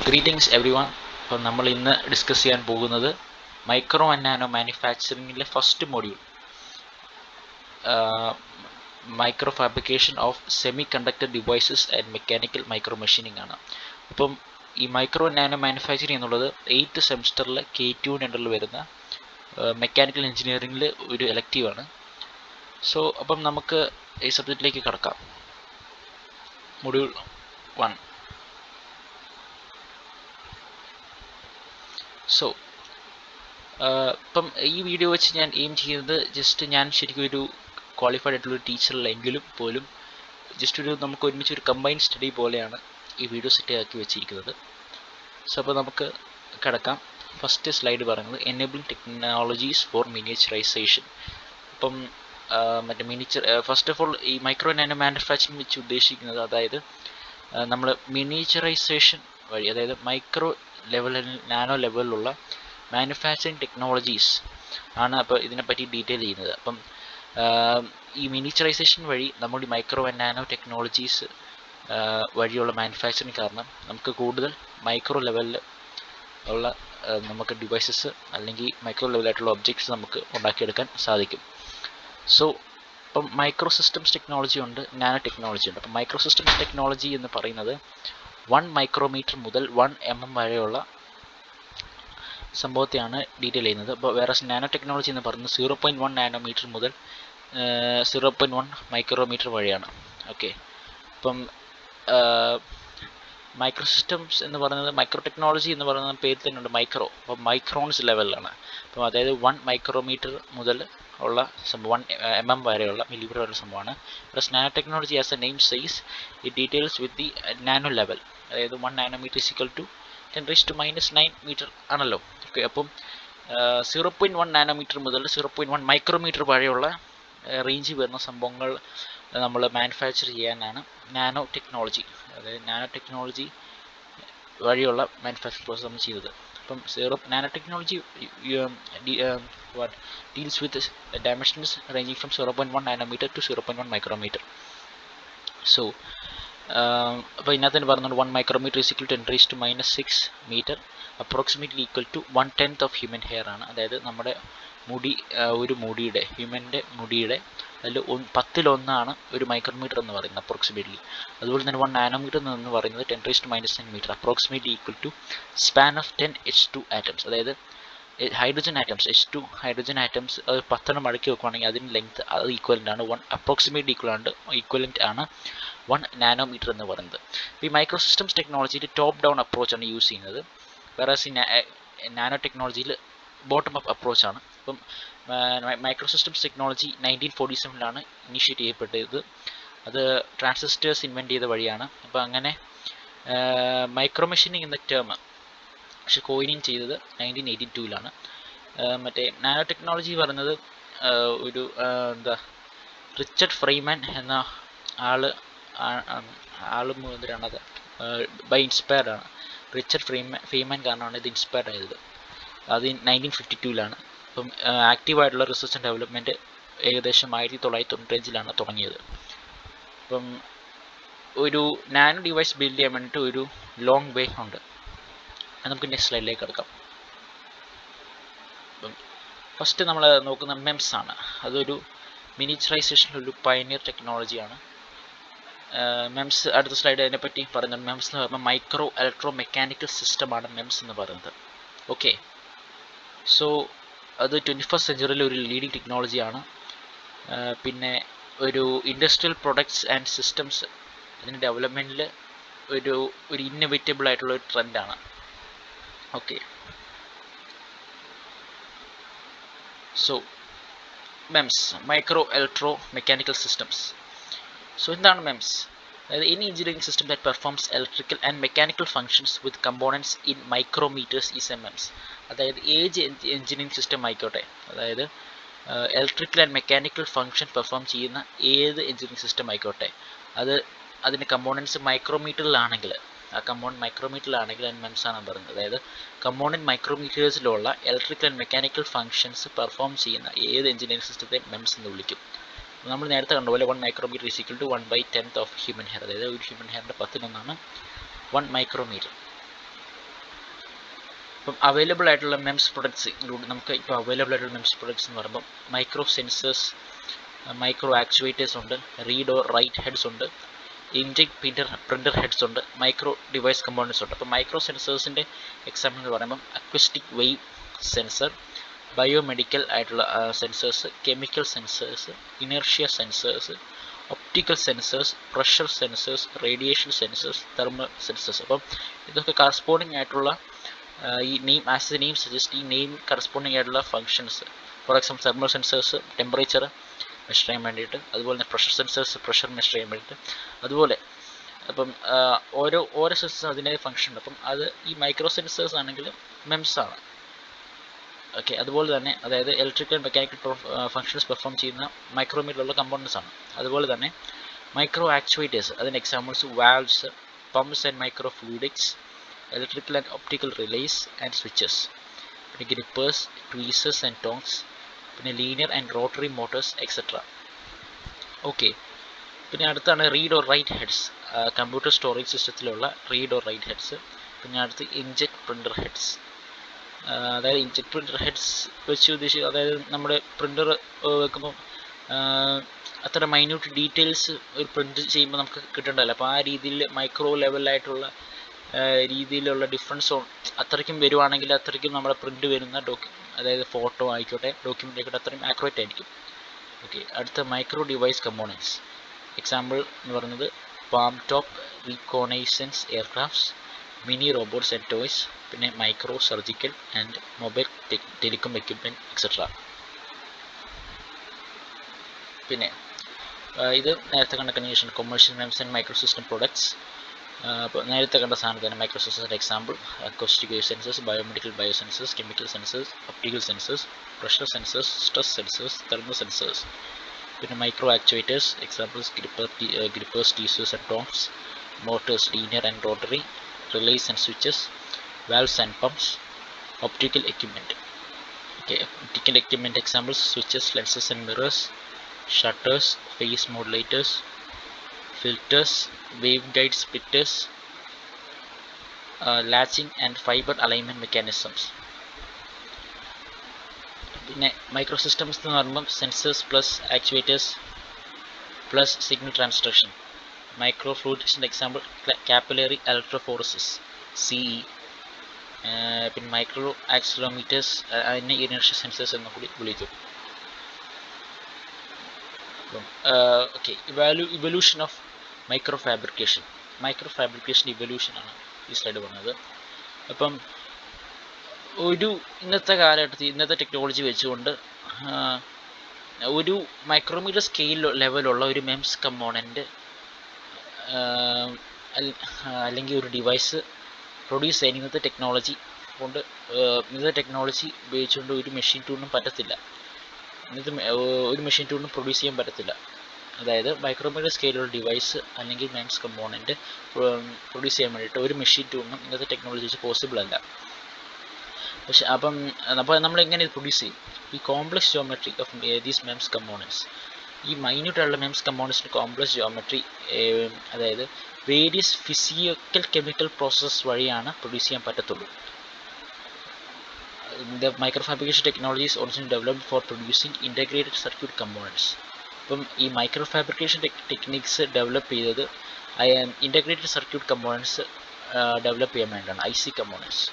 Greetings everyone. അപ്പോൾ നമ്മൾ ഇന്ന് ഡിസ്കസ് ചെയ്യാൻ പോകുന്നത് മൈക്രോ ആൻഡ് നാനോ മാനുഫാക്ചറിങ്ങിലെ first module micro fabrication of semiconductor devices and mechanical micro machining ആണ്. അപ്പം ഈ മൈക്രോ നാനോ മാനുഫാക്ചറിങ് എന്നുള്ളത് 8th സെമിസ്റ്ററിൽ K2 അണ്ടറിൽ വരുന്ന മെക്കാനിക്കൽ എഞ്ചിനീയറിംഗിൽ ഒരു എലക്റ്റീവ് ആണ്. സോ അപ്പം നമുക്ക് ഈ സബ്ജക്റ്റിലേക്ക് കടക്കാം. മൊഡ്യൂൾ 1. സോ ഇപ്പം ഈ വീഡിയോ വെച്ച് ഞാൻ എയിം ചെയ്യുന്നത് ജസ്റ്റ് ഞാൻ ശരിക്കും ഒരു ക്വാളിഫൈഡ് ആയിട്ടുള്ള ടീച്ചറിലെങ്കിലും പോലും ജസ്റ്റ് ഒരു നമുക്ക് ഒരുമിച്ച് ഒരു കമ്പൈൻഡ് സ്റ്റഡി പോലെയാണ് ഈ വീഡിയോ സെറ്റ് ആക്കി വെച്ചിരിക്കുന്നത്. സോ അപ്പോൾ നമുക്ക് കിടക്കാം. ഫസ്റ്റ് സ്ലൈഡ് പറയുന്നത് എനേബിളിംഗ് ടെക്നോളജീസ് ഫോർ മിനിയേച്ചറൈസേഷൻ. അപ്പം ഫസ്റ്റ് ഓഫ് ഓൾ ഈ മൈക്രോ നാനോ മാനുഫാക്ചറിംഗ് വെച്ച് ഉദ്ദേശിക്കുന്നത് അതായത് നമ്മൾ മിനിയേച്ചറൈസേഷൻ വഴി അതായത് മൈക്രോ ലെവലിൽ നാനോ ലെവലിലുള്ള മാനുഫാക്ചറിങ് ടെക്നോളജീസ് ആണ് അപ്പോൾ ഇതിനെപ്പറ്റി ഡീറ്റെയിൽ ചെയ്യുന്നത്. അപ്പം ഈ മിനിയേച്ചറൈസേഷൻ വഴി നമ്മുടെ മൈക്രോ ആൻഡ് നാനോ ടെക്നോളജീസ് വഴിയുള്ള മാനുഫാക്ചറിങ് കാരണം നമുക്ക് കൂടുതൽ മൈക്രോ ലെവലിൽ ഉള്ള നമുക്ക് ഡിവൈസസ് അല്ലെങ്കിൽ മൈക്രോ ലെവലായിട്ടുള്ള ഒബ്ജക്ട്സ് നമുക്ക് ഉണ്ടാക്കിയെടുക്കാൻ സാധിക്കും. സോ ഇപ്പം മൈക്രോ സിസ്റ്റംസ് ടെക്നോളജി ഉണ്ട്, നാനോ ടെക്നോളജി ഉണ്ട്. അപ്പം മൈക്രോ സിസ്റ്റംസ് ടെക്നോളജി എന്ന് പറയുന്നത് 1 മൈക്രോമീറ്റർ മുതൽ 1 mm വരെയുള്ള സംഭവത്തെയാണ് ഡീറ്റെയിൽ ചെയ്യുന്നത്. അപ്പോൾ വേറെ നാനോ ടെക്നോളജി എന്ന് പറയുന്നത് 0.1 നാനോമീറ്റർ മുതൽ 0.1 മൈക്രോമീറ്റർ വഴിയാണ്. ഓക്കെ, അപ്പം മൈക്രോ സിസ്റ്റംസ് എന്ന് പറയുന്നത് മൈക്രോ ടെക്നോളജി എന്ന് പറയുന്ന പേര് തന്നെ ഉണ്ട് മൈക്രോ. അപ്പോൾ മൈക്രോൺസ് ലെവലിലാണ്. അപ്പം അതായത് 1 മൈക്രോമീറ്റർ മുതൽ ഉള്ള സംഭവം 1 mm വരെയുള്ള മില്ലിമീറ്റർ വരെയുള്ള സംഭവമാണ്. Plus nano technology as A name size it details with the nano level. അതായത് 1 നാനോമീറ്റർ ഈക്വൽ ടു 10⁻⁹ മീറ്റർ ആണല്ലോ. ഓക്കെ, അപ്പം 0.1 നാനോമീറ്റർ മുതൽ 0.1 മൈക്രോമീറ്റർ വരെയുള്ള റേഞ്ച് വരുന്ന സംഭവങ്ങൾ നമ്മൾ മാനുഫാക്ചർ ചെയ്യാനാണ് നാനോ ടെക്നോളജി. അതായത് നാനോ ടെക്നോളജി വഴിയുള്ള മാനുഫാക്ചറിംഗ് പ്രോസസ് നമ്മൾ ചെയ്തത്. അപ്പം nano technology deals with dimensions ranging from 0.1 nanometre to 0.1 micrometre. So അപ്പോൾ ഇതിനകത്ത് തന്നെ പറയുന്നുണ്ട് 1 micrometre is equal to 10⁻⁶ metre approximately equal to 1/10 of human hair ആണ്. അതായത് നമ്മുടെ മുടി ഒരു മുടിയുടെ ഹ്യൂമൻ്റെ മുടിയുടെ അതിൽ 10⁻1 ഒരു മൈക്രോമീറ്റർ എന്ന് പറയുന്നത് അപ്രോക്സിമേറ്റ്ലി. അതുപോലെ തന്നെ 1 നാനോമീറ്റർ എന്ന് പറയുന്നത് 10⁻⁹ metre approximately equal to span of 10 H2 atoms. അതായത് hydrogen atoms H2 hydrogen atoms അത് 10 മടക്കി വെക്കുകയാണെങ്കിൽ അതിന് ലെങ്ത് അത് ഈക്വലൻ്റ് ആണ് 1 അപ്രോക്സിമേറ്റ്ലി ഈക്വലൻ്റ് ആണ് 1 നാനോമീറ്റർ എന്ന് പറയുന്നത്. ഈ മൈക്രോ സിസ്റ്റംസ് ടെക്നോളജിയിൽ ടോപ്പ് ഡൗൺ അപ്രോച്ചാണ് യൂസ് ചെയ്യുന്നത്. വേറെ നാനോ ടെക്നോളജിയിൽ ബോട്ടം അപ്പ് അപ്രോച്ചാണ്. ഇപ്പം മൈക്രോ സിസ്റ്റംസ് ടെക്നോളജി 1947 ഇനിഷ്യേറ്റ് ചെയ്യപ്പെട്ടത്. അത് ട്രാൻസിസ്റ്റേഴ്സ് ഇൻവെൻറ്റ് ചെയ്ത വഴിയാണ്. അപ്പോൾ അങ്ങനെ മൈക്രോ മെഷീനിങ് എന്ന ടേം പക്ഷെ കോയിനിങ് ചെയ്തത് 1982 മറ്റേ നാനോ ടെക്നോളജി പറയുന്നത് ഒരു റിച്ചർഡ് ഫ്രീമാൻ എന്ന ആള് മുതലാണത് ബൈ ഇൻസ്പയർഡ് ആണ്. റിച്ചർഡ് ഫ്രീമാൻ കാരണമാണ് ഇത് ഇൻസ്പയർഡ് ആയത്. അത് 1952 അപ്പം ആക്റ്റീവായിട്ടുള്ള റിസർച്ച് ആൻഡ് ഡെവലപ്മെൻറ്റ് ഏകദേശം 1995 തുടങ്ങിയത്. അപ്പം ഒരു നാനോ ഡിവൈസ് ബിൽഡ് ചെയ്യാൻ വേണ്ടിയിട്ട് ഒരു ലോങ് വേ ഉണ്ട്. നമുക്ക് നെക്സ്റ്റ് സ്ലൈഡിലേക്ക് കിടക്കാം. അപ്പം ഫസ്റ്റ് നമ്മൾ നോക്കുന്ന മെംസ് ആണ്. അതൊരു മിനിയേച്ചറൈസേഷനിലൊരു പയനിയർ ടെക്നോളജിയാണ് മെംസ്. അടുത്ത സ്ലൈഡ് അതിനെപ്പറ്റി പറയുന്നത് മെംസ് എന്ന് പറയുമ്പോൾ മൈക്രോ ഇലക്ട്രോ മെക്കാനിക്കൽ സിസ്റ്റമാണ് മെംസ് എന്ന് പറയുന്നത്. ഓക്കെ, സോ അത് 21st സെഞ്ച്വറിയിലെ ഒരു ലീഡിങ് ടെക്നോളജിയാണ്. പിന്നെ ഒരു ഇൻഡസ്ട്രിയൽ പ്രൊഡക്ട്സ് ആൻഡ് സിസ്റ്റംസ് അതിൻ്റെ ഡെവലപ്മെൻറ്റിൽ ഒരു ഇന്നോവേറ്റബിൾ ആയിട്ടുള്ള ഒരു ട്രെൻഡാണ്. Okay, so MEMS micro electro mechanical systems. So എന്താണ് മെംസ്? അതായത് any engineering system that performs electrical and mechanical functions with components in micrometres is a MEMS. അതായത് ഏത് എഞ്ചിനീയറിംഗ് സിസ്റ്റം ആയിക്കോട്ടെ, അതായത് electrical and mechanical function perform ചെയ്യുന്ന ഏത് engineering system ആയിക്കോട്ടെ, അത് അതിൻ്റെ കമ്പോണൻസ് മൈക്രോമീറ്ററിലാണെങ്കിൽ ആ കമ്പോണൻറ്റ് മൈക്രോമീറ്ററിലാണെങ്കിൽ അതിന് മെംസ് ആണ് പറയുന്നത്. അതായത് കമ്പോണൻറ്റ് മൈക്രോമീറ്റേഴ്സിലുള്ള electrical and mechanical functions perform ചെയ്യുന്ന ഏത് എഞ്ചിനീയറിംഗ് സിസ്റ്റത്തെ മെംസ് എന്ന് വിളിക്കും. നമ്മൾ നേരത്തെ കണ്ടുപോലെ 1 micrometre is equal to 1/10 of human hair. അതായത് ഒരു ഹ്യൂമൻ ഹെയറിൻ്റെ 10⁻1 1 മൈക്രോമീറ്റർ. ഇപ്പം അവൈലബിൾ ആയിട്ടുള്ള മെംസ് പ്രൊഡക്ട്സ് ഇൻക്ലൂഡ് നമുക്ക് ഇപ്പോൾ അവൈലബിൾ ആയിട്ടുള്ള മെംസ് പ്രൊഡക്ട്സ് എന്ന് പറയുമ്പോൾ മൈക്രോ സെൻസേഴ്സ്, മൈക്രോ ആക്ച്വേറ്റേഴ്സ് ഉണ്ട്, റീഡ് ഓർ റൈറ്റ് ഹെഡ്സ് ഉണ്ട്, ഇൻജെക്ട് പ്രിൻ്റർ ഹെഡ്സ് ഉണ്ട്, മൈക്രോ ഡിവൈസ് കമ്പോണൻസ് ഉണ്ട്. അപ്പോൾ മൈക്രോ സെൻസേഴ്സിൻ്റെ എക്സാമ്പിൾ എന്ന് പറയുമ്പം അക്വസ്റ്റിക് വേവ് സെൻസർ, ബയോമെഡിക്കൽ ആയിട്ടുള്ള sensors, chemical sensors, inertia sensors, optical sensors, pressure sensors, radiation sensors, thermal sensors. അപ്പം ഇതൊക്കെ കറസ്പോണ്ടിങ് ആയിട്ടുള്ള ഈ name as the name suggest ഈ നെയിം കറസ്പോണ്ടിങ് ആയിട്ടുള്ള functions. For example thermal sensors temperature measure ചെയ്യാൻ വേണ്ടിയിട്ട്, അതുപോലെ തന്നെ പ്രഷർ സെൻസേഴ്സ് പ്രഷർ മെഷർ ചെയ്യാൻ വേണ്ടിയിട്ട്, അതുപോലെ അപ്പം ഓരോ സെൻസേഴ്സും അതിൻ്റെ ഫങ്ഷൻ ഉണ്ട്. അപ്പം അത് ഈ മൈക്രോ സെൻസേഴ്സ് ആണെങ്കിൽ മെംസ് ആണ്. ഓക്കെ, അതുപോലെ തന്നെ അതായത് ഇലക്ട്രിക്കൽ മെക്കാനിക്കൽ ഫങ്ഷൻസ് പെർഫോം ചെയ്യുന്ന മൈക്രോമീറ്ററിലുള്ള കമ്പോണൻസ് ആണ്. അതുപോലെ തന്നെ മൈക്രോ ആക്ച്വേറ്റേഴ്സ്, അതിൻ്റെ examples valves, pumps and micro fluidics, electrical and optical relays and switches, പിന്നെ grippers, tweezers and tongs, പിന്നെ linear and rotary motors etc. Okay, പിന്നെ അടുത്താണ് read or write heads, computer storage സിസ്റ്റത്തിലുള്ള read or write heads. പിന്നെ അടുത്ത് inkjet printer heads, അതായത് inkjet printer heads വെച്ച് ഉദ്ദേശിക്കുക അതായത് നമ്മുടെ പ്രിൻ്റർ വെക്കുമ്പോൾ അത്ര മൈന്യൂട്ട് ഡീറ്റെയിൽസ് ഒരു പ്രിൻ്റ് ചെയ്യുമ്പോൾ നമുക്ക് കിട്ടേണ്ടതല്ല. അപ്പോൾ ആ രീതിയിൽ മൈക്രോ ലെവലായിട്ടുള്ള രീതിയിലുള്ള ഡിഫറൻസ് അത്രയ്ക്കും വരുവാണെങ്കിൽ അത്രയ്ക്കും നമ്മുടെ പ്രിൻ്റ് വരുന്ന അതായത് ഫോട്ടോ ആയിക്കോട്ടെ ഡോക്യുമെൻ്റ് ആയിക്കോട്ടെ അത്രയും ആക്യുറേറ്റ് ആയിരിക്കും. ഓക്കെ, അടുത്ത മൈക്രോ ഡിവൈസ് കമ്പോണൻസ് എക്സാമ്പിൾ എന്ന് പറയുന്നത് palm top reconnaissance aircrafts, mini robots and toys, പിന്നെ micro surgical and mobile telecom equipment etcetera. പിന്നെ ഇത് നേരത്തെ കണ്ട convention commercial MEMS and micro system products. അപ്പോൾ നേരത്തെ കണ്ട സാധനത്തിന് മൈക്രോ സെൻസേഴ്സിൻ്റെ example acoustic wave sensors, biomedical bio sensors, chemical sensors, optical sensors, pressure sensors, stress sensors, thermal sensors. പിന്നെ micro actuators examples grippers, tweezers and tongs, motors linear and rotary, relays and switches, valves and pumps, optical equipment. Okay, optical equipment examples switches, lenses and mirrors, shutters, phase modulators, filters, waveguide splitters, latching and fiber alignment mechanisms. പിന്നെ micro systems എന്ന് പറയുമ്പം sensors plus actuators plus signal transduction. Micro ഫ്ലൂയിഡിക്സിൻ്റെ example capillary electrophoresis CE. പിന്നെ micro accelerometers അതിനെ inertia sensors എന്ന് കൂടി വിളിക്കും. Okay, evolution of micro fabrication. Micro fabrication evolution ആണ് ഈ സ്ലൈഡ് പറഞ്ഞത്. അപ്പം ഇന്നത്തെ കാലഘട്ടത്തിൽ ഇന്നത്തെ ടെക്നോളജി വെച്ചുകൊണ്ട് ഒരു മൈക്രോമീറ്റർ സ്കെയിൽ ലെവലുള്ള ഒരു മെംസ് കമ്പോണൻറ്റ് അല്ലെങ്കിൽ ഒരു ഡിവൈസ് പ്രൊഡ്യൂസ് ചെയ്യാൻ ഇന്നത്തെ ടെക്നോളജി ഉപയോഗിച്ചുകൊണ്ട് ഒരു മെഷീൻ ടൂളിനും പറ്റത്തില്ല. ഒരു മെഷീൻ ടൂളിനും പ്രൊഡ്യൂസ് ചെയ്യാൻ പറ്റത്തില്ല. അതായത് മൈക്രോമീറ്റർ സ്കെയിലുള്ള ഡിവൈസ് അല്ലെങ്കിൽ മെംസ് കമ്പോണൻറ്റ് പ്രൊഡ്യൂസ് ചെയ്യാൻ വേണ്ടിയിട്ട് ഒരു മെഷീൻ ടൂളിനും ഇന്നത്തെ ടെക്നോളജി വെച്ച് പോസിബിൾ അല്ല. പക്ഷെ അപ്പോൾ നമ്മളെങ്ങനെ പ്രൊഡ്യൂസ് ചെയ്യും? ഈ complex geometry of these MIMS components, ഈ മൈന്യൂട്ടായുള്ള മെംസ് കമ്പോണൻറ്റ്സിൻ്റെ കോംപ്ലക്സ് ജിയോമെട്രി അതായത് വേരിയസ് ഫിസിക്കൽ കെമിക്കൽ പ്രോസസ്സ് വഴിയാണ് പ്രൊഡ്യൂസ് ചെയ്യാൻ പറ്റത്തുള്ളൂ. The microfabrication technology is originally developed for producing integrated circuit components. അപ്പം ഈ മൈക്രോഫാബ്രിക്കേഷൻ ടെക്നിക്സ് ഡെവലപ്പ് ചെയ്തത് ഇൻ്റഗ്രേറ്റഡ് സർക്യൂട്ട് കമ്പോണൻസ് ഡെവലപ്പ് ചെയ്യാൻ വേണ്ടിയിട്ടാണ്, IC കമ്പോണൻസ്.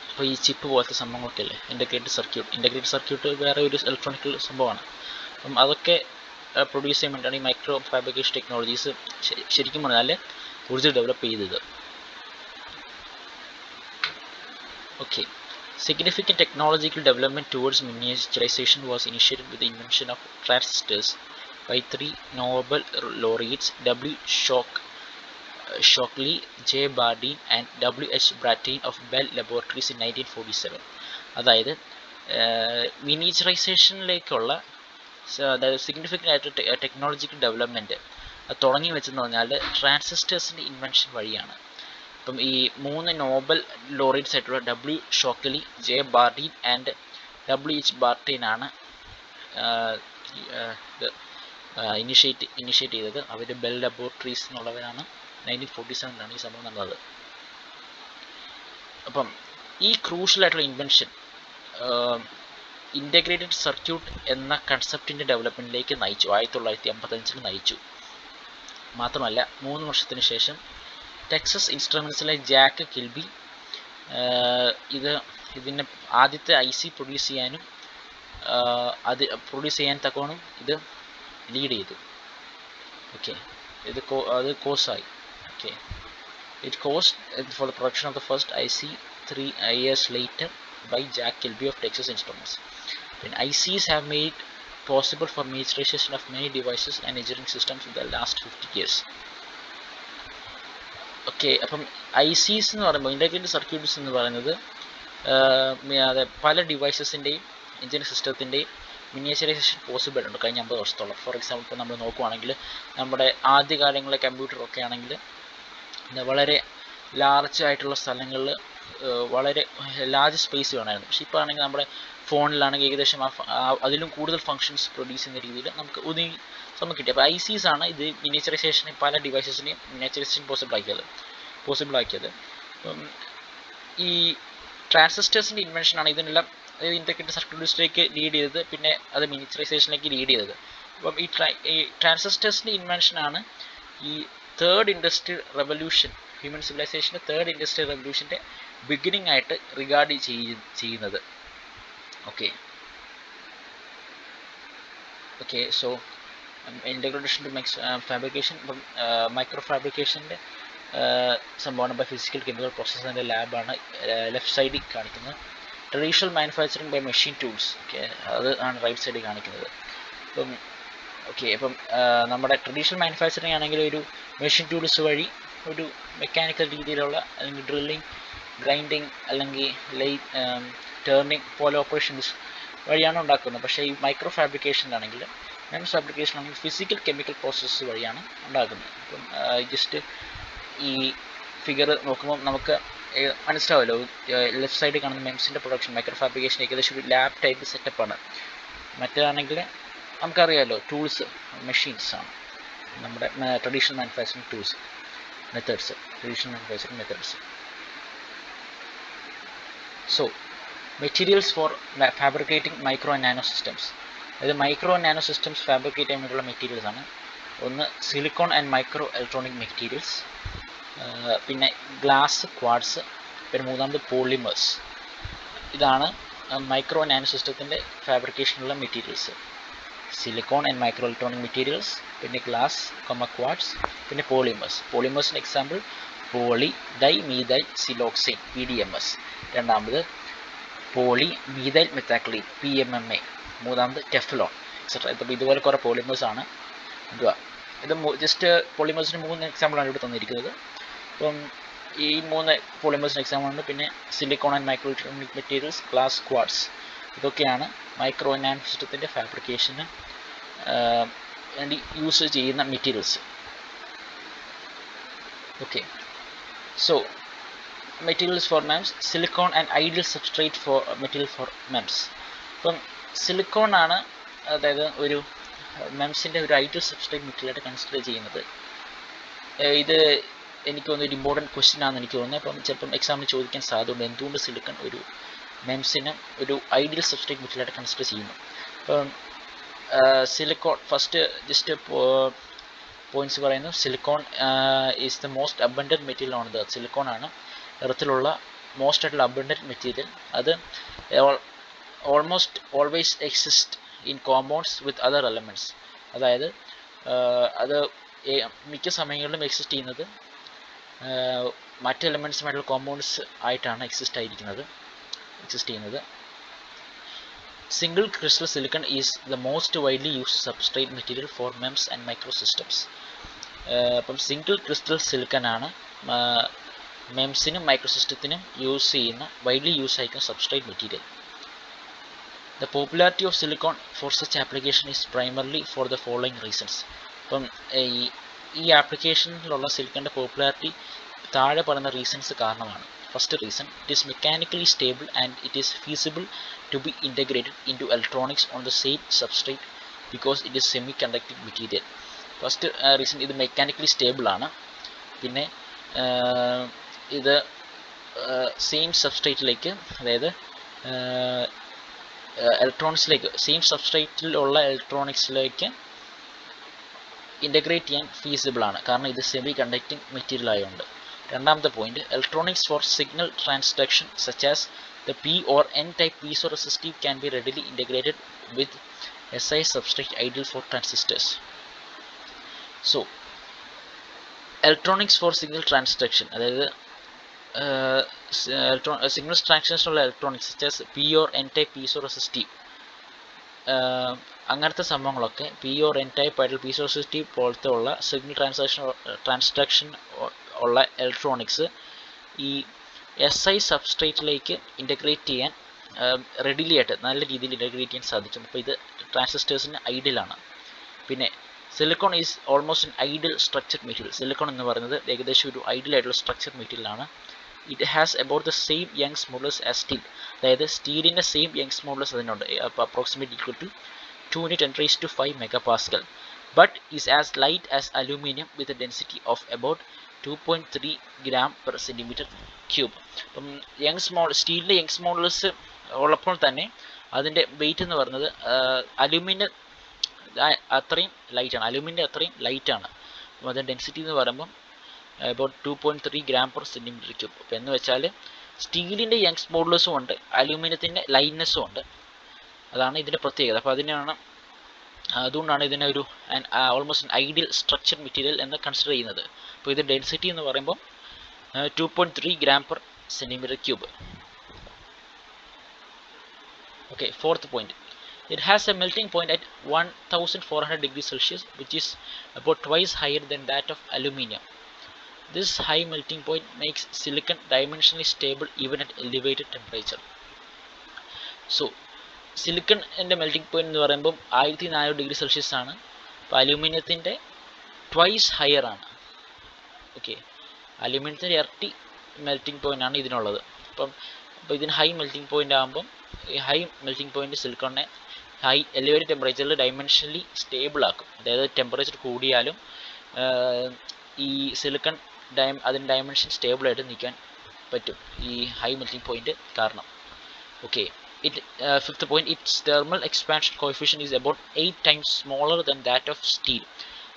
അപ്പോൾ ഈ ചിപ്പ് പോലത്തെ സംഭവങ്ങളൊക്കെ അല്ലേ ഇൻ്റഗ്രേറ്റഡ് സർക്യൂട്ട് വേറെ ഒരു ഇലക്ട്രോണിക്കൽ സംഭവമാണ്. അപ്പം അതൊക്കെ പ്രൊഡ്യൂസ് ചെയ്യാൻ വേണ്ടിയിട്ടാണ് ഈ മൈക്രോ ഫാബ്രിക്കേഷൻ ടെക്നോളജീസ് ശരിക്കും പറഞ്ഞാൽ കൂടുതൽ ഡെവലപ്പ് ചെയ്തത്. Okay, significant technological development towards miniaturization was initiated with the invention of transistors by 3 Nobel laureates W. Shockley, J. Bardeen and W. H. Brattain of Bell Laboratories in 1947. അതായത് മിനിയേച്ചറൈസേഷനിലേക്കുള്ള significant ആയിട്ട് technological development തുടങ്ങി വെച്ചെന്ന് പറഞ്ഞാൽ ട്രാൻസിസ്റ്റേഴ്സിൻ്റെ invention വഴിയാണ്. അപ്പം ഈ 3 Nobel laureates ആയിട്ടുള്ള W. Shockley, J. Bardeen and W. H. Brattain ആണ് ഇനിഷ്യേറ്റ് ചെയ്തത്. അവർ ബെൽ ലബോറട്ടറീസ് എന്നുള്ളവരാണ്. 1947 ഈ സംഭവം നടന്നത്. അപ്പം ഈ ക്രൂഷ്യൽ ആയിട്ടുള്ള ഇൻവെൻഷൻ ഇൻ്റഗ്രേറ്റഡ് സർക്യൂട്ട് എന്ന കൺസെപ്റ്റിൻ്റെ ഡെവലപ്മെൻറ്റിലേക്ക് നയിച്ചു. 1955 നയിച്ചു. മാത്രമല്ല 3 വർഷത്തിന് ശേഷം ടെക്സസ് ഇൻസ്ട്രുമെൻസിലെ ജാക്ക് കിൽബി ഇതിന് ആദ്യത്തെ IC പ്രൊഡ്യൂസ് ചെയ്യാനും അത് പ്രൊഡ്യൂസ് ചെയ്യാൻ തക്കവണ്ണം ഇത് ലീഡ് ചെയ്തു. ഓക്കെ, അത് കോസായി. Okay, it cost for the production of the first IC 3 years later by Jack Kilby of Texas Instruments. Then ICs have made possible for miniaturization of many devices and engineering systems in the last 50 years. Okay, അപ്പം ICs എന്ന് പറയുമ്പോൾ integrated circuits എന്ന് പറയുന്നത് പല ഡിവൈസസിൻ്റെയും engineering സിസ്റ്റത്തിൻ്റെയും miniaturisation possible ഉണ്ട് കഴിഞ്ഞ 50 വർഷത്തോളം. For example ഇപ്പോൾ നമ്മൾ നോക്കുവാണെങ്കിൽ നമ്മുടെ ആദ്യകാലങ്ങളിലെ കമ്പ്യൂട്ടറൊക്കെ ആണെങ്കിൽ വളരെ ലാർജ് ആയിട്ടുള്ള സ്ഥലങ്ങളിൽ വളരെ ലാർജ് സ്പേസ് വേണമായിരുന്നു. പക്ഷേ ഇപ്പോൾ ആണെങ്കിൽ നമ്മുടെ ഫോണിലാണെങ്കിൽ ഏകദേശം അതിലും കൂടുതൽ ഫങ്ഷൻസ് പ്രൊഡ്യൂസ് ചെയ്യുന്ന രീതിയിൽ നമുക്ക് കിട്ടി. അപ്പോൾ ICs ആണ് ഇത് മിനിയേച്ചറൈസേഷനെ പല ഡിവൈസസിനെയും മിനിയേച്ചറൈസേഷൻ പോസിബിൾ ആക്കിയത്. ഈ ട്രാൻസിസ്റ്റേഴ്സിൻ്റെ ഇൻവെൻഷനാണ് ഇതിനെല്ലാം ഇൻ്റഗ്രേറ്റഡ് സർക്യൂട്ട്സിലേക്ക് ലീഡ് ചെയ്തത്, പിന്നെ അത് മിനിയേച്ചറൈസേഷനിലേക്ക് ലീഡ് ചെയ്തത്. അപ്പം ഈ ട്രാൻസിസ്റ്റേഴ്സിൻ്റെ ഇൻവെൻഷനാണ് ഈ തേർഡ് ഇൻഡസ്ട്രിയൽ റെവല്യൂഷൻ, ഹ്യൂമൻ സിവിലൈസേഷൻ്റെ തേർഡ് ഇൻഡസ്ട്രിയൽ റെവല്യൂഷൻ്റെ ബിഗിനിങ് ആയിട്ട് റിഗാർഡ് ചെയ്യുന്നത്. Okay, so integration to fabrication, ഇപ്പം മൈക്രോ ഫാബ്രിക്കേഷൻ്റെ സംഭവമാണ് ബൈ ഫിസിക്കൽ കെമിക്കൽ പ്രോസസ്സിൻ്റെ ലാബാണ് ലെഫ്റ്റ് സൈഡിൽ കാണിക്കുന്നത്. Traditional manufacturing by machine tools, okay, അത് ആണ് റൈറ്റ് സൈഡിൽ കാണിക്കുന്നത്. അപ്പം നമ്മുടെ ട്രഡീഷണൽ മാനുഫാക്ചറിങ് ആണെങ്കിൽ ഒരു മെഷീൻ ടൂൾസ് വഴി ഒരു മെക്കാനിക്കൽ രീതിയിലുള്ള അല്ലെങ്കിൽ ഡ്രില്ലിങ്, ഗ്രൈൻഡിങ് അല്ലെങ്കിൽ ടേർണിങ് പോലെ ഓപ്പറേഷൻസ് വഴിയാണ് ഉണ്ടാക്കുന്നത്. പക്ഷേ ഈ മൈക്രോ ഫാബ്രിക്കേഷനിലാണെങ്കിൽ ഫിസിക്കൽ കെമിക്കൽ പ്രോസസ്സ് വഴിയാണ് ഉണ്ടാക്കുന്നത്. അപ്പം ജസ്റ്റ് ഈ ഫിഗർ നോക്കുമ്പോൾ നമുക്ക് മനസ്സിലാവുമല്ലോ, ലെഫ്റ്റ് സൈഡിൽ കാണുന്ന മെംസിൻ്റെ പ്രൊഡക്ഷൻ മൈക്രോ ഫാബ്രിക്കേഷൻ ഏകദേശം ഒരു ലാബ് ടൈപ്പ് സെറ്റപ്പാണ്. മറ്റേതാണെങ്കിൽ നമുക്കറിയാമല്ലോ ടൂൾസ്, മെഷീൻസ് ആണ് നമ്മുടെ traditional manufacturing tools methods. So materials for fabricating micro and nano systems. അതായത് micro and nano systems fabricate ചെയ്യാൻ വേണ്ടിയുള്ള മെറ്റീരിയൽസ് ആണ്. ഒന്ന് silicon and micro electronic materials, പിന്നെ ഗ്ലാസ്, ക്വാർട്സ്, പിന്നെ മൂന്നാമത് പോളിമേഴ്സ്. ഇതാണ് മൈക്രോ നാനോ സിസ്റ്റത്തിൻ്റെ ഫാബ്രിക്കേഷനുള്ള materials. Silicon and micro electronic materials, പിന്നെ ഗ്ലാസ്, ക്വാർട്സ്, പിന്നെ പോളിമേഴ്സിന് example polydimethylsiloxane PDMS, രണ്ടാമത് പോളി മീഥൈൽ മെത്താക്ലീൻ PMMA, മൂന്നാമത് ടെഫ്ലോൺ, എക്സെട്ര. ഇപ്പം ഇതുപോലെ കുറേ പോളിമേഴ്സ് ആണ്. ഇത് ജസ്റ്റ് പോളിമേഴ്സിന് 3 എക്സാമ്പിളാണ് ഇവിടെ തന്നിരിക്കുന്നത്. അപ്പം ഈ 3 പോളിമേഴ്സിന് എക്സാമ്പിളുണ്ട്. പിന്നെ silicon and micro electronic materials, glass, quartz, ഇതൊക്കെയാണ് മൈക്രോ നാനോ സിസ്റ്റത്തിൻ്റെ ഫാബ്രിക്കേഷന് വേണ്ടി യൂസ് ചെയ്യുന്ന materials. Okay, so materials for MEMS, silicon and ideal substrate for material for MEMS. ഇപ്പം സിലിക്കോൺ ആണ്, അതായത് ഒരു മെംസിൻ്റെ ഒരു ഐഡിയൽ സബ്സ്ട്രേറ്റ് മെറ്റീരിയലായിട്ട് കൺസിഡർ ചെയ്യുന്നത്. ഇത് എനിക്ക് തോന്നുന്നു ഒരു ഇമ്പോർട്ടൻറ്റ് ക്വസ്റ്റ്യൻ ആണെന്ന് എനിക്ക് തോന്നുന്നത്. അപ്പം ചിലപ്പം എക്സാമിന് ചോദിക്കാൻ സാധ്യതയുണ്ട്, എന്തുകൊണ്ട് സിലിക്കൺ ഒരു മെംസിന് ഒരു ഐഡിയൽ സബ്സ്ട്രേറ്റ് മെറ്റീരിയലായിട്ട് കൺസിഡർ ചെയ്യുന്നു. അപ്പം സിലിക്കോൺ ഫസ്റ്റ് ജസ്റ്റ് പോയിന്റ്സ് പറയുന്നു. Silicon is the most abundant material on the earth. Silicon ആണ് എർത്തിലുള്ള മോസ്റ്റ് ആയിട്ടുള്ള അബണ്ടൻറ്റ് മെറ്റീരിയൽ. അത് almost always exist in compounds with other elements. അതായത് അത് മിക്ക സമയങ്ങളിലും എക്സിസ്റ്റ് മറ്റ് എലമെൻറ്റ്സുമായിട്ടുള്ള കോമ്പൗണ്ട്സ് ആയിട്ടാണ് എക്സിസ്റ്റ് ചെയ്യുന്നത്. Single crystal silicon is the most widely used substrate material for MEMS and micro systems. അപ്പം സിംഗിൾ ക്രിസ്റ്റൽ സിലിക്കൺ ആണ് മെംസിനും മൈക്രോ സിസ്റ്റത്തിനും വൈഡ്ലി യൂസ് ആയിരിക്കുന്ന substrate material. The popularity of silicon for such application is primarily for the following reasons. അപ്പം ഈ ആപ്ലിക്കേഷനിലുള്ള സിലിക്കൻ്റെ popularity താഴെ പറയുന്ന reasons കാരണമാണ്. First reason, it is mechanically stable and it is feasible to be integrated into electronics on the same substrate because it is semi conducting material. First reason, ഇത് mechanically stable ആണ്. പിന്നെ ഇത് same സബ്സ്ട്രേറ്റിലേക്ക്, അതായത് ഇലക്ട്രോണിക്സിലേക്ക്, same സബ്സ്ട്രേറ്റിലുള്ള ഇലക്ട്രോണിക്സിലേക്ക് integrate ചെയ്യാൻ ഫീസിബിൾ ആണ്, കാരണം ഇത് സെമി കണ്ടക്റ്റിംഗ് മെറ്റീരിയൽ ആയതുകൊണ്ട്. രണ്ടാമത്തെ point, electronics for signal transduction such as the P or N type piezoresistive can be readily integrated with Si substrate ideal for transistors. So electronics for signal transduction, അതായത് signal ട്രാൻസ്ഡക്ഷനുള്ള electronics such as P or N type piezoresistive, അങ്ങനത്തെ സംഭവങ്ങളൊക്കെ P or N type ആയിട്ടുള്ള piezoresistive പോലത്തെ ഉള്ള signal transduction ഉള്ള electronics ഈ SI സബ്സ്ട്രേറ്റിലേക്ക് integrate ചെയ്യാൻ റെഡിലി ആയിട്ട് നല്ല രീതിയിൽ ഇൻ്റഗ്രേറ്റ് ചെയ്യാൻ സാധിക്കും. അപ്പോൾ ഇത് ട്രാൻസിസ്റ്റേഴ്സിന് ഐഡിയലാണ്. പിന്നെ silicon is almost an ideal structured material. Silicon എന്ന് പറയുന്നത് ഏകദേശം ഒരു ഐഡിയൽ ആയിട്ടുള്ള സ്ട്രക്ചർ മെറ്റീരിയലാണ്. It has about the same Young's modulus as steel, അതായത് സ്റ്റീലിൻ്റെ സെയിം യങ്സ് മോഡുലസ് അതിനുണ്ട്, അപ്പോൾ approximate equal to 2 × 10⁵ MPa, but is as light as aluminium with a density of about 2.3 g/cm3. അപ്പം സ്റ്റീലിൻ്റെ യങ്സ് മോഡുലസ് ഉള്ളപ്പോൾ തന്നെ അതിൻ്റെ വെയിറ്റ് എന്ന് പറയുന്നത് അലൂമിനിയം അത്രയും ലൈറ്റാണ്, അലൂമിനിയം അത്രയും ലൈറ്റാണ്. അപ്പം അതിൻ്റെ ഡെൻസിറ്റി എന്ന് പറയുമ്പം അബൌട്ട് 2.3 g/cm3. അപ്പോൾ എന്ന് വെച്ചാൽ സ്റ്റീലിൻ്റെ യങ്സ് മോഡുലസും ഉണ്ട്, അലൂമിനിയത്തിൻ്റെ ലൈറ്റ്നെസ്സും ഉണ്ട്. അതാണ് ഇതിൻ്റെ പ്രത്യേകത. അപ്പോൾ അതുകൊണ്ടാണ് ഇതിനെ ഒരു ഓൾമോസ്റ്റ് ഐഡിയൽ സ്ട്രക്ചർ മെറ്റീരിയൽ എന്ന് കൺസിഡർ ചെയ്യുന്നത്. അപ്പോൾ ഇത് ഡെൻസിറ്റി എന്ന് പറയുമ്പോൾ 2.3 g/cm3. Okay, fourth point, it has a melting point at 1400 degrees Celsius, which is about twice higher than that of aluminium. This high melting point makes silicon dimensionally stable even at elevated temperature. So സിലിക്കണിൻ്റെ melting point എന്ന് പറയുമ്പോൾ 1400 degree Celsius ആണ്. അപ്പോൾ അലൂമിനിയത്തിൻ്റെ twice higher ആണ്. Okay, അലൂമിനിയത്തിൻ്റെ ഇരട്ടി melting point ആണ് ഇതിനുള്ളത്. അപ്പോൾ ഇതിന് ഹൈ മെൽറ്റിംഗ് പോയിന്റ് ആകുമ്പം ഈ ഹൈ മെൽറ്റിംഗ് പോയിന്റ് സിലിക്കണിനെ എലിവേറ്റഡ് ടെമ്പറേച്ചറിൽ ഡൈമെൻഷനലി സ്റ്റേബിൾ ആക്കും. അതായത് ടെമ്പറേച്ചർ കൂടിയാലും ഈ സിലിക്കൺ അതിന് ഡൈമെൻഷൻ സ്റ്റേബിളായിട്ട് നിൽക്കാൻ പറ്റും ഈ ഹൈ മെൽറ്റിംഗ് പോയിന്റ് കാരണം. Okay, fifth point, its thermal expansion coefficient is about 8 times smaller than that of steel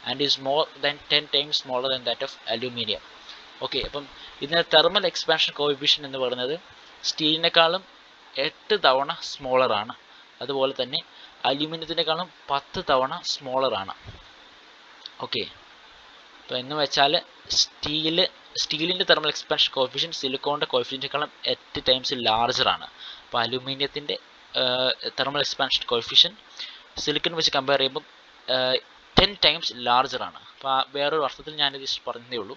and is more than 10 times smaller than that of aluminium. Okay, അപ്പം ഇതിന് thermal expansion coefficient എന്ന് പറയുന്നത് സ്റ്റീലിനേക്കാളും 8 തവണ സ്മോളറാണ്. അതുപോലെ തന്നെ അലൂമിനിയത്തിനേക്കാളും 10 തവണ സ്മോളറാണ്. ഓക്കെ, അപ്പോൾ എന്ന് വെച്ചാൽ സ്റ്റീലിൻ്റെ തെർമൽ എക്സ്പാൻഷൻ കോഎഫിഷ്യന്റ് സിലിക്കോണിൻ്റെ കോഎഫിഷ്യൻറ്റിനേക്കാളും 8 ടൈംസ് ലാർജറാണ്. അപ്പോൾ അലൂമിനിയത്തിൻ്റെ തെർമൽ എക്സ്പാൻഷൻ കോഎഫിഷ്യന്റ് സിലിക്കൺ വെച്ച് കമ്പയർ ചെയ്യുമ്പോൾ 10 ടൈംസ് ലാർജറാണ്. അപ്പോൾ വേറൊരു അർത്ഥത്തിൽ ഞാനിത് പറഞ്ഞതേ ഉള്ളൂ,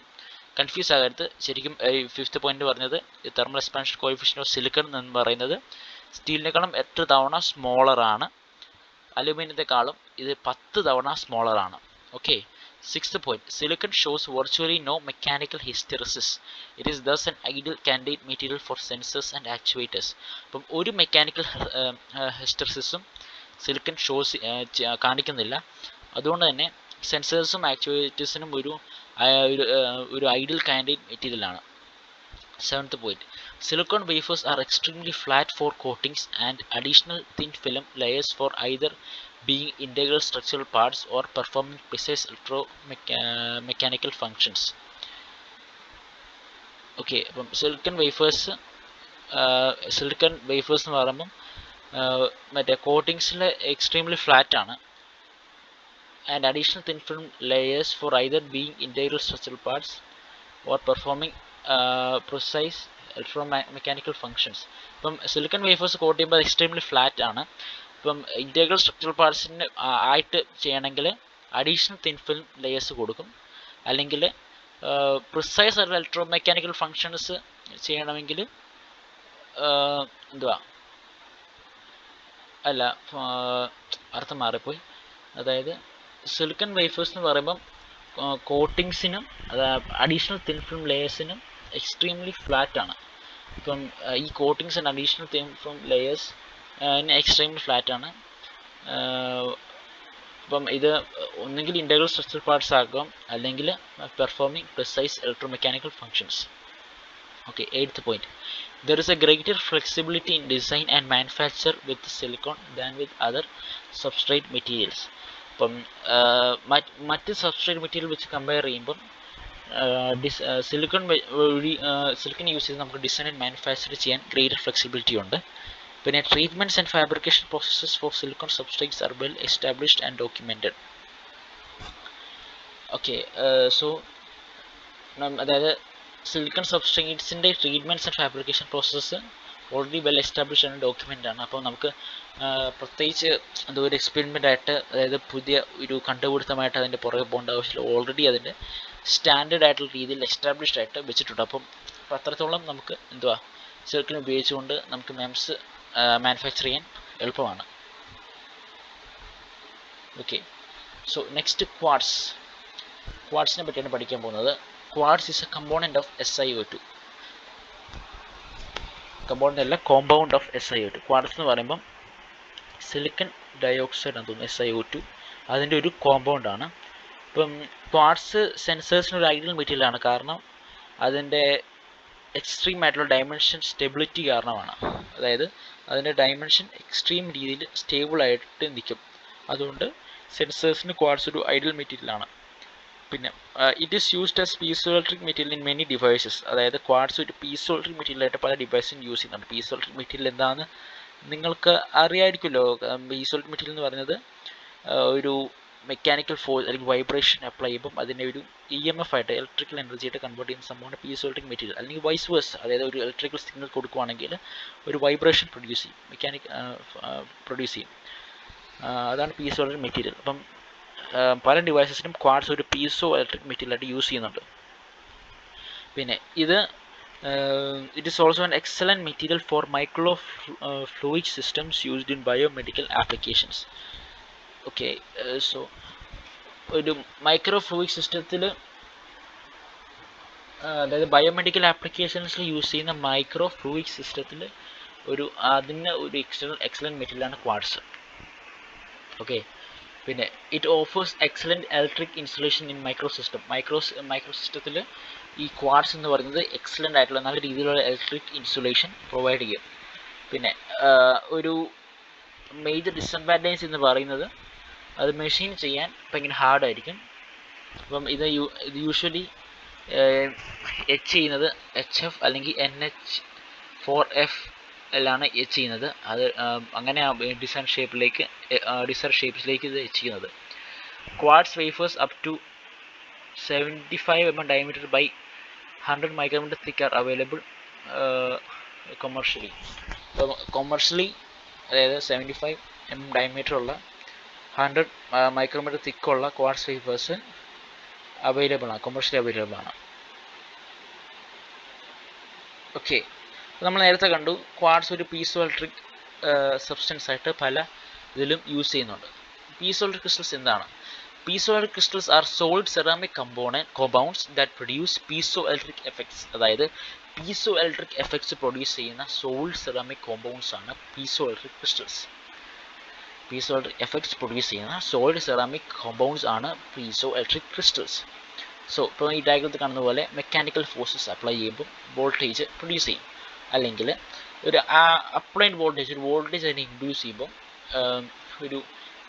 കൺഫ്യൂസ് ആകരുത്. ശരിക്കും ഫിഫ്ത്ത് പോയിന്റ് പറഞ്ഞത് thermal expansion coefficient of silicon എന്ന് പറയുന്നത് സ്റ്റീലിനേക്കാളും 8 തവണ സ്മോളറാണ്, അലൂമിനിയത്തെക്കാളും ഇത് 10 തവണ സ്മോളറാണ്. Okay, sixth point, silicon shows virtually no mechanical hysteresis. It is thus an ideal candidate material for sensors and actuators. അപ്പം ഒരു മെക്കാനിക്കൽ ഹിസ്റ്ററിസിസും സിലിക്കൺ കാണിക്കുന്നില്ല. അതുകൊണ്ട് തന്നെ സെൻസേഴ്സും ആക്ച്വേറ്റേഴ്സിനും ഒരു ഐഡിയൽ കാൻഡിഡേറ്റ് മെറ്റീരിയലാണ്. Seventh point, silicon wafers are extremely flat for coatings and additional thin film layers for either being integral structural parts or performing precise electromechanical functions. Okay, അപ്പം silicon wafers എന്ന് പറയുമ്പം മറ്റേ കോട്ടിങ്സിൽ എക്സ്ട്രീംലി ഫ്ലാറ്റ് ആണ്. And additional thin film layers for either being integral structural parts or performing precise electromechanical functions. ഇപ്പം silicon wafers coat ചെയ്യുമ്പോൾ extremely flat ആണ്. ഇപ്പം ഇൻറ്റഗ്രൽ സ്ട്രക്ചറൽ പാർട്സിന് ആയിട്ട് ചെയ്യണമെങ്കിൽ അഡീഷണൽ തിൻ ഫിലിം ലെയേഴ്സ് കൊടുക്കും, അല്ലെങ്കിൽ പ്രിസൈസ് ആയിട്ടുള്ള ഇലക്ട്രോമെക്കാനിക്കൽ ഫങ്ഷൻസ് ചെയ്യണമെങ്കിൽ അർത്ഥം മാറിപ്പോയി. അതായത് സിലിക്കൺ വേഫേഴ്സ് എന്ന് പറയുമ്പം കോട്ടിങ്സിനും അഡീഷണൽ തിൻ ഫിലിം ലെയേഴ്സിനും എക്സ്ട്രീംലി ഫ്ലാറ്റ് ആണ്. ഇപ്പം ഈ coatings and additional thin film layers extremely flat ആണ്. അപ്പം ഇത് ഒന്നുകിൽ ഇൻറ്റഗ്രൽ സ്ട്രക്ചറൽ പാർട്സ് ആക്കാം, അല്ലെങ്കിൽ performing precise electromechanical functions. Okay, 8th point. There is a greater flexibility in design and manufacture with silicon than with other substrate materials. അപ്പം മറ്റ് substrate material വെച്ച് compare ചെയ്യുമ്പം സിലിക്കൺ യൂസ് ചെയ്ത് നമുക്ക് design and manufacture ചെയ്യാൻ greater flexibility ഉണ്ട്. പിന്നെ treatments and fabrication processes for silicon substrates are well established and documented. Okay, so അതായത് സിലിക്കൺ സബ്സ്ട്രേറ്റ്സിൻ്റെ treatments and fabrication process already well established ആണ്, ഡോക്യുമെൻ്റ് ആണ്. അപ്പോൾ നമുക്ക് പ്രത്യേകിച്ച് എന്തോ ഒരു എക്സ്പെരിമെൻ്റ് ആയിട്ട്, അതായത് പുതിയ ഒരു കണ്ടുപിടുത്തമായിട്ട് അതിൻ്റെ പുറകെ പോകേണ്ട ആവശ്യമില്ല. ഓൾറെഡി അതിൻ്റെ സ്റ്റാൻഡേർഡ് ആയിട്ടുള്ള രീതിയിൽ എസ്റ്റാബ്ലിഷ്ഡ് ആയിട്ട് വെച്ചിട്ടുണ്ട്. അപ്പം അത്രത്തോളം നമുക്ക് എന്തുവാ സിലിക്കൺ ഉപയോഗിച്ചുകൊണ്ട് നമുക്ക് മെംസ് മാനുഫാക്ചർ ചെയ്യാൻ എളുപ്പമാണ്. ഓക്കെ, സോ നെക്സ്റ്റ് ക്വാർട്സിനെ പറ്റിയാണ് പഠിക്കാൻ പോകുന്നത്. Quartz is A component of SiO2. Component അല്ല, കോമ്പൗണ്ട് ഓഫ് SiO2. ക്വാർട്സ് എന്ന് പറയുമ്പം സിലിക്കൺ ഡയോക്സൈഡ് എന്ന് തോന്നുന്നു, SiO2, അതിൻ്റെ ഒരു കോമ്പൗണ്ടാണ്. ഇപ്പം ക്വാർട്സ് സെൻസേഴ്സിന് ഒരു ഐഡിയൽ മെറ്റീരിയലാണ്, കാരണം അതിൻ്റെ എക്സ്ട്രീം ആയിട്ടുള്ള ഡയമെൻഷൻ സ്റ്റെബിലിറ്റി കാരണമാണ്. അതായത് അതിൻ്റെ ഡയമെൻഷൻ എക്സ്ട്രീം രീതിയിൽ സ്റ്റേബിളായിട്ട് നിൽക്കും. അതുകൊണ്ട് സെൻസേഴ്സിന് ക്വാർട്സ് ഒരു ഐഡിയൽ മെറ്റീരിയലാണ്. പിന്നെ it is used as piezo electric material in many devices. അതായത് ക്വാർട്സ് ഒരു പീസോ ഇലക്ട്രിക് മെറ്റീരിയലായിട്ട് പല ഡിവൈസും യൂസ് ചെയ്യുന്നുണ്ട്. പീസോ ഇലക്ട്രിക് മെറ്റീരിയൽ എന്താണെന്ന് നിങ്ങൾക്ക് അറിയാമായിരിക്കുമല്ലോ. പീസോ ഇലക്ട്രിക് മെറ്റീരിയൽ എന്ന് പറയുന്നത് ഒരു മെക്കാനിക്കൽ ഫോഴ്സ് അല്ലെങ്കിൽ വൈബ്രേഷൻ അപ്ലൈ ചെയ്യുമ്പം അതിനെ ഒരു EMF ആയിട്ട്, ഇലക്ട്രിക്കൽ എനർജി ആയിട്ട് കൺവേർട്ട് ചെയ്യുന്ന സംഭവമാണ് പീസോ ഇലക്ട്രിക് മെറ്റീരിയൽ. അല്ലെങ്കിൽ വൈസ് വേഴ്സ, അതായത് ഒരു ഇലക്ട്രിക്കൽ സിഗ്നൽ കൊടുക്കുകയാണെങ്കിൽ ഒരു വൈബ്രേഷൻ പ്രൊഡ്യൂസ് ചെയ്യും, പ്രൊഡ്യൂസ് ചെയ്യും. അതാണ് പീസോ ഇലക്ട്രിക് മെറ്റീരിയൽ. അപ്പം പല ഡിവൈസസിനും ക്വാർട്സ് ഒരു പീസോ ഇലക്ട്രിക് മെറ്റീരിയലായിട്ട് യൂസ് ചെയ്യുന്നുണ്ട്. പിന്നെ it is also an excellent material for micro fluid systems used in biomedical applications. Okay, so ഒരു മൈക്രോ ഫ്ലൂയിഡ് സിസ്റ്റത്തിൽ, അതായത് ബയോമെഡിക്കൽ ആപ്ലിക്കേഷൻസിൽ യൂസ് ചെയ്യുന്ന മൈക്രോ ഫ്ലൂയിഡ് സിസ്റ്റത്തിൽ അതിന് ഒരു എക്സലൻറ്റ് മെറ്റീരിയലാണ് ക്വാർട്സ്. ഓക്കെ, പിന്നെ it offers excellent electric insulation in micro സിസ്റ്റത്തിൽ ഈ ക്വാർട്സ് എന്ന് പറയുന്നത് എക്സലൻ്റ് ആയിട്ടുള്ള നല്ല രീതിയിലുള്ള ഇലക്ട്രിക് ഇൻസുലേഷൻ പ്രൊവൈഡ് ചെയ്യും. പിന്നെ ഒരു മേജർ ഡിസഡ്വാൻറ്റേജ് എന്ന് പറയുന്നത് അത് മെഷീൻ ചെയ്യാൻ ഭയങ്കര ഹാർഡായിരിക്കും. അപ്പം ഇത് യൂഷ്വലി എച്ച് ചെയ്യുന്നത് HF അല്ലെങ്കിൽ NH4F ലാണ് എച്ച് ചെയ്യുന്നത്. അത് അങ്ങനെ ഡിസൈൻ ഷേപ്പിലേക്ക് ഇത് എച്ച് ചെയ്യുന്നത്. Quartz wafers up to 75 mm diameter by 100 micrometer thick are available commercially. അതായത് 75 mm ഡയമീറ്റർ ഉള്ള 100 micrometer തിക്കുള്ള ക്വാർട്സ് വേഫേഴ്സ് കൊമേഴ്ഷ്യലി അവൈലബിൾ ആണ്. ഓക്കെ, നമ്മൾ നേരത്തെ കണ്ടു ക്വാർട്സ് ഒരു പീസോ ഇലക്ട്രിക് സബ്സ്റ്റൻസ് ആയിട്ട് പല ഇതിലും യൂസ് ചെയ്യുന്നുണ്ട്. പീസോ ഇലക്ട്രിക് ക്രിസ്റ്റൽസ് എന്താണ്? Piezo electric crystals are solid ceramic compounds that produce piezo electric effects. അതായത് പീസോ ഇലക്ട്രിക് എഫക്ട്സ് പ്രൊഡ്യൂസ് ചെയ്യുന്ന സോളിഡ് സെറാമിക് കോമ്പൗണ്ട്സ് ആണ് piezo electric crystals. Piezo electric effects produce ചെയ്യുന്ന solid ceramic compounds ആണ് piezo electric crystals. So ഇപ്പോൾ ഈ ഡയഗ്രത്തിൽ കാണുന്ന പോലെ മെക്കാനിക്കൽ ഫോഴ്സസ് അപ്ലൈ ചെയ്യുമ്പോൾ വോൾട്ടേജ് പ്രൊഡ്യൂസ് ചെയ്യും, അല്ലെങ്കിൽ ഒരു അപ്ലൈഡ് വോൾട്ടേജ് അതിനെ ഇൻഡ്യൂസ് ചെയ്യുമ്പം ഒരു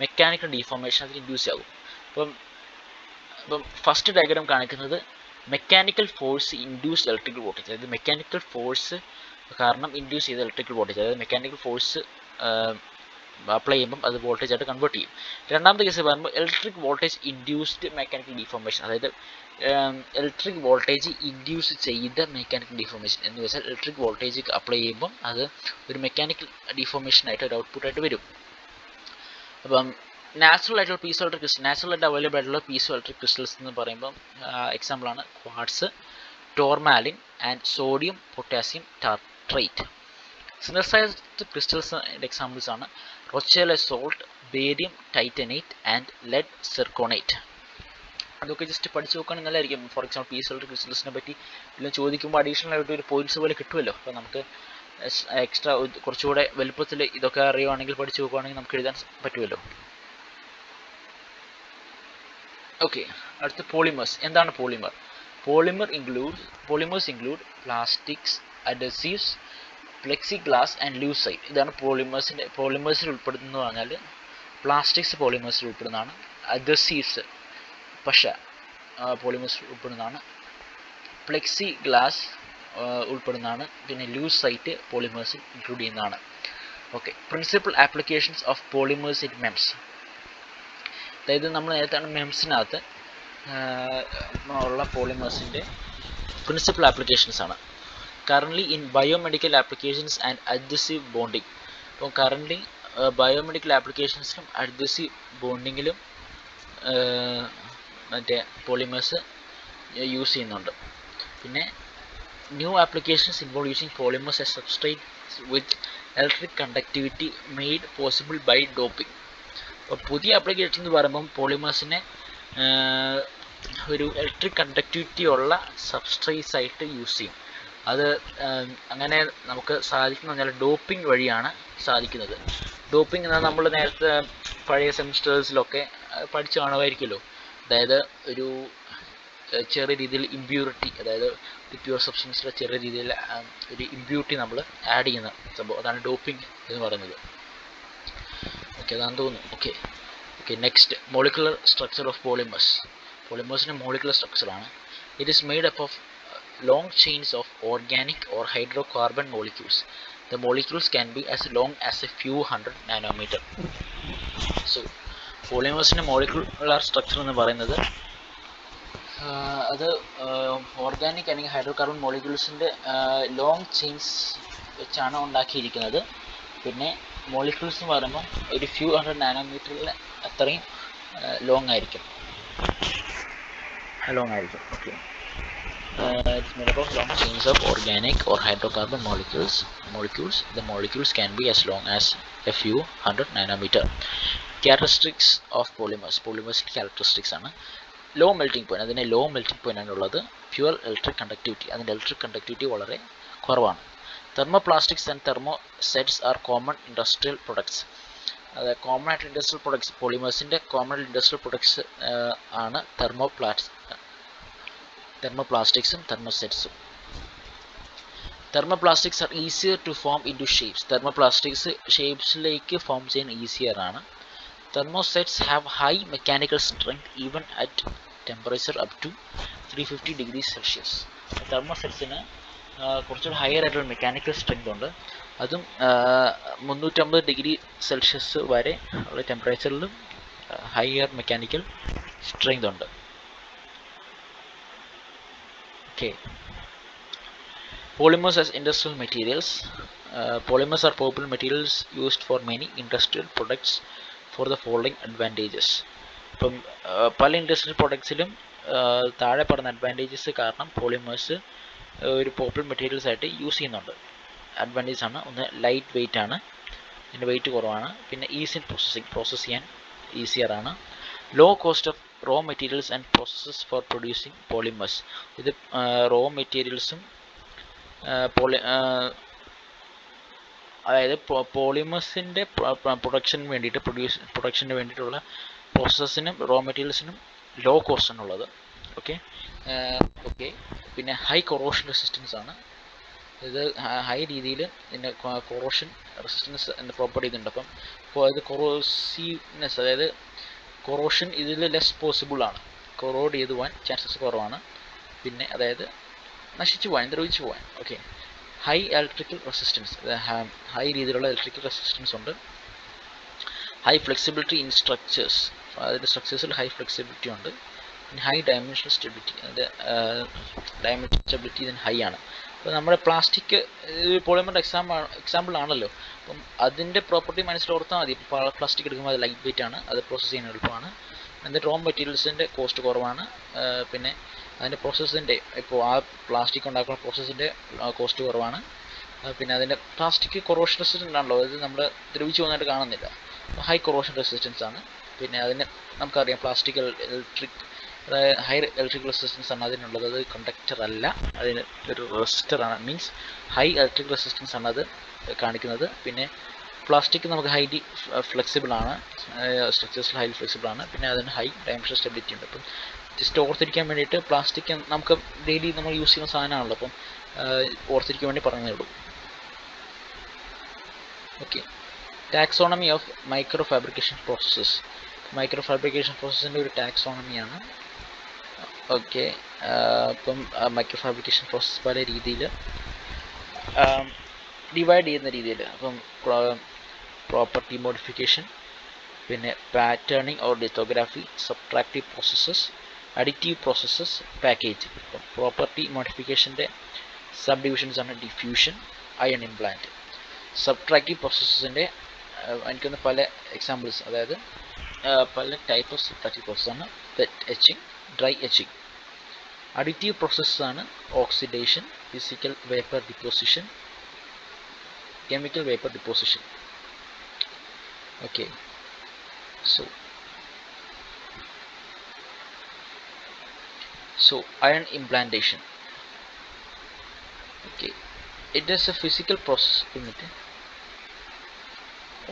മെക്കാനിക്കൽ ഡീഫോർമേഷൻ അതിന് ഇൻഡ്യൂസ് ആകും. അപ്പം ഫസ്റ്റ് ഡയഗ്രാം കാണിക്കുന്നത് mechanical force induced electrical voltage, അതായത് മെക്കാനിക്കൽ ഫോഴ്സ് കാരണം ഇൻഡ്യൂസ് ചെയ്ത ഇലക്ട്രിക്കൽ വോൾട്ടേജ്, അതായത് മെക്കാനിക്കൽ ഫോഴ്സ് അപ്ലൈ ചെയ്യുമ്പം അത് വോൾട്ടേജ് ആയിട്ട് കൺവേർട്ട് ചെയ്യും. രണ്ടാമത്തെ കേസ് പറയുമ്പോൾ electric voltage induced mechanical deformation, അതായത് ഇലക്ട്രിക് വോൾട്ടേജ് ഇൻഡ്യൂസ് ചെയ്ത മെക്കാനിക്കൽ ഡീഫോർമേഷൻ എന്ന് വെച്ചാൽ ഇലക്ട്രിക് വോൾട്ടേജ് അപ്ലൈ ചെയ്യുമ്പം അത് ഒരു മെക്കാനിക്കൽ ഡീഫോർമേഷനായിട്ട് ഒരു ഔട്ട്പുട്ടായിട്ട് വരും. അപ്പം നാച്ചുറൽ ആയിട്ടുള്ള പീസോ ഇലക്ട്രിക് ക്രിസ്റ്റൽ, നാച്ചുറൽ ആയിട്ട് അവൈലബിൾ ആയിട്ടുള്ള പീസോ ഇലക്ട്രിക് ക്രിസ്റ്റൽസ് എന്ന് പറയുമ്പം എക്സാമ്പിളാണ് quartz, tourmaline and sodium potassium tartrate. Synthesized ക്രിസ്റ്റൽസിൻ്റെ എക്സാമ്പിൾസ് ആണ് Rochelle salt, barium titanate and lead zirconate. അതൊക്കെ ജസ്റ്റ് പഠിച്ച് നോക്കുകയാണെങ്കിൽ നല്ലതായിരിക്കും. ഫോർ എക്സാമ്പിൾ പീസോ ഇലക്ട്രിക് ക്രിസ്റ്റൽസിനെ പറ്റി എല്ലാം ചോദിക്കുമ്പോൾ അഡീഷണൽ ആയിട്ട് ഒരു പോയിന്റ്സ് പോലെ കിട്ടുമല്ലോ. അപ്പോൾ നമുക്ക് എക്സ്ട്രാ കുറച്ചുകൂടെ വലുപ്പത്തിൽ ഇതൊക്കെ അറിയുവാണെങ്കിൽ പഠിച്ച് നോക്കുകയാണെങ്കിൽ നമുക്ക് എഴുതാൻ പറ്റുമല്ലോ. ഓക്കെ, അടുത്ത പോളിമേഴ്സ്. എന്താണ് polymer? Polymers include plastics, adhesives, plexiglass and lucite. ഇതാണ് പോളിമേഴ്സിൽ ഉൾപ്പെടുന്നു പറഞ്ഞാൽ പ്ലാസ്റ്റിക്സ് പോളിമേഴ്സിൽ ഉൾപ്പെടുന്നതാണ്. അഡ്ഹസീവ്സ് പശ പോളിമേഴ്സിൽ ഉൾപ്പെടുന്നതാണ്. പ്ലെക്സി ഗ്ലാസ് ഉൾപ്പെടുന്നതാണ്. പിന്നെ ലൂസൈറ്റ് പോളിമേഴ്സിൽ ഇൻക്ലൂഡ് ചെയ്യുന്നതാണ്. Okay, principal applications of polymers in MEMS. അതായത് നമ്മൾ നേരത്തെ മെംസിനകത്ത് ഉള്ള പോളിമേഴ്സിൻ്റെ പ്രിൻസിപ്പൽ ആപ്ലിക്കേഷൻസ് ആണ്. Currently in biomedical applications and adhesive bonding. അപ്പോൾ കറൻ്റ്ലി ബയോമെഡിക്കൽ ആപ്ലിക്കേഷൻസിലും അഡ്ഹസീവ് ബോണ്ടിങ്ങിലും മറ്റേ പോളിമേഴ്സ് യൂസ് ചെയ്യുന്നുണ്ട്. പിന്നെ new applications involve using polymers as substrate with electric conductivity made possible by doping. അപ്പോൾ പുതിയ ആപ്ലിക്കേഷൻ എന്ന് പറയുമ്പം പോളിമേഴ്സിനെ ഒരു ഇലക്ട്രിക് കണ്ടക്ടിവിറ്റി ഉള്ള സബ്സ്ട്രേറ്റ്സ് ആയിട്ട് യൂസ് ചെയ്യും. അത് അങ്ങനെ നമുക്ക് സാധിക്കുന്ന പറഞ്ഞാൽ ഡോപ്പിംഗ് വഴിയാണ് സാധിക്കുന്നത്. ഡോപ്പിംഗ് എന്നാൽ നമ്മൾ നേരത്തെ പഴയ സെമിസ്റ്റേഴ്സിലൊക്കെ പഠിച്ചു കാണുമായിരിക്കുമല്ലോ. അതായത് ഒരു ചെറിയ രീതിയിൽ ഇമ്പ്യൂരിറ്റി, അതായത് പ്യൂർ സബ്സ്റ്റൻസിലെ ചെറിയ രീതിയിൽ ഒരു ഇമ്പ്യൂരിറ്റി നമ്മൾ ആഡ് ചെയ്യുന്ന സംഭവം, അതാണ് ഡോപ്പിംഗ് എന്ന് പറയുന്നത്. ഓക്കെ, അതാണെന്ന് തോന്നുന്നു. Okay, next molecular structure of polymers. പോളിമേഴ്സിൻ്റെ മോളിക്കുലർ സ്ട്രക്ചറാണ്. It is made up of long chains of organic or hydrocarbon molecules. The molecules can be as long as a few hundred nanometer. So പോളിമേഴ്സിൻ്റെ molecular structure എന്ന് പറയുന്നത് അത് organic അല്ലെങ്കിൽ hydrocarbon മോളിക്യൂൾസിൻ്റെ long chains വെച്ചാണ് ഉണ്ടാക്കിയിരിക്കുന്നത്. പിന്നെ molecules എന്ന് പറയുമ്പോൾ ഒരു ഫ്യൂ ഹൺഡ്രഡ് നാനോമീറ്ററിൽ അത്രയും ലോങ് ആയിരിക്കും. Okay, it's made up of long chains of organic or hydrocarbon molecules. The molecules can be as long as a few hundred nanometer. Characteristics of polymers characteristics ആണ്. low melting point, അതിനെ low melting point ആണുള്ളത്. pure electric conductivity, അതിൻ്റെ electric conductivity വളരെ കുറവാണ്. thermoplastics and thermosets are common industrial products. അത് common ആയിട്ട് industrial products, പോളിമേഴ്സിൻ്റെ common industrial products ആണ് thermoplasticsum thermosetsum. Thermoplastics are easier to form into shapes. Thermoplastics shapesiലേക്ക് form ചെയ്യാൻ ഈസിയർ ആണ്. Thermosets have high mechanical strength even at temperature up to 350 degrees Celsius. തെർമോസെറ്റ്സിന് കുറച്ചുകൂടി higher ആയിട്ടുള്ള mechanical strength ഉണ്ട്. അതും 350 degree Celsius വരെ ഉള്ള ടെമ്പറേച്ചറിലും ഹയർ മെക്കാനിക്കൽ സ്ട്രെങ്ത് ഉണ്ട്. Okay. Polymers as industrial materials. Polymers are popular materials used for many industrial products for the following advantages. ഇപ്പം പല industrial പ്രൊഡക്ട്സിലും താഴെ പറഞ്ഞ അഡ്വാൻറ്റേജസ് കാരണം പോളിമേഴ്സ് ഒരു പോപ്പുലർ മെറ്റീരിയൽസ് ആയിട്ട് യൂസ് ചെയ്യുന്നുണ്ട്. അഡ്വാൻറ്റേജസ് ആണ്, ഒന്ന് ലൈറ്റ് വെയിറ്റ് ആണ്, ഇതിൻ്റെ വെയിറ്റ് കുറവാണ്. പിന്നെ ഈസി ഇൻ പ്രോസസ്സ് ചെയ്യാൻ ഈസിയർ ആണ്. Low cost of raw materials and processes for producing polymers. ഇത് റോ മെറ്റീരിയൽസും അതായത് പോളിമേഴ്സിൻ്റെ പ്രൊഡക്ഷന് വേണ്ടിയിട്ടുള്ള പ്രോസസ്സിനും റോ മെറ്റീരിയൽസിനും ലോ കോസ്റ്റ് ആണുള്ളത്. ഓക്കെ, പിന്നെ ഹൈ കൊറോഷൻ റെസിസ്റ്റൻസ് ആണ്. ഇത് ഹൈ രീതിയിൽ ഇതിൻ്റെ കൊറോഷൻ റെസിസ്റ്റൻസ് എന്ന പ്രോപ്പർട്ടി ഇതുണ്ട്. അപ്പം ഇത് കൊറോസീവ്നെസ്, അതായത് കൊറോഷൻ ഇതിൽ ലെസ് പോസിബിൾ ആണ്, കൊറോഡ് ചെയ്ത് പോകാൻ ചാൻസസ് കുറവാണ്. പിന്നെ അതായത് നശിച്ചു പോകാൻ, ദ്രവിച്ചു പോകാൻ. Okay, high electrical resistance, high രീതിയിലുള്ള ഇലക്ട്രിക്കൽ റെസിസ്റ്റൻസ് ഉണ്ട്. ഹൈ ഫ്ലെക്സിബിലിറ്റി ഇൻ സ്ട്രക്ചേഴ്സ്, അതിൻ്റെ സ്ട്രക്ചേഴ്സിൽ ഹൈ ഫ്ലെക്സിബിലിറ്റി ഉണ്ട്. പിന്നെ ഹൈ ഡയമെൻഷണൽ സ്റ്റെബിലിറ്റി, അതിൻ്റെ ഡയമെൻഷണൽ സ്റ്റെബിലിറ്റി ഇതിന് ഹൈ ആണ്. അപ്പോൾ നമ്മുടെ പ്ലാസ്റ്റിക് പോളിമറിൻ്റെ എക്സാമ്പിൾ ആണല്ലോ. അപ്പം അതിൻ്റെ പ്രോപ്പർട്ടി മനസ്സിലോർത്താൽ മതി. പ്ലാസ്റ്റിക് എടുക്കുമ്പോൾ അത് ലൈറ്റ് വെയിറ്റ് ആണ്, അത് പ്രോസസ്സ് ചെയ്യാൻ എളുപ്പമാണ്. അതിൻ്റെ റോ മെറ്റീരിയൽസിൻ്റെ കോസ്റ്റ് കുറവാണ്. പിന്നെ അതിൻ്റെ പ്രോസസ്സിൻ്റെ, ഇപ്പോൾ ആ പ്ലാസ്റ്റിക് ഉണ്ടാക്കുന്ന പ്രോസസ്സിൻ്റെ കോസ്റ്റ് കുറവാണ്. പിന്നെ അതിൻ്റെ പ്ലാസ്റ്റിക് കൊറോഷൻ റെസിസ്റ്റൻ്റ് ആണല്ലോ, അത് നമ്മൾ ദ്രവിച്ചു പോകുന്നതായിട്ട് കാണുന്നില്ല. ഹൈ കൊറോഷൻ റെസിസ്റ്റൻസ് ആണ്. പിന്നെ അതിന് നമുക്കറിയാം പ്ലാസ്റ്റിക് ഹൈ ഇലക്ട്രിക് റെസിസ്റ്റൻസ് ആണ് അതിനുള്ളത്. അത് കണ്ടക്ടർ അല്ല, അതിന് ഒരു റെസിസ്റ്റർ ആണ്. മീൻസ് ഹൈ ഇലക്ട്രിക് റെസിസ്റ്റൻസ് ആണ് അത് കാണിക്കുന്നത്. പിന്നെ പ്ലാസ്റ്റിക് നമുക്ക് ഹൈലി ഫ്ലെക്സിബിൾ ആണ്, സ്ട്രക്ചേഴ്സിൽ ഹൈലി ഫ്ലെക്സിബിൾ ആണ്. പിന്നെ അതിന് ഹൈ ഡയമെൻഷണൽ സ്റ്റെബിലിറ്റി ഉണ്ട്. അപ്പം ജസ്റ്റ് ഓർത്തിരിക്കാൻ വേണ്ടിയിട്ട് പ്ലാസ്റ്റിക് നമുക്ക് ഡെയിലി നമ്മൾ യൂസ് ചെയ്യുന്ന സാധനമാണല്ലോ, അപ്പം ഓർത്തിരിക്കാൻ വേണ്ടി പറഞ്ഞതേ ഉള്ളൂ. Okay, taxonomy of micro fabrication processes. Micro fabrication പ്രോസസ്സിൻ്റെ ഒരു ടാക്സോണമിയാണ്. ഓക്കെ, ഇപ്പം മൈക്രോ ഫാബ്രിക്കേഷൻ പ്രോസസ്സ് പല രീതിയിൽ ഡിവൈഡ് ചെയ്യുന്ന രീതിയിൽ, അപ്പം പ്രോപ്പർട്ടി മോഡിഫിക്കേഷൻ, പിന്നെ patterning or lithography, subtractive processes, additive processes, packaging. ഇപ്പം പ്രോപ്പർട്ടി മോഡിഫിക്കേഷൻ്റെ സബ് ഡിവിഷൻസ് ആണ് ഡിഫ്യൂഷൻ, അയൺ ഇംപ്ലാന്റ്. സബ്ട്രാക്റ്റീവ് പ്രോസസ്സസിൻ്റെ എനിക്കൊന്ന് പല എക്സാമ്പിൾസ്, അതായത് പല ടൈപ്പ് ഓഫ് സബ്ട്രാക്റ്റീവ് പ്രോസസ്സാണ് wet etching, dry etching. Additive പ്രോസസ്സാണ് oxidation, physical vapour deposition, chemical vapor deposition. Okay, so iron implantation. Okay, it is a physical process.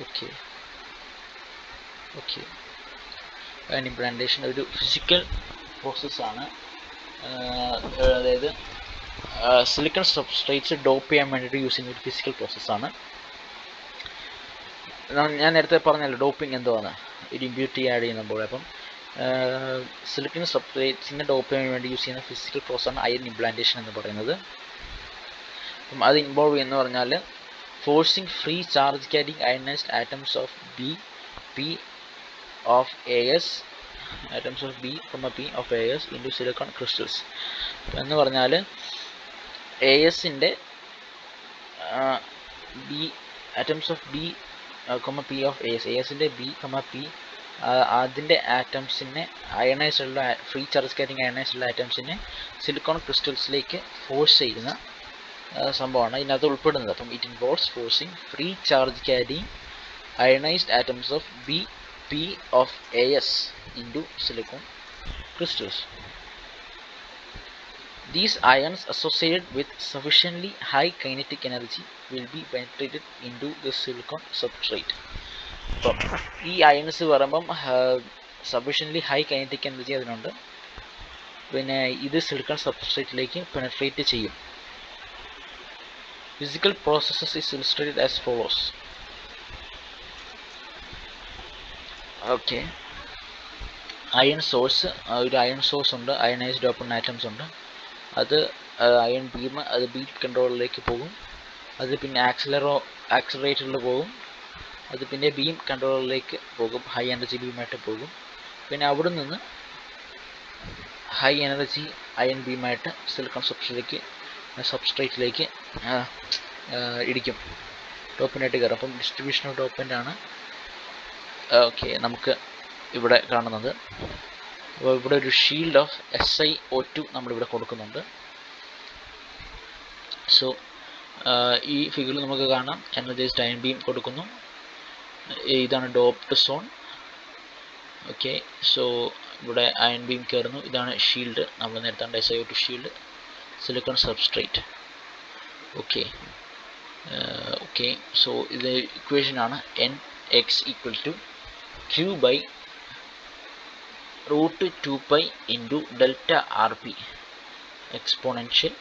Okay, iron implantation ഒരു physical പ്രോസസ്സാണ്. അതായത് സിലിക്കൺ സബ്സ്ട്രേറ്റ്സ് ഡോപ്പ് ചെയ്യാൻ വേണ്ടിയിട്ട് use ചെയ്യുന്ന ഒരു physical പ്രോസസ്സാണ്. ഞാൻ നേരത്തെ പറഞ്ഞല്ലോ ഡോപ്പിംഗ് എന്തുവാണ്, ഒരു ഇമ്പ്യൂരിറ്റി ആഡ് ചെയ്യുമ്പോൾ. അപ്പം സിലിക്കൺ സബ്സ്ട്രേറ്റ്സിനെ ഡോപ്പ് ചെയ്യാൻ വേണ്ടി യൂസ് ചെയ്യുന്ന ഫിസിക്കൽ പ്രോസസ്സാണ് അയൺ ഇംപ്ലാന്റേഷൻ എന്ന് പറയുന്നത്. അപ്പം അത് ഇൻവോൾവ് ചെയ്യുന്ന പറഞ്ഞാൽ forcing free charge carrying ionised atoms of P of AS into silicon crystals. എന്ന് പറഞ്ഞാൽ ASൻ്റെ atoms of B, P of ASൻ്റെ B, P അതിൻ്റെ ആറ്റംസിനെ അയണൈസ്ഡ് ഉള്ള ഫ്രീ ചാർജ് ക്യാരിങ് അയണൈസ്ഡ് ഉള്ള ആറ്റംസിനെ സിലിക്കോൺ ക്രിസ്റ്റൽസിലേക്ക് ഫോഴ്സ് ചെയ്യുന്ന സംഭവമാണ് ഇതിനകത്ത് ഉൾപ്പെടുന്നത്. അപ്പം it involves forcing free charge carrying ionised atoms of P of AS into silicon crystals. These ions associated with sufficiently high kinetic energy will be penetrated into the silicon substrate. അപ്പം ഈ ions പറയുമ്പം sufficiently high kinetic energy അതിനുണ്ട്, പിന്നെ ഇത് silicon സബ്സ്ട്രേറ്റിലേക്ക് penetrate ചെയ്യും. Physical processes is illustrated as follows. Okay, iron source, ഒരു iron source ഉണ്ട്, ionised ഡോപ്പൺ atoms ഉണ്ട്. അത് അയൺ ബീം, അത് ബീം കൺട്രോളിലേക്ക് പോകും. അത് പിന്നെ ആക്സിലറേറ്ററിൽ പോകും. അത് പിന്നെ ബീം കൺട്രോളിലേക്ക് പോകും, ഹൈ എനർജി ബീമായിട്ട് പോകും. പിന്നെ അവിടെ നിന്ന് ഹൈ എനർജി അയൺ ബീമായിട്ട് സിലിക്കൺ സബ്സ്ട്രേറ്റിലേക്ക് ഇടിക്കും, ഡോപ്പൻ്റായിട്ട് കയറും. അപ്പം ഡിസ്ട്രിബ്യൂഷൻ ഓഫ് ഡോപ്പൻ്റ് ആണ് ഓക്കെ നമുക്ക് ഇവിടെ കാണുന്നത്. അപ്പോൾ ഇവിടെ ഒരു ഷീൽഡ് ഓഫ് SiO2 നമ്മളിവിടെ കൊടുക്കുന്നുണ്ട്. സോ ഈ ഫിഗറിൽ നമുക്ക് കാണാം എനർജൈസ്ഡ് അയൺ ബീം കൊടുക്കുന്നു. ഇതാണ് ഡോപ്ഡ് സോൺ. ഓക്കെ, സോ ഇവിടെ അയൺ ബീം കയറുന്നു. ഇതാണ് ഷീൽഡ്, നമ്മൾ നേരത്തെ SiO2 shield, silicon substrate. Okay, so ഇത് ഇക്വേഷനാണ് Nx = Q/√2π into delta Rp exponential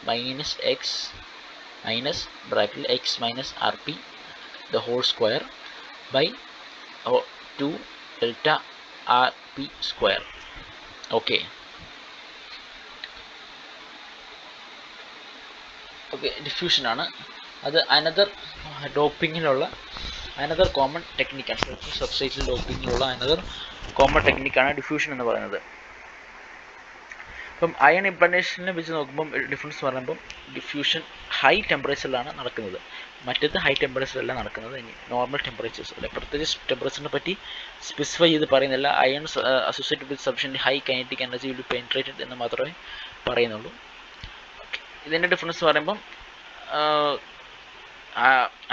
minus x minus bracket x minus Rp the whole square by 2 delta Rp square. Okay, diffusion ആണ്. അത് another ഡോപ്പിങ്ങിലുള്ള another common ടെക്നിക്കാണ്. Silicon സബ്സ്ട്രേറ്റിൽ ഡോപ്പിങ്ങിലുള്ള another common ടെക്നിക്കാണ് diffusion എന്ന് പറയുന്നത്. അപ്പം അയൺ ഇംപ്ലാന്റേഷനെ വെച്ച് നോക്കുമ്പം ഡിഫറൻസ് പറയുമ്പം ഡിഫ്യൂഷൻ ഹൈ ടെമ്പറേച്ചറിലാണ് നടക്കുന്നത്, മറ്റേത് ഹൈ ടെമ്പറേച്ചറിലല്ല നടക്കുന്നത്. ഇനി നോർമൽ ടെമ്പറേച്ചേഴ്സ് അല്ലെ, പ്രത്യേകിച്ച് ടെമ്പറേച്ചറിനെ പറ്റി സ്പെസിഫൈ ചെയ്ത് പറയുന്നില്ല. Ions associated with sufficient high kinetic energy will be penetrated എന്ന് മാത്രമേ പറയുന്നുള്ളൂ. ഇതിൻ്റെ ഡിഫറൻസ് പറയുമ്പം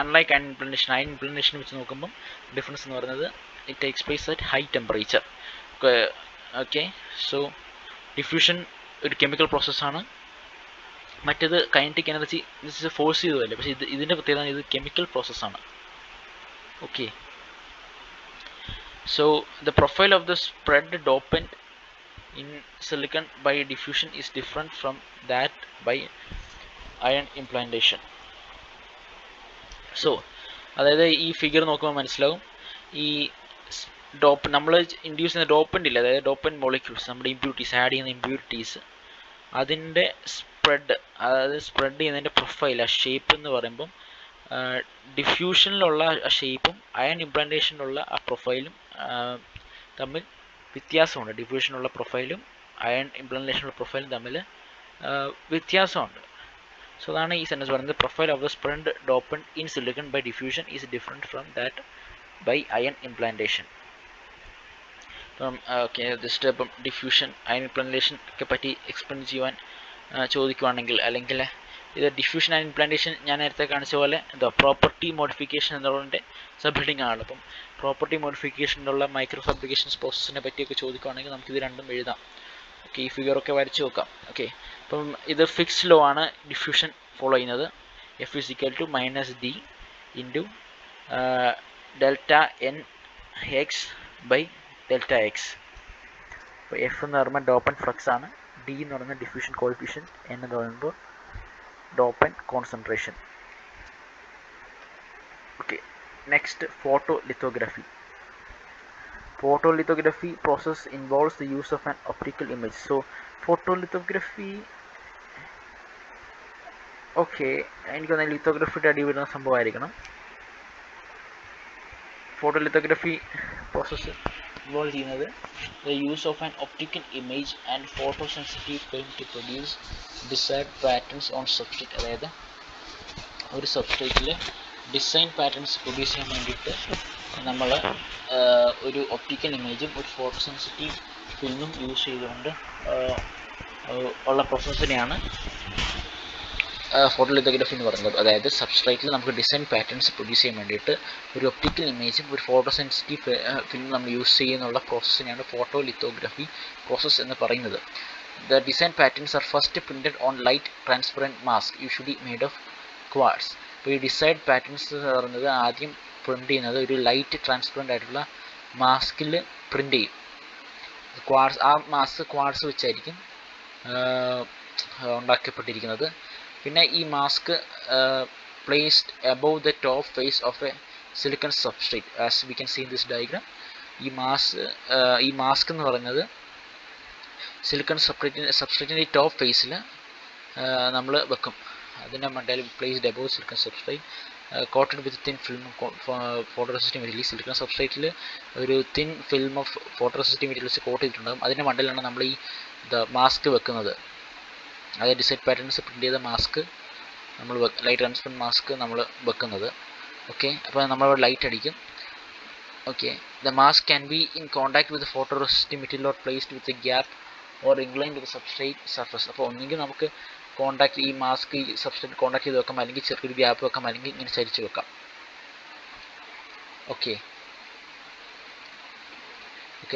അൺലൈക്ക് അയൺ ഇംപ്ലാന്റേഷൻ വെച്ച് നോക്കുമ്പം ഡിഫറൻസ് എന്ന് പറയുന്നത് it takes place at high temperature. Okay, so diffusion ഒരു കെമിക്കൽ പ്രോസസ്സാണ്, മറ്റേത് കൈനറ്റിക് എനർജി ഫോഴ്സ് ചെയ്തതല്ലേ. പക്ഷേ ഇതിൻ്റെ പ്രത്യേകത ഇത് കെമിക്കൽ പ്രോസസ്സാണ്. So the profile of the spread dopant in silicon by diffusion is different from that by ion implantation. So അതായത് ഈ ഫിഗർ നോക്കുമ്പോൾ മനസ്സിലാവും ഈ ഡോപ്പ് നമ്മൾ ഇൻഡ്യൂസ് ചെയ്യുന്ന ഡോപ്പൻ്റ് ഇല്ല, അതായത് ഡോപ്പൻ്റ് മോളിക്യൂൾസ്, നമ്മുടെ ഇമ്പ്യൂരിറ്റീസ് ആഡ് ചെയ്യുന്ന ഇമ്പ്യൂരിറ്റീസ്, അതിൻ്റെ സ്പ്രെഡ്, അതായത് സ്പ്രെഡ് ചെയ്യുന്നതിൻ്റെ പ്രൊഫൈൽ, ആ ഷേപ്പ് എന്ന് പറയുമ്പം ഡിഫ്യൂഷനിലുള്ള ആ ഷേപ്പും അയൺ ഇംപ്ലാന്റേഷനിലുള്ള ആ പ്രൊഫൈലും തമ്മിൽ വ്യത്യാസമുണ്ട്. ഡിഫ്യൂഷനുള്ള പ്രൊഫൈലും അയൺ ഇംപ്ലാന്റേഷനുള്ള പ്രൊഫൈലും തമ്മിൽ വ്യത്യാസമുണ്ട്. സോ അതാണ് ഈ സെൻറ്റൻസ് പറയുന്നത്. Profile of the spread dopant in silicon by diffusion is different from that by ion implantation. അപ്പം ഓക്കെ, ജസ്റ്റ് അപ്പം ഡിഫ്യൂഷൻ അയൺ ഇംപ്ലാന്റേഷൻ ഒക്കെ പറ്റി എക്സ്പ്ലെയിൻ ചെയ്യുവാൻ ചോദിക്കുവാണെങ്കിൽ, അല്ലെങ്കിൽ ഇത് ഡിഫ്യൂഷൻ ആൻഡ് ഇംപ്ലാന്റേഷൻ ഞാൻ നേരത്തെ കാണിച്ച പോലെ എന്താ പ്രോപ്പർട്ടി മോഡിഫിക്കേഷൻ എന്നുള്ളതിൻ്റെ സബ് ഹെഡിങ് ആണ്. അപ്പം പ്രോപ്പർട്ടി മോഡിഫിക്കേഷനുള്ള മൈക്രോ ഫാബ്രിക്കേഷൻസ് പ്രോസസ്സിനെ പറ്റിയൊക്കെ ചോദിക്കുകയാണെങ്കിൽ നമുക്കിത് രണ്ടും എഴുതാം. ഓക്കെ, ഈ ഫിഗറൊക്കെ വരച്ച് നോക്കാം. ഓക്കെ, അപ്പം ഇത് ഫിക്സ്ഡ് ലോ ആണ് ഡിഫ്യൂഷൻ ഫോളോ ചെയ്യുന്നത്. F is equal to minus D into delta N X by delta X. അപ്പോൾ എഫ് എന്ന് പറയുമ്പോൾ ഡോപ്പൻ ഫ്ലക്സ് ആണ്, ഡി എന്ന് പറയുന്നത് ഡിഫ്യൂഷൻ കോഎഫിഷ്യൻ, എൻ എന്ന് പറയുമ്പോൾ dopant concentration. Okay, next photolithography. Photolithography process involves the use of an optical image. So photolithography, okay, എനിക്കൊന്ന് ലിത്തോഗ്രഫിയുടെ അടി വരുന്ന സംഭവമായിരിക്കണം. ഫോട്ടോലിത്തോഗ്രഫി പ്രോസസ്സ് ഇൻവോൾവ് ചെയ്യുന്നത് the use of an optical image and photosensitive film to produce desired patterns on substrate. അതായത് ഒരു സബ്സ്ട്രേറ്റിൽ design patterns produce ചെയ്യാൻ വേണ്ടിയിട്ട് നമ്മൾ ഒരു ഒപ്റ്റിക്കൽ ഇമേജും ഒരു ഫോട്ടോസെൻസിറ്റീവ് ഫിൽമും യൂസ് ചെയ്തുകൊണ്ട് ഉള്ള പ്രോസസ്സിനെയാണ് ഫോട്ടോലിത്തോഗ്രഫി എന്ന് പറയുന്നത്. അതായത് സബ്സ്ട്രേറ്റിൽ നമുക്ക് ഡിസൈൻ പാറ്റേൺസ് പ്രൊഡ്യൂസ് ചെയ്യാൻ വേണ്ടിയിട്ട് ഒരു ഒപ്റ്റിക്കൽ ഇമേജും ഒരു ഫോട്ടോസെൻസിറ്റീവ് ഫിലിം നമ്മൾ യൂസ് ചെയ്യുന്നുള്ള പ്രോസസ്സിനെയാണ് ഫോട്ടോലിത്തോഗ്രഫി പ്രോസസ്സ് എന്ന് പറയുന്നത്. The design patterns are first printed on light transparent mask usually made of quartz. അപ്പോൾ ഈ ഡിസൈൻ പാറ്റേൺസ് എന്ന് പറയുന്നത് ആദ്യം പ്രിൻ്റ് ചെയ്യുന്നത് ഒരു ലൈറ്റ് ട്രാൻസ്പെറൻ്റ് ആയിട്ടുള്ള മാസ്കിൽ പ്രിൻ്റ് ചെയ്യും. ക്വാർട്സ്, ആ മാസ്ക് ക്വാർട്സ് വെച്ചായിരിക്കും ഉണ്ടാക്കപ്പെട്ടിരിക്കുന്നത്. പിന്നെ ഈ mask placed above the top face of a silicon substrate as we can see in this diagram. ഈ മാസ്ക് എന്ന് പറയുന്നത് സിലിക്കൺ സബ്സ്ട്രേറ്റിൻ്റെ ഈ ടോപ്പ് ഫേസിൽ നമ്മൾ വെക്കും. അതിൻ്റെ മണ്ടയിൽ placed above silicon substrate coated with thin film photoresistive materials. Silicon സബ്സ്ട്രേറ്റിൽ ഒരു thin film of photoresistive materials coat ചെയ്തിട്ടുണ്ടാകും. അതിൻ്റെ മണ്ടയിലാണ് നമ്മൾ ഈ മാസ്ക് വെക്കുന്നത്. അതായത് ഡിസൈൻ പാറ്റേൺസ് പ്രിൻ്റ് ചെയ്ത മാസ്ക് നമ്മൾ ലൈറ്റ് ട്രാൻസ്പെറൻറ്റ് മാസ്ക് നമ്മൾ വെക്കുന്നത്. ഓക്കെ, അപ്പോൾ നമ്മൾ ലൈറ്റ് അടിക്കും. Okay, the mask can be in contact with photoresistive material or placed with a gap or inclined with substrate surface. അപ്പോൾ ഒന്നെങ്കിൽ നമുക്ക് കോൺടാക്ട് ഈ മാസ്ക് ഈ സബ്സ്ട്രേറ്റ് കോൺടാക്ട് ചെയ്ത് വെക്കാം, അല്ലെങ്കിൽ ചെറിയൊരു ഗ്യാപ്പ് വെക്കാം, അല്ലെങ്കിൽ ഇങ്ങനെ ചരിച്ച് വെക്കാം. ഓക്കെ,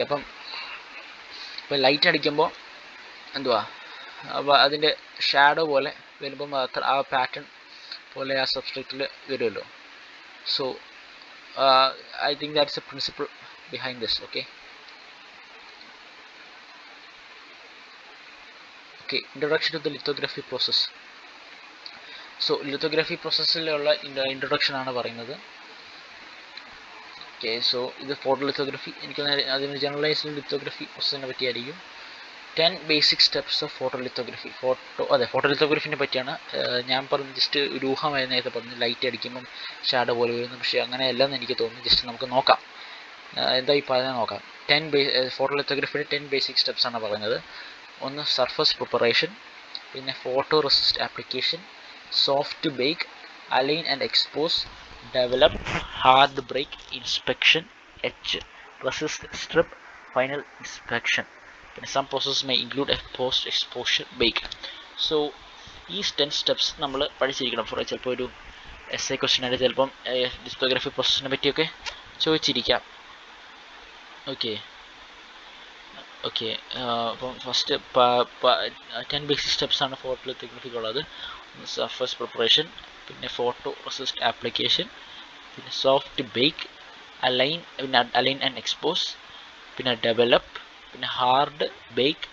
അപ്പം ഇപ്പോൾ ലൈറ്റ് അടിക്കുമ്പോൾ എന്തുവാ, അപ്പോൾ അതിൻ്റെ ഷാഡോ പോലെ വരുമ്പം ആ പാറ്റേൺ പോലെ ആ സബ്സ്ട്രേറ്റിൽ വരുമല്ലോ. So I think that's a principle behind this. Okay, introduction to the lithography process. So lithography പ്രോസസ്സിലുള്ള ഇൻട്രൊഡക്ഷൻ ആണ് പറയുന്നത്. ഓക്കെ, സോ ഇത് ഫോട്ടോലിത്തോഗ്രഫി, എനിക്ക് അതിന് ജനറലൈസ്ഡ് ലിത്തോഗ്രഫി പ്രോസസ്സിനെ പറ്റിയായിരിക്കും. 10 ബേസിക് സ്റ്റെപ്സ് ഓഫ് ഫോട്ടോലിത്തോഗ്രഫി. ഫോട്ടോലിത്തോഗ്രഫിനെ പറ്റിയാണ് ഞാൻ പറഞ്ഞത്. ജസ്റ്റ് ഒരു ഊഹമായി നേരത്തെ പറഞ്ഞു, ലൈറ്റ് അടിക്കുമ്പം ഷാഡോ പോലെ വരുന്നു, പക്ഷേ അങ്ങനെയല്ലെന്ന് എനിക്ക് തോന്നുന്നു. ജസ്റ്റ് നമുക്ക് നോക്കാം എന്താ ഈ പറയുന്നത് നോക്കാം. ഫോട്ടോലിത്തോഗ്രഫിയുടെ 10 ബേസിക് സ്റ്റെപ്സ് ആണ് പറയുന്നത്. ഒന്ന് സർഫസ് പ്രിപ്പറേഷൻ, പിന്നെ photo resist application, soft bake, align and expose, develop, hard break, inspection, etch, resist strip, final inspection. പിന്നെ some process may include a post exposure bake. So ഈ 10 സ്റ്റെപ്സ് നമ്മൾ പഠിച്ചിരിക്കണം. Four ചിലപ്പോൾ ഒരു എസ്എ ക്വസ്റ്റ്യൻ ആയിട്ട് ചിലപ്പം lithography പ്രോസസ്സിനെ പറ്റിയൊക്കെ ചോദിച്ചിരിക്കാം. ഓക്കെ, അപ്പം ഫസ്റ്റ് 10 ബേസിക് സ്റ്റെപ്സാണ് ഫോട്ടോലിത്തോഗ്രഫിക്കുള്ളത്. സർഫസ് പ്രിപ്പറേഷൻ, പിന്നെ ഫോട്ടോ റെസിസ്റ്റ് ആപ്ലിക്കേഷൻ, പിന്നെ soft bake, align and expose, പിന്നെ ഡെവലപ്പ്, പിന്നെ ഹാർഡ് ബേക്ക്,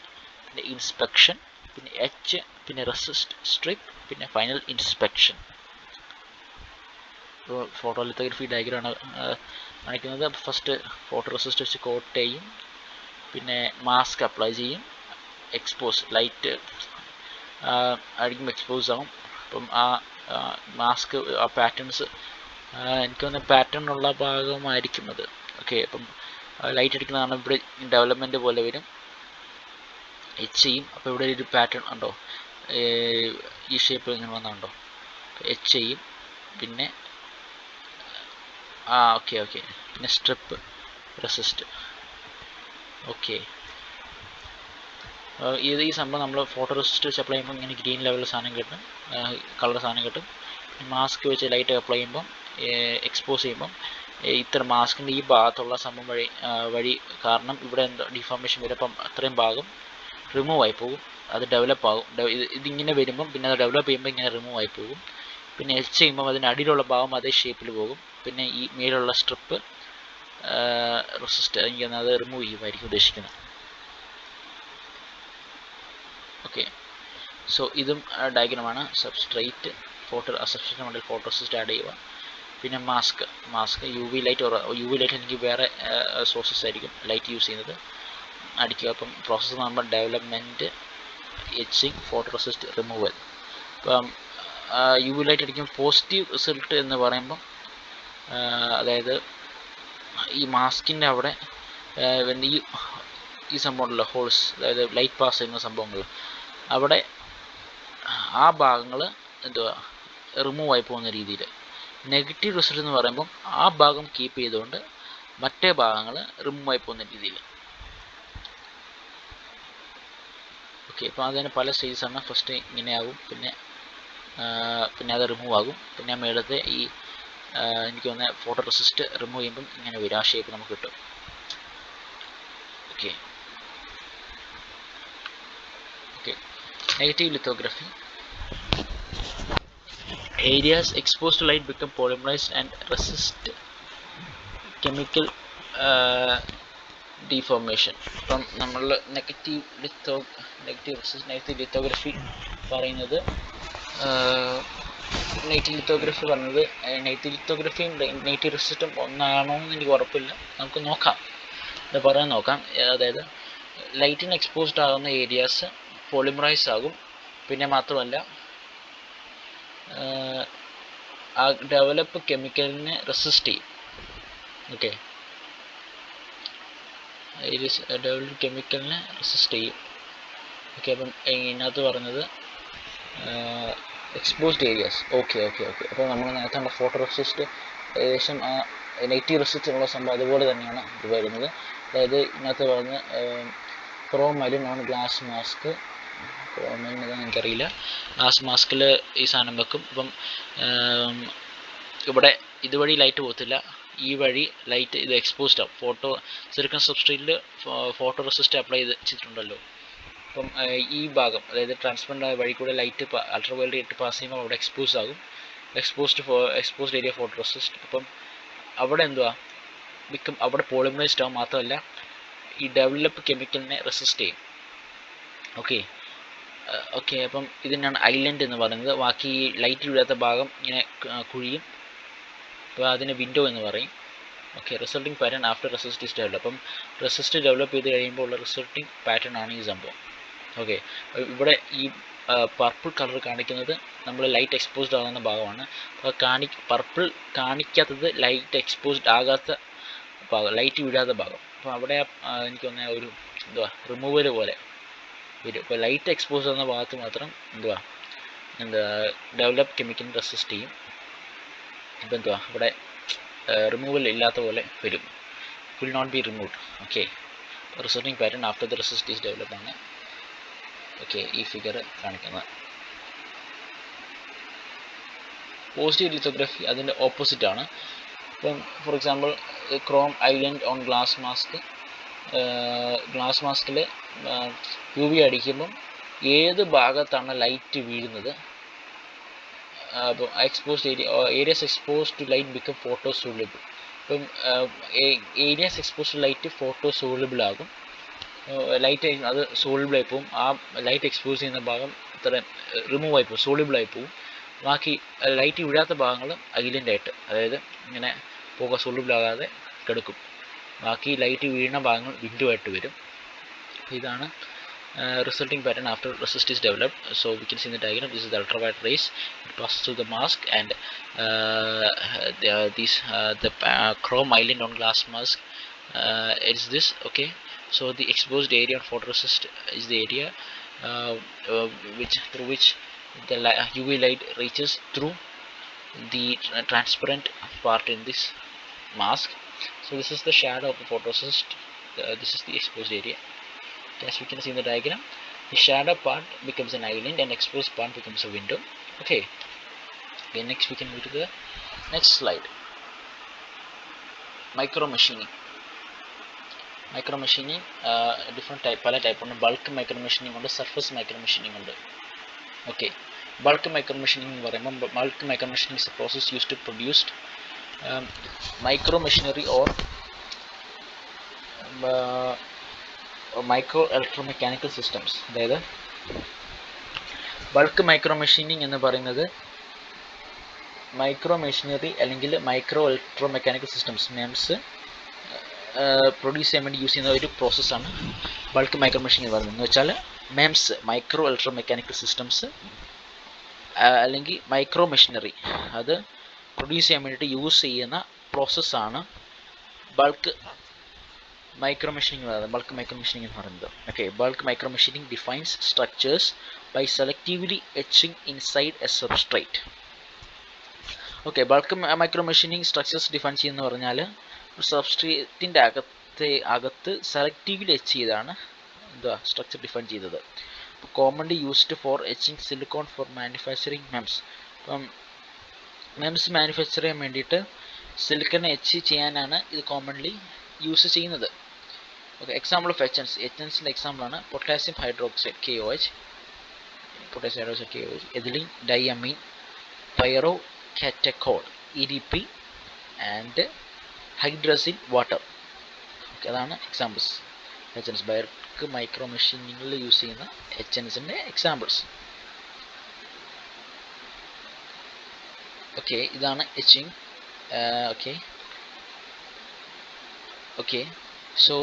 പിന്നെ ഇൻസ്പെക്ഷൻ, പിന്നെ എച്ച്, പിന്നെ റെസിസ്റ്റ് സ്ട്രിപ്പ്, പിന്നെ ഫൈനൽ ഇൻസ്പെക്ഷൻ. ഇപ്പോൾ ഫോട്ടോലിത്തോഗ്രഫി ഡയഗ്രാമാണ് കാണിക്കുന്നത്. ഫസ്റ്റ് ഫോട്ടോ റെസിസ്റ്റ് വെച്ച് കോട്ട് ചെയ്യും, പിന്നെ മാസ്ക് അപ്ലൈ ചെയ്യും, എക്സ്പോസ് ലൈറ്റ് അടിക്കുമ്പോൾ എക്സ്പോസ് ആവും. അപ്പം ആ മാസ്ക് ആ പാറ്റേൺസ് എനിക്ക് തോന്നുന്ന പാറ്റേൺ ഉള്ള ഭാഗമായിരിക്കും അത്. ഓക്കെ, അപ്പം ലൈറ്റ് അടിക്കുന്നതാണ് ഇവിടെ ഡെവലപ്മെൻറ്റ് പോലെ വരും. എച്ച് ചെയ്യും. അപ്പോൾ ഇവിടെ ഒരു പാറ്റേൺ ഉണ്ടോ, ഈ ഷേപ്പ് ഇങ്ങനെ വന്നുണ്ടോ, എച്ച് ചെയ്യും. പിന്നെ ഓക്കെ പിന്നെ സ്ട്രിപ്പ് റെസിസ്റ്റ്. ഓക്കെ, ഈ സംഭവം നമ്മൾ ഫോട്ടോ റെസിസ്റ്റ് വെച്ച് അപ്ലൈ ചെയ്യുമ്പോൾ ഇങ്ങനെ ഗ്രീൻ ലെവൽ സാധനം കിട്ടും, കളർ സാധനം കിട്ടും. മാസ്ക് വെച്ച് ലൈറ്റ് അപ്ലൈ ചെയ്യുമ്പം എക്സ്പോസ് ചെയ്യുമ്പം ഇത്ര മാസ്കിൻ്റെ ഈ ഭാഗത്തുള്ള സംഭവം വഴി കാരണം ഇവിടെ എന്തോ ഡിഫോർമേഷൻ വരും. അപ്പം അത്രയും ഭാഗം റിമൂവ് ആയി പോകും, അത് ഡെവലപ്പ് ആകും. ഇതിങ്ങനെ വരുമ്പം പിന്നെ അത് ഡെവലപ്പ് ചെയ്യുമ്പോൾ ഇങ്ങനെ റിമൂവ് ആയി പോകും. പിന്നെ എച്ച് ചെയ്യുമ്പം അതിന് അടിയിലുള്ള ഭാഗം അതേ ഷേപ്പിൽ പോകും. പിന്നെ ഈ മേലുള്ള സ്ട്രിപ്പ് റെസിസ്റ്റ് എനിക്ക് അത് റിമൂവ് ചെയ്യുമായിരിക്കും ഉദ്ദേശിക്കുന്നത്. ഓക്കെ, സോ ഇതും ഡയഗ്രമാണ്. Substrate substrate model photoresist add ചെയ്യുക. പിന്നെ മാസ്ക് യു വി ലൈറ്റ് എനിക്ക് വേറെ സോഴ്സസ് ആയിരിക്കും ലൈറ്റ് യൂസ് ചെയ്യുന്നത്, അടിക്കുക. അപ്പം പ്രോസസ്സ് എന്ന് പറയുമ്പോൾ development, etching, photo resist, removal. ഇപ്പം യു വി ലൈറ്റ് അടിക്കുമ്പോൾ പോസിറ്റീവ് റിസൾട്ട് എന്ന് പറയുമ്പം അതായത് ഈ മാസ്കിൻ്റെ അവിടെ ഈ സംഭവമുണ്ടല്ലോ ഹോൾസ്, അതായത് ലൈറ്റ് പാസ് ചെയ്യുന്ന സംഭവങ്ങൾ, അവിടെ ആ ഭാഗങ്ങൾ എന്തുവാ റിമൂവ് ആയി പോകുന്ന രീതിയിൽ. നെഗറ്റീവ് റിസൾട്ട് എന്ന് പറയുമ്പം ആ ഭാഗം കീപ്പ് ചെയ്തുകൊണ്ട് മറ്റേ ഭാഗങ്ങൾ റിമൂവ് ആയി പോകുന്ന രീതിയിൽ. ഓക്കെ, അപ്പോൾ അതിന് പല സ്റ്റേജസാണ്. ഫസ്റ്റ് ഇങ്ങനെയാകും, പിന്നെ അത് റിമൂവ് ആകും. പിന്നെ മേളത്തെ ഈ എനിക്ക് തോന്നുന്ന ഫോട്ടോ റെസിസ്റ്റ് റിമൂവ് ചെയ്യുമ്പം ഇങ്ങനെ വരും, ആ ഷേപ്പ് നമുക്ക് കിട്ടും. Okay, negative lithography. Areas exposed to light become polymerized and resist chemical deformation. അപ്പം നമ്മൾ നെഗറ്റീവ് ലിത്തോഗ്രഫി പറയുന്നത് നെഗറ്റീവ് ലിത്തോഗ്രഫിയും നെഗറ്റീവ് റെസിസ്റ്റും ഒന്നാണോ എന്ന് എനിക്ക് ഉറപ്പില്ല, നമുക്ക് നോക്കാം, ഇത് പറയാൻ നോക്കാം. അതായത് ലൈറ്റിന് എക്സ്പോസ്ഡ് ആകുന്ന ഏരിയാസ് പോളിമറൈസ് ആകും. പിന്നെ മാത്രമല്ല ആ ഡെവലപ്പ് കെമിക്കലിനെ റെസിസ്റ്റ് ചെയ്യും. ഓക്കെ, ഡെവലപ്പ് കെമിക്കലിനെ റെസിസ്റ്റ് ചെയ്യും. ഓക്കെ, അപ്പം ഇതിനകത്ത് പറഞ്ഞത് എക്സ്പോസ്ഡ് ഏരിയാസ്. ഓക്കെ, അപ്പോൾ നമ്മൾ നേരത്തെ ഫോട്ടോ റെസിസ്റ്റ് ഏകദേശം ആ നെഗറ്റീവ് റെസിസ്റ്റ് ഉള്ള സംഭവം അതുപോലെ തന്നെയാണ് ഇത് വരുന്നത്. അതായത് ഇതിനകത്ത് പറഞ്ഞ് ക്രോമൈലും ആണ് ഗ്ലാസ് മാസ്ക്, എനിക്കറിയില്ല. ഗ്ലാസ് മാസ്കിൽ ഈ സാധനം വെക്കും. അപ്പം ഇവിടെ ഇതുവഴി ലൈറ്റ് പോകത്തില്ല, ഈ വഴി ലൈറ്റ് ഇത് എക്സ്പോസ്ഡ് ആവും. സിലിക്കൺ സബ്സ്ട്രേറ്റിൽ ഫോട്ടോ റെസിസ്റ്റ് അപ്ലൈ ചെയ്തിട്ടുണ്ടല്ലോ. അപ്പം ഈ ഭാഗം, അതായത് ട്രാൻസ്പെറൻ്റ് ആയ വഴി കൂടെ ലൈറ്റ് അൾട്രാവയലറ്റ് പാസ് ചെയ്യുമ്പോൾ അവിടെ എക്സ്പോസ് ആകും. Exposed area photo resist. അപ്പം അവിടെ എന്തുവാ അവിടെ പോളിമറൈസ്ഡ് ആവും. മാത്രമല്ല ഈ ഡെവലപ്പ് കെമിക്കലിനെ റെസിസ്റ്റ് ചെയ്യും. ഓക്കെ, അപ്പം ഇതിനാണ് ഐലൻഡ് എന്ന് പറയുന്നത്. ബാക്കി ലൈറ്റ് വീഴാത്ത ഭാഗം ഇങ്ങനെ കുഴിയും, അപ്പോൾ അതിന് വിൻഡോ എന്ന് പറയും. Okay, resulting pattern after resist is develop. അപ്പം റെസിസ്റ്റ് ഡെവലപ്പ് ചെയ്ത് കഴിയുമ്പോൾ ഉള്ള റിസൾട്ടിങ് പാറ്റേൺ ആണ് ഈ സംഭവം. ഓക്കെ, ഇവിടെ ഈ പർപ്പിൾ കളർ കാണിക്കുന്നത് നമ്മൾ ലൈറ്റ് എക്സ്പോസ്ഡ് ആകുന്ന ഭാഗമാണ്. അപ്പോൾ പർപ്പിൾ കാണിക്കാത്തത് ലൈറ്റ് എക്സ്പോസ്ഡ് ആകാത്ത ഭാഗം, ലൈറ്റ് വീഴാത്ത ഭാഗം. അപ്പോൾ അവിടെ എനിക്ക് തോന്നുന്ന ഒരു റിമൂവൽ പോലെ വരും. ഇപ്പോൾ ലൈറ്റ് എക്സ്പോസ് ചെയ്യുന്ന ഭാഗത്ത് മാത്രം ഡെവലപ്പ് കെമിക്കൽ റെസിസ്റ്റ് ചെയ്യും. ഇപ്പോൾ ഇവിടെ റിമൂവൽ ഇല്ലാത്ത പോലെ വരും, will not be removed. Okay, resulting pattern after the resist is develop ആണ്. ഓക്കെ, ഈ ഫിഗർ കാണിക്കുന്നത്. പോസിറ്റീവ് ലിത്തോഗ്രഫി അതിൻ്റെ ഓപ്പോസിറ്റ് ആണ്. ഇപ്പം for example chrome island on glass മാസ്കിൽ യു വി അടിക്കുമ്പം ഏത് ഭാഗത്താണ് ലൈറ്റ് വീഴുന്നത്, അപ്പം areas exposed to light become photo soluble. ഇപ്പം areas exposed to light photo soluble ആകും. ലൈറ്റ് അത് സോളിബിൾ ആയി പോവും. ആ ലൈറ്റ് എക്സ്പോസ് ചെയ്യുന്ന ഭാഗം ഇത്ര റിമൂവ് ആയി പോകും, സോളിബിൾ ആയി പോവും. ബാക്കി ലൈറ്റ് വീഴാത്ത ഭാഗങ്ങൾ ഐലൻഡ് ആയിട്ട്, അതായത് ഇങ്ങനെ പുക സോളിബിൾ ആകാതെ കിടക്കും. ബാക്കി ലൈറ്റ് വീഴുന്ന ഭാഗങ്ങൾ വിൻഡോ ആയിട്ട് വരും. ഇതാണ് resulting pattern after resist is developed. So we can see in the diagram, this is the ultraviolet rays, it passes through the mask, and the chrome island on glass mask is this. Okay, so the exposed area on photoresist is the area through which the UV light reaches through the transparent part in this mask. So this is the shadow of the photoresist, this is the exposed area. As we can see in the diagram, the shadow part becomes an island and exposed part becomes a window. Okay, next we can move to the next slide. Micro machining. Different type, pala type on bulk micro machining and surface micro machining ഉണ്ട്. Okay, bulk micro machining എന്ന് പറയുമ്പോൾ bulk micro machining is a process used to produce micro machinery or micro electromechanical systems. അതായത് bulk micro machining എന്ന് പറയുന്നത് micro machinery അല്ലെങ്കിൽ micro electro mechanical systems MIMS produce ചെയ്യാൻ വേണ്ടി use ചെയ്യുന്ന ഒരു പ്രോസസ്സാണ് ബൾക്ക് മൈക്രോ മെഷീനിങ് എന്ന് പറയുന്നത്. എന്ന് വെച്ചാൽ MIMS micro electro mechanical systems അല്ലെങ്കിൽ മൈക്രോ മെഷീനറി അത് പ്രൊഡ്യൂസ് ചെയ്യാൻ വേണ്ടിയിട്ട് യൂസ് ചെയ്യുന്ന പ്രോസസ്സാണ് bulk micro machining bulk micro machining എന്ന് പറയുന്നത്. Okay, bulk micro machining defines structures by selectively etching inside a substrate. Okay, bulk micro machining structures define ചെയ്യുന്ന പറഞ്ഞാൽ സബ്സ്ട്രേറ്റിൻ്റെ അകത്ത് സെലക്റ്റീവ്ലി എച്ച് ചെയ്താണ് എന്താ സ്ട്രക്ചർ ഡിഫൈൻ ചെയ്തത്. Commonly used for etching silicon for manufacturing MEMS. ഇപ്പം MEMS manufacture ചെയ്യാൻ വേണ്ടിയിട്ട് silicon etch ചെയ്യാനാണ് ഇത് കോമൺലി യൂസ് ചെയ്യുന്നത്. Okay, example of etchants. Etchants example ആണ് potassium hydroxide KOH, potassium hydroxide KOH, ethylenediamine pyrocatechol EDP and hydrazine water. അതാണ് examples etchants. Bulk micro മെഷീനിങ്ങിൽ യൂസ് ചെയ്യുന്ന etchantsൻ്റെ എക്സാമ്പിൾസ്. ഓക്കെ, ഇതാണ് എച്ചിങ്. ഓക്കെ സോ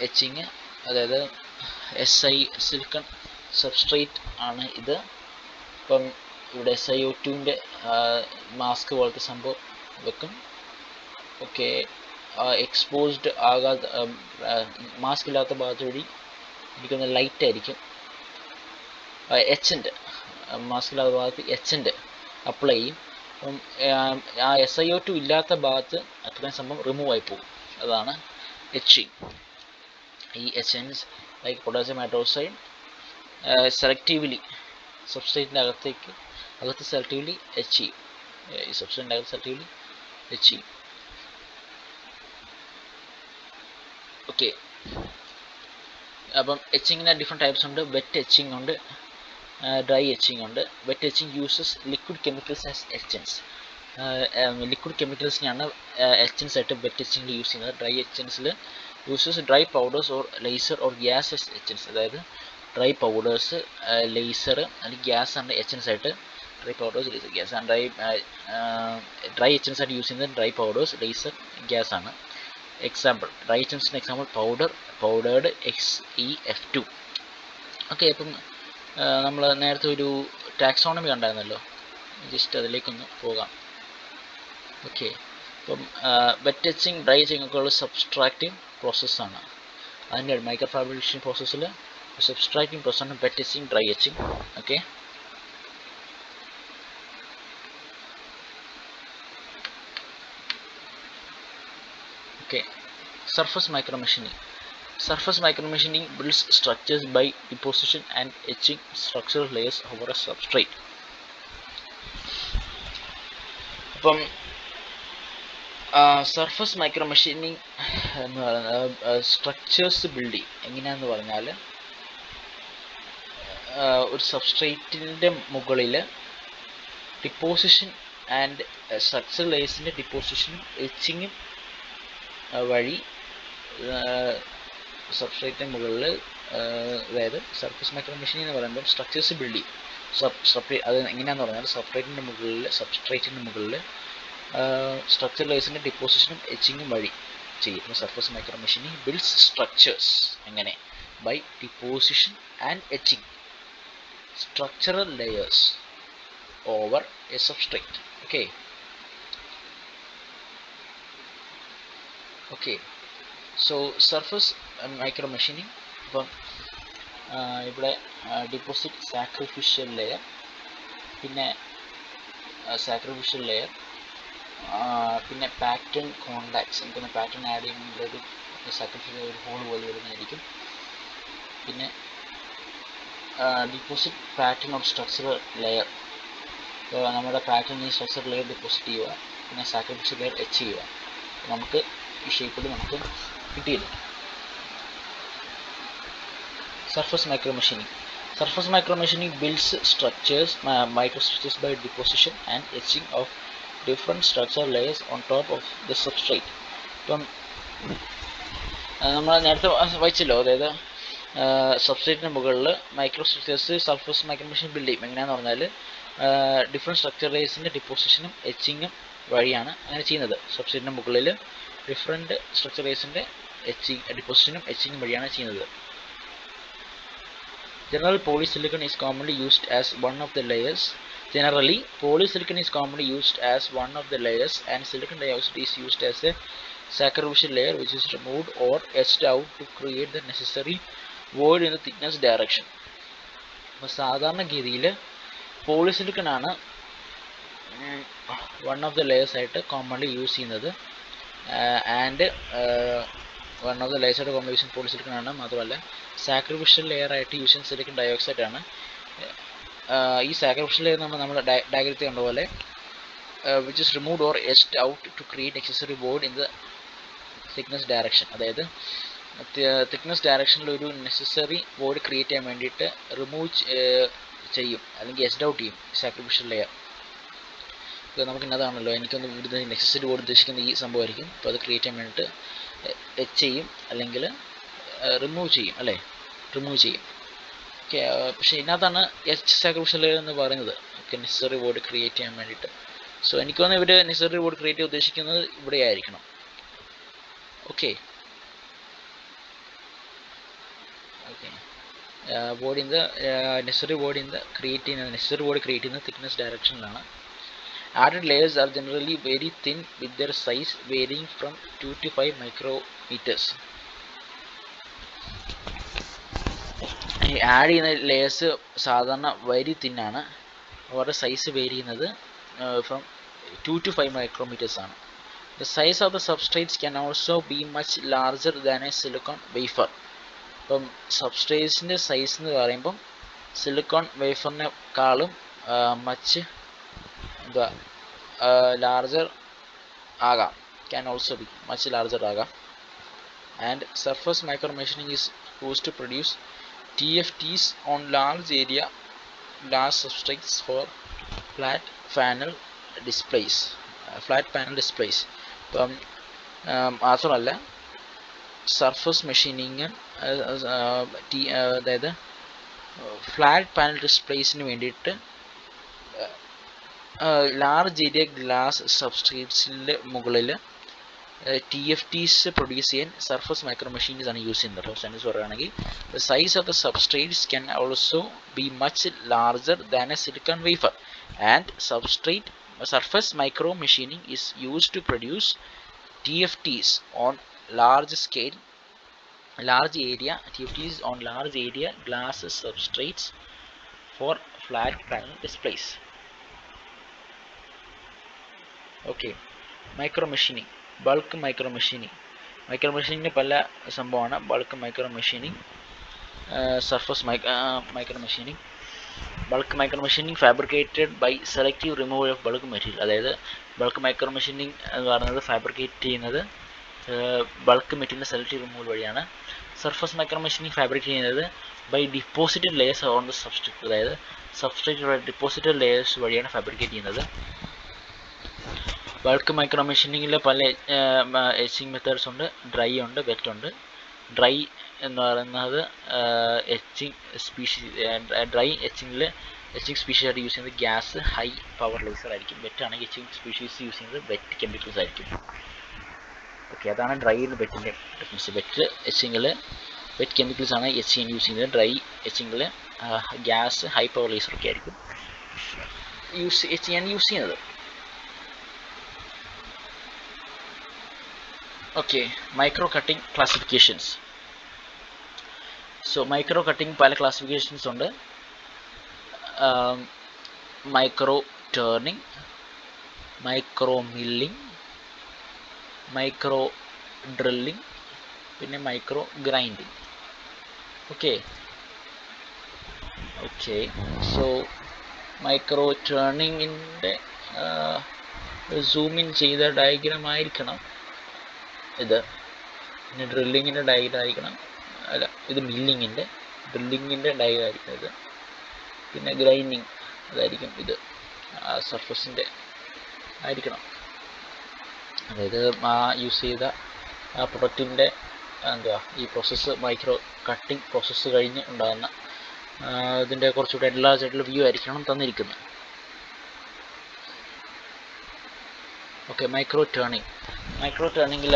എച്ചിങ് അതായത് SI silicon substrate ആണ് ഇത്. ഇപ്പം ഇവിടെ SiO2ൻ്റെ മാസ്ക് പോലത്തെ സംഭവം വെക്കും. ഓക്കെ, എക്സ്പോസ്ഡ് ആകാത്ത മാസ്ക് ഇല്ലാത്ത ഭാഗത്ത് വഴി ഇരിക്കുന്ന ലൈറ്റ് ആയിരിക്കും. എച്ചൻ്റ് മാസ്ക് ഇല്ലാത്ത ഭാഗത്ത് എച്ചൻ്റ് അപ്ലൈ ചെയ്യും. അപ്പം ആ SiO2 ഇല്ലാത്ത ഭാഗത്ത് അത്രയും സംഭവം റിമൂവ് ആയി പോകും. അതാണ് എച്ചിങ്. ഈ എച്ചൻസ് ലൈക്ക് പൊട്ടാസ്യം ഹൈഡ്രോക്സൈഡ് സെലക്റ്റീവ്ലി സബ്സ്ട്രേറ്റിൻ്റെ അകത്ത് സെലക്റ്റീവ്ലി എച്ച് ചെയ്യും. ഈ സബ്സ്ട്രേറ്റിൻ്റെ അകത്ത് സെലക്റ്റീവ്ലി എച്ച് ചെയ്യും. ഓക്കെ, അപ്പം എച്ചിങ്ങിന് ഡിഫറെൻറ്റ് ടൈപ്സ് ഉണ്ട്. വെറ്റ് എച്ചിങ് ഉണ്ട്, ഡ്രൈ എച്ചിങ് ഉണ്ട്. Wet etching uses liquid chemicals as etchants. Liquid കെമിക്കൽസിനെയാണ് എച്ചൻസ് ആയിട്ട് വെറ്റ് എച്ചിങ്ങിൽ യൂസ് ചെയ്യുന്നത്. ഡ്രൈ എച്ചൻസിൽ uses dry powders or laser or gas as etchants. അതായത് ഡ്രൈ പൗഡേഴ്സ്, ലേസർ അല്ലെങ്കിൽ ഗ്യാസ് ആണ് എച്ചൻസ് ആയിട്ട്. ഡ്രൈ പൗഡേഴ്സ്, ലേസർ, ഗ്യാസ് ആണ് ഡ്രൈ എച്ചൻസ് ആയിട്ട് യൂസ് ചെയ്യുന്നത്. ഡ്രൈ പൗഡേഴ്സ്, ലേസർ, ഗ്യാസ് ആണ്. എക്സാമ്പിൾ ഡ്രൈ എച്ചൻസിൻ്റെ എക്സാമ്പിൾ പൗഡേർഡ് XeF2. ഓക്കെ, അപ്പം നമ്മൾ നേരത്തെ ഒരു ടാക്സോണമി കണ്ടായിരുന്നല്ലോ, ജസ്റ്റ് അതിലേക്കൊന്ന് പോകാം. ഓക്കെ, ഇപ്പം വെറ്റ് എച്ചിങ്, ഡ്രൈ എച്ചിങ് ഒക്കെ ഉള്ള സബ്സ്ട്രാക്റ്റിംഗ് പ്രോസസ്സാണ്. അതിൻ്റെ മൈക്രോ ഫാബ്രിക്കേഷൻ പ്രോസസ്സിൽ സബ്സ്ട്രാക്റ്റിംഗ് പ്രോസസ്സാണ് wet etching, dry etching. Okay, surface micro machining. Surface micro machining builds structures by deposition and etching structural layers over a substrate. അപ്പം surface micro machining എന്ന് പറയുന്നത് structures build ചെയ്യും. എങ്ങനെയാണെന്ന് പറഞ്ഞാൽ ഒരു സബ്സ്ട്രേറ്റിൻ്റെ മുകളിൽ ഡിപ്പോസിഷൻ ആൻഡ് സ്ട്രക്ചറൽ ലേയേഴ്സിൻ്റെ ഡിപ്പോസിഷനും എച്ചിങ്ങും വഴി സബ്സ്ട്രേറ്റിന് മുകളിൽ, അതായത് സർഫസ് മൈക്രോ മെഷീനിങ് എന്ന് പറയുമ്പോൾ സ്ട്രക്ചേഴ്സ് ബിൽഡ് ചെയ്യും. അത് എങ്ങനെയാണെന്ന് പറഞ്ഞാൽ സബ്സ്ട്രേറ്റിൻ്റെ മുകളിൽ സ്ട്രക്ചർ ലേയേഴ്സിൻ്റെ ഡിപ്പോസിഷനും എച്ചിങ്ങും വഴി ചെയ്യും. Surface micro machining builds structures എങ്ങനെ? By deposition and etching structural layers over a substrate. Okay, so surface micro machining, ഇപ്പം ഇവിടെ ഡിപ്പോസിറ്റ് സാക്രിഫിഷ്യൽ ലെയർ, പിന്നെ സാക്രിഫിഷ്യൽ ലെയർ, പിന്നെ പാറ്റേൺ കോണ്ടാക്ട്സ്. എനിക്കൊന്ന് പാറ്റേൺ ആഡ് ചെയ്യുമ്പോൾ ഒരു സാക്രിഫിഷ്യൽ ഒരു ഹോൾ പോലെ വരുന്നതായിരിക്കും. പിന്നെ deposit pattern of structural layer, നമ്മുടെ പാറ്റേൺ ഈ സ്ട്രക്ചറൽ ലെയർ ഡിപ്പോസിറ്റ് ചെയ്യുക, പിന്നെ സാക്രിഫിഷ്യൽ ലെയർ എച്ച് ചെയ്യുക. നമുക്ക് ഈ ഷേപ്പിൽ നമുക്ക് കിട്ടിയില്ല. Surface micro machining. Surface micro machining builds structures, microstructures by deposition and etching of different structural layers on top of the substrate. ഇപ്പം നമ്മൾ നേരത്തെ വായിച്ചല്ലോ, അതായത് സബ്സ്ട്രേറ്റിന് മുകളിൽ microstructures surface micro machine build ചെയ്യും. എങ്ങനെയാണെന്ന് പറഞ്ഞാൽ ഡിഫറെൻറ്റ് സ്ട്രക്ചർ ലെയേഴ്സിൻ്റെ ഡിപ്പോസിഷനും എച്ചിങ്ങും വഴിയാണ് അങ്ങനെ ചെയ്യുന്നത്. സബ്സ്ട്രേറ്റിന് മുകളിൽ ഡിഫറെൻറ്റ് സ്ട്രക്ചർ ലെയേഴ്സിൻ്റെ ഡിപ്പോസിഷനും എച്ചിങ്ങും വഴിയാണ് ചെയ്യുന്നത്. Generally, polysilicon is commonly used as one of the layers. And silicon dioxide is used as a sacrificial layer which is removed or etched out to create the necessary void in the thickness direction. അപ്പോൾ സാധാരണ ഗതിയിൽ polysilicon ആണ് one of the layers ആയിട്ട് commonly use ചെയ്യുന്നത്. And one of the layers ആയിട്ട് commonly use ചെയ്യുന്ന polysilicon ആണ്. മാത്രമല്ല സാക്രിഫിഷ്യൽ ലെയർ ആയിട്ട് യൂസ് ചെയ്യുന്ന സിലിക്കൺ ഡയോക്സൈഡ് ആണ്. ഈ സാക്രിഫിഷ്യൽ ലെയർ നമ്മൾ ഡയഗ്രത്തിൽ കണ്ട പോലെ which is removed or etched out to create necessary void in the thickness direction. അതായത് തിക്നെസ് ഡയറക്ഷനിൽ ഒരു നെസസറി വോയിഡ് ക്രിയേറ്റ് ചെയ്യാൻ വേണ്ടിയിട്ട് റിമൂവ് ചെയ്യും, അല്ലെങ്കിൽ എച്ച്ഡ് ഔട്ട് ചെയ്യും സാക്രിഫിഷ്യൽ ലെയർ. ഇപ്പോൾ നമുക്ക് ഇന്നതാണല്ലോ, എനിക്കൊന്ന് ഇവിടുന്ന് നെസസറി വോയിഡ് ഉദ്ദേശിക്കുന്ന ഈ സംഭവമായിരിക്കും. അപ്പോൾ അത് ക്രിയേറ്റ് ചെയ്യാൻ വേണ്ടിയിട്ട് എച്ച് ചെയ്യും, അല്ലെങ്കിൽ റിമൂവ് ചെയ്യും, അല്ലേ? റിമൂവ് ചെയ്യും. ഓക്കെ, പക്ഷേ ഇതിനകത്താണ് എച്ച് സാക്രിഫിഷ്യൽ ലെയർ എന്ന് പറയുന്നത്. ഓക്കെ, നെസസറി വോയിഡ് ക്രിയേറ്റ് ചെയ്യാൻ വേണ്ടിയിട്ട്. സോ എനിക്ക് തോന്നുന്നു ഇവർ നെസസറി വോയിഡ് ക്രിയേറ്റ് ചെയ്യാൻ ഉദ്ദേശിക്കുന്നത് ഇവിടെ ആയിരിക്കണം. Okay, void in the necessary void in the create ചെയ്യുന്ന thickness ഡയറക്ഷനിലാണ്. Added layers are generally very thin with their size varying from 2 to 5 micrometers. Add ചെയ്യുന്ന ലെയേഴ്സ് സാധാരണ വെരി തിൻ ആണ്. അവരുടെ സൈസ് വേരി ചെയ്യുന്നത് ഫ്രം 2 to 5 micrometers ആണ്. The size of the substrates can also be much larger than a silicon wafer. ഇപ്പം സബ്സ്ട്രേറ്റ്സിൻ്റെ size എന്ന് പറയുമ്പം silicone വേഫറിനെക്കാളും much larger ആകാം. Can also be much larger ആകാം. And surface micro machining is used to produce TFTs on large area glass substrates for flat panel displays. ഇപ്പം മാത്രമല്ല surface machining അതായത് flat panel ഡിസ്പ്ലേസിന് വേണ്ടിയിട്ട് large area glass സബ്സ്ട്രേറ്റ്സിൻ്റെ മുകളിൽ TFTs produce ചെയ്യാൻ surface micro machines ആണ് യൂസ് ചെയ്യുന്നത്. സെൻസ് പറയുകയാണെങ്കിൽ the size of the substrates can also be much larger than a silicon wafer and surface micro machining is used to produce TFTs on large area glass substrates for flat panel displays. Okay, micro machining, bulk micro മെഷീനിങ്ങിന് പല സംഭവമാണ്. Bulk micro machining, surface micro machining. Bulk micro machining fabricated by selective removal of bulk material. അതായത് bulk micro machining എന്ന് പറയുന്നത് fabricate ചെയ്യുന്നത് bulk material selective removal വഴിയാണ്. Surface micro machining fabricate ചെയ്യുന്നത് by deposited layers on the substrate. അതായത് substrate deposited layers വഴിയാണ് fabricate ചെയ്യുന്നത്. Bulk micro മെഷീനിങ്ങിൽ പല എച്ചിങ് മെത്തേഡ്സ് ഉണ്ട്. ഡ്രൈ ഉണ്ട്, വെറ്റ് ഉണ്ട്. ഡ്രൈ എന്ന് പറയുന്നത് എച്ചിങ് സ്പീഷീസ്, ഡ്രൈ എച്ചിങ്ങിൽ എച്ചിങ് സ്പീഷീസ് ആയിട്ട് യൂസ് ചെയ്യുന്നത് ഗ്യാസ് ഹൈ പവർ ലേസർ ആയിരിക്കും. വെറ്റ് ആണെങ്കിൽ എച്ചിങ് സ്പീഷീസ് യൂസ് ചെയ്യുന്നത് വെറ്റ് കെമിക്കൽസ് ആയിരിക്കും. ഓക്കെ, അതാണ് ഡ്രൈയിലും വെറ്റിൻ്റെ ഡിഫറൻസ്. വെറ്റ് എച്ചിങ്ങിൽ വെറ്റ് കെമിക്കൽസ് ആണ് എച്ചിങ് യൂസ് ചെയ്യുന്നത്. ഡ്രൈ എച്ചിങ്ങിൽ ഗ്യാസ് ഹൈ പവർ ലേസറൊക്കെ ആയിരിക്കും എച്ച് ചെയ്യാൻ യൂസ് ചെയ്യുന്നത്. Okay, micro cutting classifications. So micro cutting പല ക്ലാസിഫിക്കേഷൻസ് ഉണ്ട്. Micro turning, micro milling, micro drilling, പിന്നെ micro grinding. Okay, so micro ടേണിങ്ങിൻ്റെ zoom in ചെയ്ത ഡയഗ്രാം ആയിരിക്കണം ഇത്. പിന്നെ ഡ്രില്ലിങ്ങിൻ്റെ ഡയഗ്രാം ആയിരിക്കണം, അല്ല ഇത് ഡ്രില്ലിങ്ങിൻ്റെ ഡയഗ്രാം ആയിരിക്കും ഇത്. പിന്നെ ഗ്രൈൻഡിങ് അതായിരിക്കും ഇത്, സർഫസിൻ്റെ ആയിരിക്കണം. അതായത് യൂസ് ചെയ്ത ആ പ്രൊഡക്റ്റിൻ്റെ ഈ പ്രോസസ്സ്, മൈക്രോ കട്ടിംഗ് പ്രോസസ്സ് കഴിഞ്ഞ് ഉണ്ടാകുന്ന ഇതിൻ്റെ കുറച്ചുകൂടെ എൻലാർജ് ആയിട്ടുള്ള വ്യൂ ആയിരിക്കണം തന്നിരിക്കുന്നത്. ഓക്കെ, മൈക്രോ ടേണിങ്ങിൽ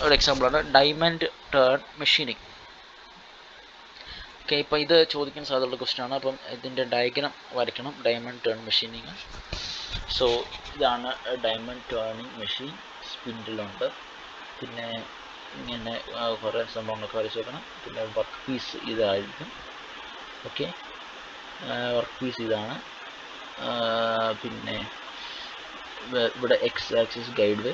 ഒരു എക്സാമ്പിളാണ് ഡയമണ്ട് ടേൺ മെഷീനിങ്. ഓക്കെ, ഇപ്പോൾ ഇത് ചോദിക്കാൻ സാധ്യതയുള്ള ക്വസ്റ്റ്യൻ ആണ്. അപ്പം ഇതിൻ്റെ ഡയഗ്രാം വരയ്ക്കണം. Diamond turn machining. സോ ഇതാണ് ഡയമണ്ട് ടേണിങ് മെഷീൻ. സ്പിൻഡിലുണ്ട്, പിന്നെ ഇങ്ങനെ കുറേ സംഭവങ്ങളൊക്കെ വരച്ച് വെക്കണം. പിന്നെ വർക്ക് പീസ് ഇതായിരിക്കും. ഓക്കെ, വർക്ക് പീസ് ഇതാണ്. പിന്നെ ഇവിടെ എക്സ് ആക്സിസ് ഗൈഡ് വേ,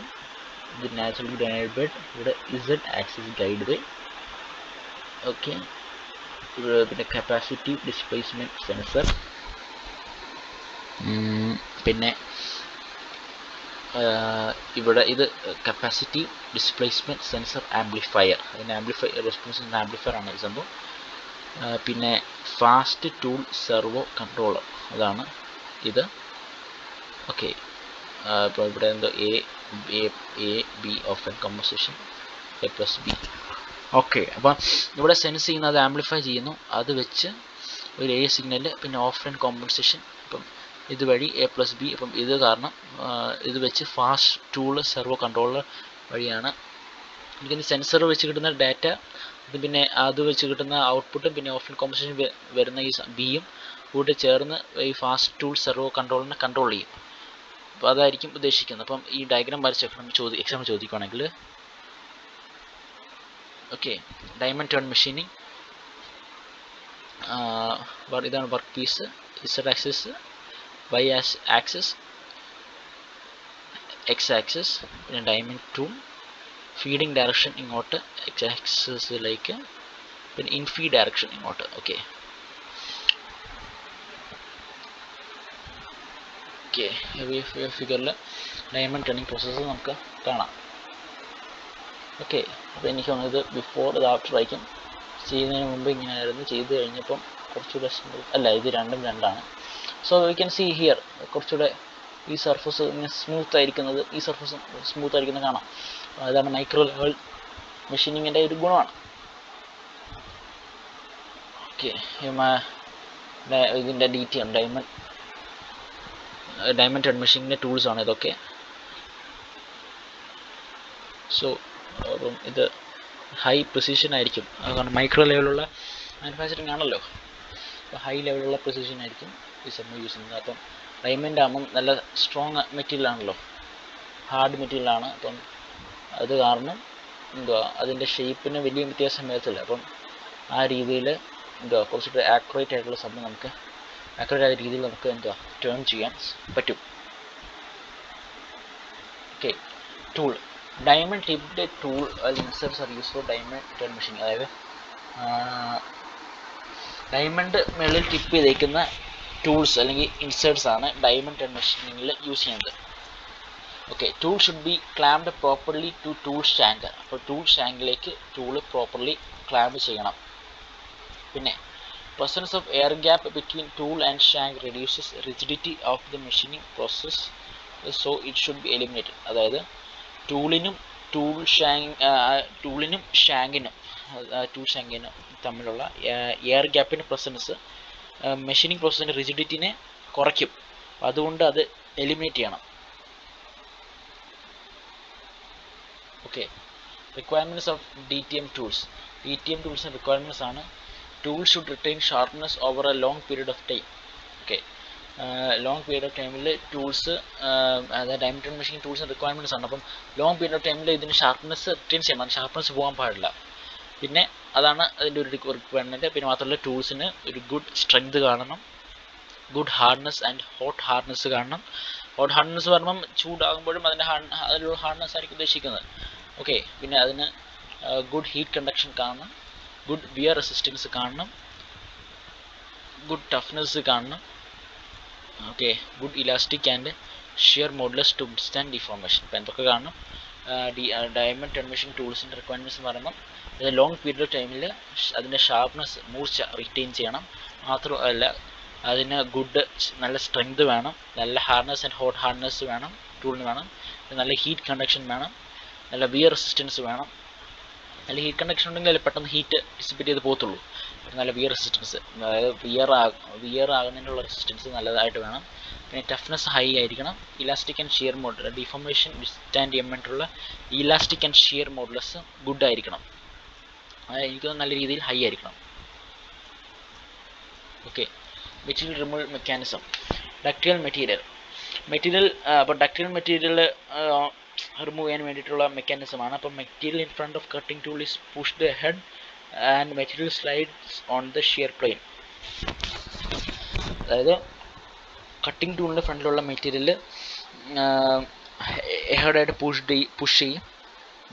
ഇത് നാച്ചുറൽ ഗ്രാനൈറ്റ് ബെഡ്, ഇവിടെ ഇസഡ് ആക്സിസ് ഗൈഡ് വേ. ഓക്കെ, പിന്നെ കപ്പാസിറ്റീവ് ഡിസ്പ്ലേസ്മെൻറ്റ് സെൻസർ, പിന്നെ ഇവിടെ ഇത് കപ്പാസിറ്റീവ് ഡിസ്പ്ലേസ്മെൻറ്റ് സെൻസർ ആംപ്ലിഫയർ. അതിന് റെസ്പോൺസ് ആംപ്ലിഫയർ ആണ് ഈ സംഭവം. പിന്നെ ഫാസ്റ്റ് ടൂൾ സെർവോ കൺട്രോളർ, അതാണ് ഇത്. ഓക്കെ, ഇപ്പോൾ ഇവിടെ എന്തോ A B of N compensation A+B. Okay, അപ്പം ഇവിടെ സെൻസ് ചെയ്യുന്നത് ആംപ്ലിഫൈ ചെയ്യുന്നു. അത് വെച്ച് ഒരു എ സിഗ്നൽ, പിന്നെ ഓഫ് ആൻഡ് കോമ്പൻസേഷൻ. അപ്പം ഇതുവഴി A+B. അപ്പം ഇത് കാരണം ഇത് വെച്ച് ഫാസ്റ്റ് ടൂൾ സെർവോ കൺട്രോളർ വഴിയാണ് എനിക്കിത് സെൻസർ വെച്ച് കിട്ടുന്ന ഡാറ്റ, ഇത് പിന്നെ അത് വെച്ച് കിട്ടുന്ന ഔട്ട്പുട്ടും പിന്നെ ഓഫ് ആൻഡ് കോമ്പൻസേഷൻ വരുന്ന ഈ ബിയും കൂടി ചേർന്ന് ഈ ഫാസ്റ്റ് ടൂൾ സെർവോ കൺട്രോളിനെ കൺട്രോൾ ചെയ്യും. അപ്പോൾ അതായിരിക്കും ഉദ്ദേശിക്കുന്നത്. അപ്പം ഈ ഡയഗ്രാം വരച്ച് വെക്കണം എക്സാം ചോദിക്കുകയാണെങ്കിൽ. Okay, diamond turn machining. ഇതാണ് workpiece, Z axis, Y axis, X axis, പിന്നെ ഡയമണ്ട് ടൂൾ. ഫീഡിങ് ഡയറക്ഷൻ ഇങ്ങോട്ട് എക്സ് ആക്സിസിലേക്ക്, പിന്നെ ഇൻഫീഡ് ഡയറക്ഷൻ ഇങ്ങോട്ട്. ഓക്കെ, ഫിഗറിൽ ഡയമണ്ട് ടേണിംഗ് പ്രോസസ്സ് നമുക്ക് കാണാം. ഓക്കെ, അപ്പോൾ എനിക്ക് തോന്നുന്നത് ബിഫോർ ഇത് ആഫ്റ്റർ ആയിരിക്കും. ചെയ്യുന്നതിന് മുമ്പ് ഇങ്ങനെയായിരുന്നു, ചെയ്ത് കഴിഞ്ഞപ്പം കുറച്ചുകൂടെ സ്മൂത്ത്, അല്ല ഇത് രണ്ടാണ്. So we can see here കുറച്ചുകൂടെ ഈ സർഫസ് ഇങ്ങനെ സ്മൂത്ത് ആയിരിക്കുന്നത്, ഈ സർഫസ് സ്മൂത്ത് ആയിരിക്കുന്നത് കാണാം. അതാണ് മൈക്രോ ലെവൽ മെഷീനിങ്ങിൻ്റെ ഒരു ഗുണമാണ്. ഓക്കെ, ഇതിൻ്റെ ഡീറ്റെയിൽ ഡയമണ്ട് ടേൺ മെഷീനിൻ്റെ ടൂൾസാണ് ഇതൊക്കെ. സോ അപ്പം ഇത് ഹൈ പ്രിസിഷൻ ആയിരിക്കും, കാരണം മൈക്രോ ലെവലുള്ള മാനുഫാക്ചറിങ് ആണല്ലോ. അപ്പോൾ ഹൈ ലെവലുള്ള പ്രിസിഷൻ ആയിരിക്കും ഈ സംഭവം യൂസ് ചെയ്യുന്നത്. അപ്പം ഡയമണ്ട് ആകുമ്പം നല്ല സ്ട്രോങ് മെറ്റീരിയൽ ആണല്ലോ, ഹാർഡ് മെറ്റീരിയലാണ്. അപ്പം അത് കാരണം അതിൻ്റെ ഷേപ്പിന് വലിയ വ്യത്യാസം വരത്തില്ല. അപ്പം ആ രീതിയിൽ കുറച്ചിട്ട് ആക്യുറേറ്റ് ആയിട്ടുള്ള സംഭവം നമുക്ക് ആക്യുറേറ്റ് ആയ രീതിയിൽ നമുക്ക് ടേൺ ചെയ്യാൻ പറ്റും. Okay, tool. Diamond tipped tool inserts are use for diamond turn machining. അതായത് ഡയമണ്ട് മേളിൽ ടിപ്പ് ചെയ്തേക്കുന്ന ടൂൾസ് അല്ലെങ്കിൽ ഇൻസെർട്സ് ആണ് ഡയമണ്ട് ടേൺ മെഷീനിങ്ങിൽ യൂസ് ചെയ്യുന്നത്. Okay, tool should be clamped properly to tool stand. അപ്പോൾ ടൂൾ സ്റ്റാൻഡിലേക്ക് ടൂൾ പ്രോപ്പർലി ക്ലാമ്പ് ചെയ്യണം. പിന്നെ presence of air gap between tool and shank reduces rigidity of the machining process so it should be eliminated. അതായത് ടൂളിനും ഷാങ്കിനും തമ്മിലുള്ള air ഗ്യാപ്പിൻ്റെ presence machining പ്രോസസ്സിൻ്റെ റിജിഡിറ്റിനെ കുറയ്ക്കും. അതുകൊണ്ട് അത് എലിമിനേറ്റ് ചെയ്യണം. Okay, requirements of DTM tools. DTM ടൂൾസിൻ്റെ റിക്വയർമെൻറ്റ്സ് ആണ്: tool should retain sharpness over a long period of time. Okay, long period of ടൈമിൽ ടൂൾസ്, അതായത് ഡയമണ്ട് മെഷീൻ ടൂൾസിന് റിക്വയർമെൻറ്റ്സ് ആണ്. അപ്പം ലോങ് പീരീഡ് ഓഫ് ടൈമിൽ ഇതിന് ഷാർപ്നെസ് റിട്ടൈൻ ചെയ്യണം, ഷാർപ്നെസ് പോകാൻ പാടില്ല. പിന്നെ അതാണ് അതിൻ്റെ ഒരു റിക്വയർമെൻറ്റ്. പിന്നെ മാത്രമല്ല ടൂൾസിന് ഒരു ഗുഡ് സ്ട്രെങ്ത് കാണണം, good hardness and hot hardness കാണണം. ഹോട്ട് ഹാർഡ്നെസ് പറയുമ്പം ചൂടാകുമ്പോഴും അതിലുള്ള ഹാർഡ്നെസ് ആയിരിക്കും ഉദ്ദേശിക്കുന്നത്. ഓക്കെ, പിന്നെ അതിന് ഗുഡ് ഹീറ്റ് കണ്ടക്ഷൻ കാണണം, ഗുഡ് വിയർ റെസിസ്റ്റൻസ് കാണണം, ഗുഡ് ടഫ്നെസ് കാണണം. Okay, good elastic and shear modulus to withstand deformation. അപ്പോൾ എന്തൊക്കെ കാണണം? ഡയമണ്ട് മെഷീൻ ടൂൾസിൻ്റെ റിക്വയർമെൻറ്റ്സ് എന്ന് പറയുമ്പം ലോങ് പീരീഡ് ഓഫ് ടൈമിൽ അതിൻ്റെ ഷാർപ്നെസ്, മൂർച്ച റിറ്റെയിൻ ചെയ്യണം. മാത്രമല്ല അതിന് നല്ല സ്ട്രെങ്ത് വേണം, നല്ല ഹാർഡ്നെസ് ആൻഡ് ഹോട്ട് ഹാർഡ്നെസ് വേണം ടൂളിന് വേണം, നല്ല ഹീറ്റ് കണ്ടക്ഷൻ വേണം, നല്ല വിയർ റെസിസ്റ്റൻസ് വേണം. നല്ല ഹീറ്റ് കണ്ടക്ഷൻ ഉണ്ടെങ്കിൽ അതിൽ പെട്ടെന്ന് ഹീറ്റ് ഡിസിപ്പേറ്റ് ചെയ്ത് പോകത്തുള്ളൂ. നല്ല വിയർ റെസിസ്റ്റൻസ്, അതായത് വിയർ ആകുന്നതിനുള്ള റെസിസ്റ്റൻസ് നല്ലതായിട്ട് വേണം. പിന്നെ ടഫ്നെസ് ഹൈ ആയിരിക്കണം. Elastic and shear modulus, deformation withstand ചെയ്യാൻ വേണ്ടിയിട്ടുള്ള elastic and shear modulus good ആയിരിക്കണം. അതായത് എനിക്ക് നല്ല രീതിയിൽ ഹൈ ആയിരിക്കണം. Okay, material removal mechanism. Ductile material അപ്പോൾ ഡക്റ്റൈൽ മെറ്റീരിയൽ റിമൂവ് ചെയ്യാൻ വേണ്ടിയിട്ടുള്ള മെക്കാനിസമാണ്. അപ്പം material in front of cutting tool is pushed ahead and material slides on the shear plane. അതായത് കട്ടിംഗ് ടൂളിൻ്റെ ഫ്രണ്ടിലുള്ള മെറ്റീരിയൽ ഹെഡായിട്ട് പുഷ് ചെയ്യും.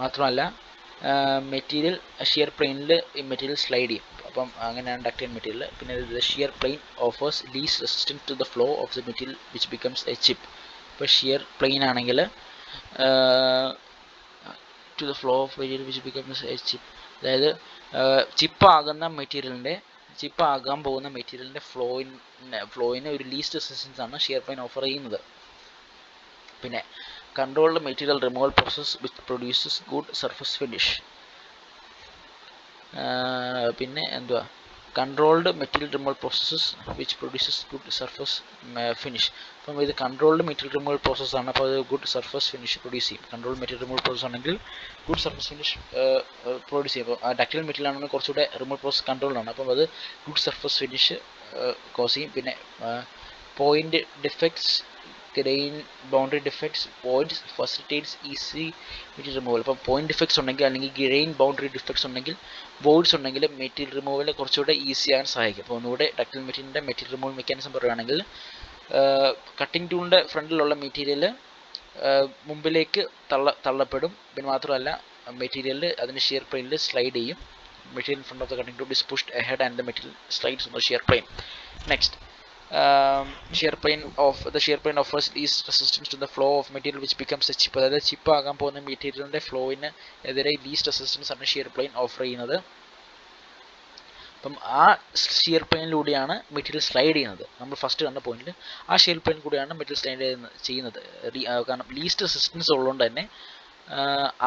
മാത്രമല്ല മെറ്റീരിയൽ ഷിയർ പ്ലെയിനിൽ മെറ്റീരിയൽ സ്ലൈഡ് ചെയ്യും. അപ്പം അങ്ങനെയാണ് ഡക്റ്റൈൽ മെറ്റീരിയൽ. പിന്നെ the shear plane offers least resistance to the flow of the material which becomes a chip. ഇപ്പോൾ ഷിയർ പ്ലെയിൻ ആണെങ്കിൽ to the flow of material which becomes a chip, അതായത് ചിപ്പാകാൻ പോകുന്ന മെറ്റീരിയലിൻ്റെ ഫ്ലോയിന് ഒരു ലീസ്റ്റ് റെസിസ്റ്റൻസ് ആണ് ഷിയർ പ്ലെയിൻ ഓഫർ ചെയ്യുന്നത്. പിന്നെ controlled material removal process which produces good surface finish. പിന്നെ എന്തുവാ, controlled material removal processes which produces good surface finish. അപ്പം ഇത് കൺട്രോൾഡ് മെറ്റീരിയൽ റിമൂവൽ പ്രോസസ്സാണ്. അപ്പോൾ അത് ഗുഡ് സർഫസ് ഫിനിഷ് പ്രൊഡ്യൂസ് ചെയ്യും. കൺട്രോൾഡ് മെറ്റീരിയൽ റിമൂവൽ പ്രോസസ് ആണെങ്കിൽ ഗുഡ് സർഫസ് ഫിനിഷ് പ്രൊഡ്യൂസ് ചെയ്യും. അപ്പോൾ ഡക്റ്റൈൽ മെറ്റീരിയൽ ആണെങ്കിൽ കുറച്ചുകൂടെ റിമൂവൽ പ്രോസസ് കൺട്രോൾഡാണ്. അപ്പം അത് ഗുഡ് സർഫസ് ഫിനിഷ് കോസ് ചെയ്യും. പിന്നെ point defects, grain boundary defects, points facilitates easy material removal. അപ്പോൾ പോയിന്റ് ഡിഫക്ട്സ് ഉണ്ടെങ്കിൽ അല്ലെങ്കിൽ ഗ്രെയിൻ ബൗണ്ടറി ഡിഫക്ട്സ് ഉണ്ടെങ്കിൽ, വോയിഡ്സ് ഉണ്ടെങ്കിൽ മെറ്റീരിയൽ റിമൂവൽ കുറച്ചുകൂടെ ഈസി ആകാൻ സഹായിക്കും. അപ്പോൾ ഒന്നുകൂടെ ഡക്റ്റൈൽ മെറ്റീരിയലിൻ്റെ മെറ്റീരിയൽ റിമൂവൽ മെക്കാനിസം പറയുകയാണെങ്കിൽ കട്ടിംഗ് ടൂളിൻ്റെ ഫ്രണ്ടിലുള്ള മെറ്റീരിയൽ മുമ്പിലേക്ക് തള്ളപ്പെടും. പിന്നെ മാത്രമല്ല മെറ്റീരിയൽ അതിൻ്റെ ഷിയർ പ്ലെയിനിൽ സ്ലൈഡ് ചെയ്യും. Material in front of the cutting tool is pushed ahead and the material slides on the shear plane. Next, shear plane offers least resistance to the flow of material which becomes a chip. അതായത് chip ആകാൻ പോകുന്ന മെറ്റീരിയലിൻ്റെ ഫ്ലോയിന് എതിരെ least resistance ആണ് shear plane offer ചെയ്യുന്നത്. അപ്പം ആ shear പ്ലെയിനിലൂടെയാണ് material slide ചെയ്യുന്നത്. നമ്മൾ ഫസ്റ്റ് കണ്ട പോയിന്റിൽ ആ ഷിയർ പ്ലെയിൻ കൂടെയാണ് മെറ്റീരിയൽ സ്ലൈഡ് ചെയ്യുന്നത്. കാരണം ലീസ്റ്റ് റെസിസ്റ്റൻസ് ഉള്ളതുകൊണ്ട് തന്നെ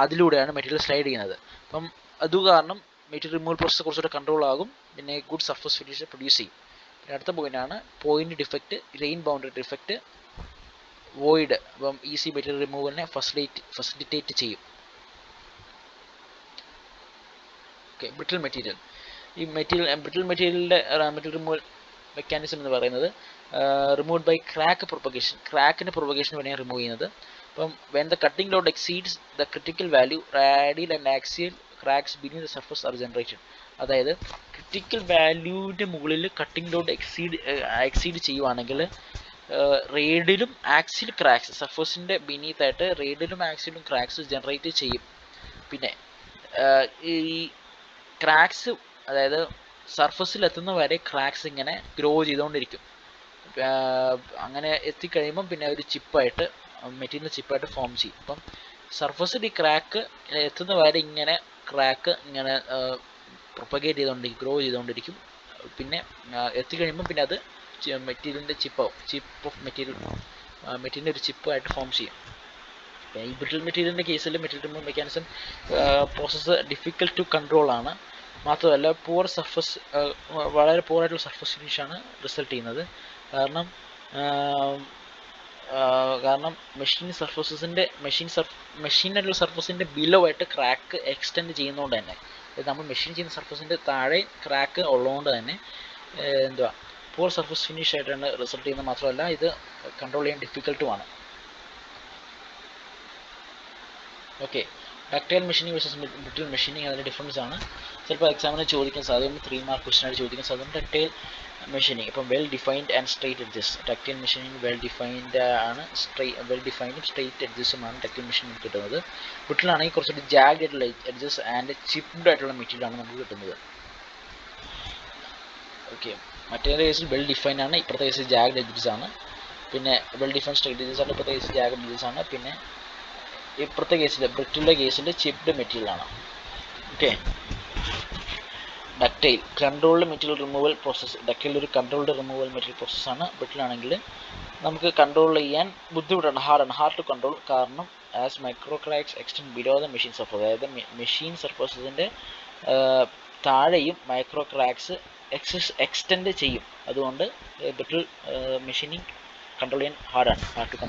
അതിലൂടെയാണ് മെറ്റീരിയൽ സ്ലൈഡ് ചെയ്യുന്നത്. അപ്പം അതുകാരണം മെറ്റീരിയൽ റിമൂവൽ പ്രോസസ് കുറച്ചുകൂടെ കൺട്രോൾ ആകും. പിന്നെ ഗുഡ് സർഫസ് ഫിനിഷ് പ്രൊഡ്യൂസ് ചെയ്യും. പിന്നെ അടുത്ത പോയിന്റാണ് point defect, grain boundary defect, void. അപ്പം ഈസി മെറ്റീരിയൽ റിമൂവലിനെ ഫെസിലിറ്റേറ്റ് ചെയ്യും. Okay, brittle material. ഈ ബ്രിട്ടിൽ മെറ്റീരിയലിൻ്റെ മെറ്റീരിയൽ റിമൂവൽ മെക്കാനിസം എന്ന് പറയുന്നത് റിമൂവ്ഡ് ബൈ ക്രാക്ക് പ്രൊപ്പഗേഷൻ. ക്രാക്കിൻ്റെ പ്രൊപ്പഗേഷൻ വേണ്ടിയാണ് റിമൂവ് ചെയ്യുന്നത്. അപ്പം when the cutting load exceeds the critical value, radial and axial cracks beneath the surface are generated. അതായത് ക്രിട്ടിക്കൽ വാല്യൂവിൻ്റെ മുകളിൽ കട്ടിംഗ് ലോഡ് എക്സീഡ് ചെയ്യുവാണെങ്കിൽ റേഡിയലും ആക്സിൽ ക്രാക്സ്, സർഫസിൻ്റെ ബിനീത്തായിട്ട് റേഡിയലും ആക്സിലും ക്രാക്സ് ജനറേറ്റ് ചെയ്യും. പിന്നെ ഈ ക്രാക്സ്, അതായത് സർഫസിൽ എത്തുന്ന വരെ ക്രാക്സ് ഇങ്ങനെ ഗ്രോ ചെയ്തുകൊണ്ടിരിക്കും. അങ്ങനെ എത്തിക്കഴിയുമ്പം പിന്നെ ഒരു ചിപ്പായിട്ട്, മെറ്റീരിയൽ ചിപ്പായിട്ട് ഫോം ചെയ്യും. അപ്പം സർഫസിൽ ഈ ക്രാക്ക് എത്തുന്ന വരെ ഇങ്ങനെ ക്രാക്ക് ഇങ്ങനെ പ്രൊപ്പഗേറ്റ് ചെയ്തുകൊണ്ടിരിക്കും, ഗ്രോ ചെയ്തുകൊണ്ടിരിക്കും. പിന്നെ എത്തിക്കഴിയുമ്പം പിന്നെ അത് മെറ്റീരിയലിൻ്റെ ചിപ്പാവും, ചിപ്പ് ഓഫ് മെറ്റീരിയൽ മെറ്റീരിയൽ ഒരു ചിപ്പായിട്ട് ഫോം ചെയ്യും. ഈ ബ്രിട്ടിൽ മെറ്റീരിയലിൻ്റെ കേസിൽ material removal mechanism process difficult to control ആണ്. മാത്രമല്ല പൂർ സർഫസ്, വളരെ പൂറായിട്ടുള്ള സർഫസ് ഫിനിഷാണ് റിസൾട്ട് ചെയ്യുന്നത്. കാരണം മെഷീനായിട്ടുള്ള സർഫസിൻ്റെ ബിലോ ആയിട്ട് ക്രാക്ക് എക്സ്റ്റെൻഡ് ചെയ്യുന്നതുകൊണ്ട് തന്നെ, നമ്മൾ മെഷീൻ ചെയ്യുന്ന സർഫസിൻ്റെ താഴെ ക്രാക്ക് ഉള്ളതുകൊണ്ട് തന്നെ പൂർ സർഫസ് ഫിനിഷ് ആയിട്ടാണ് റിസൾട്ട് ചെയ്യുന്നത്. മാത്രമല്ല ഇത് കൺട്രോൾ ചെയ്യാൻ ഡിഫിക്കൽട്ടുമാണ്. Okay, ductile machining versus brittle machining അതിൻ്റെ ഡിഫറൻസ് ആണ്. ചിലപ്പോൾ എക്സാമിന് ചോദിക്കാൻ സാധ്യത 3 മാർക്ക് ക്വസ്റ്റൻ ആയിട്ട് ചോദിക്കാൻ സാധ്യത. ഡക്റ്റൈൽ മെഷീനിങ് ഇപ്പം well defined and straight edges. Ductile machining well defined ആണ്, വെൽ ഡിഫൈൻഡും സ്ട്രെയിറ്റ് എഡ്ജസുമാണ് ഡക്റ്റൈൽ മെഷീനിങ് കിട്ടുന്നത്. ബ്രിട്ടിലാണെങ്കിൽ കുറച്ചുകൂടി ജാഗ്ഡ് ആയിട്ടുള്ള എഡ്ജസ് ആൻഡ് ചിപ്ഡ് ആയിട്ടുള്ള മെറ്റീരിയലാണ് നമുക്ക് കിട്ടുന്നത്. ഓക്കെ, മറ്റേ കേസിൽ വെൽ ഡിഫൈൻഡ് ആണ്, ഇപ്പോഴത്തെ കേസിൽ ജാഗ്ഡ് എഡ്ജസ് ആണ്. പിന്നെ വെൽ ഡിഫൈൻഡ് സ്ട്രെയിറ്റ് എഡ്ജസ് ആണ്, ഇപ്പോഴത്തെ കേസിൽ ജാഗ്ഡ് എഡ്ജസ് ആണ്. പിന്നെ ഇപ്പോഴത്തെ കേസിൽ ബ്രിട്ടിലെ കേസിൽ ചിപ്ഡ് മെറ്റീരിയലാണ്. Okay, ductile controlled material removal process. Ductile ഒരു കൺട്രോൾഡ് റിമൂവൽ മെറ്റീരിയൽ പ്രോസസ്സാണ്. ബ്രിട്ടിലാണെങ്കിൽ നമുക്ക് കൺട്രോൾ ചെയ്യാൻ ബുദ്ധിമുട്ടാണ്, ഹാർഡ് ടു കൺട്രോൾ. കാരണം as micro cracks extend below the machine surface, അതായത് മെഷീൻ സർഫസിൻ്റെ താഴെയും മൈക്രോ ക്രാക്സ് എക്സ്റ്റെൻഡ് ചെയ്യും. അതുകൊണ്ട് ബ്രിട്ടിൽ മെഷീനിങ് കൺട്രോൾ ചെയ്യാൻ hard to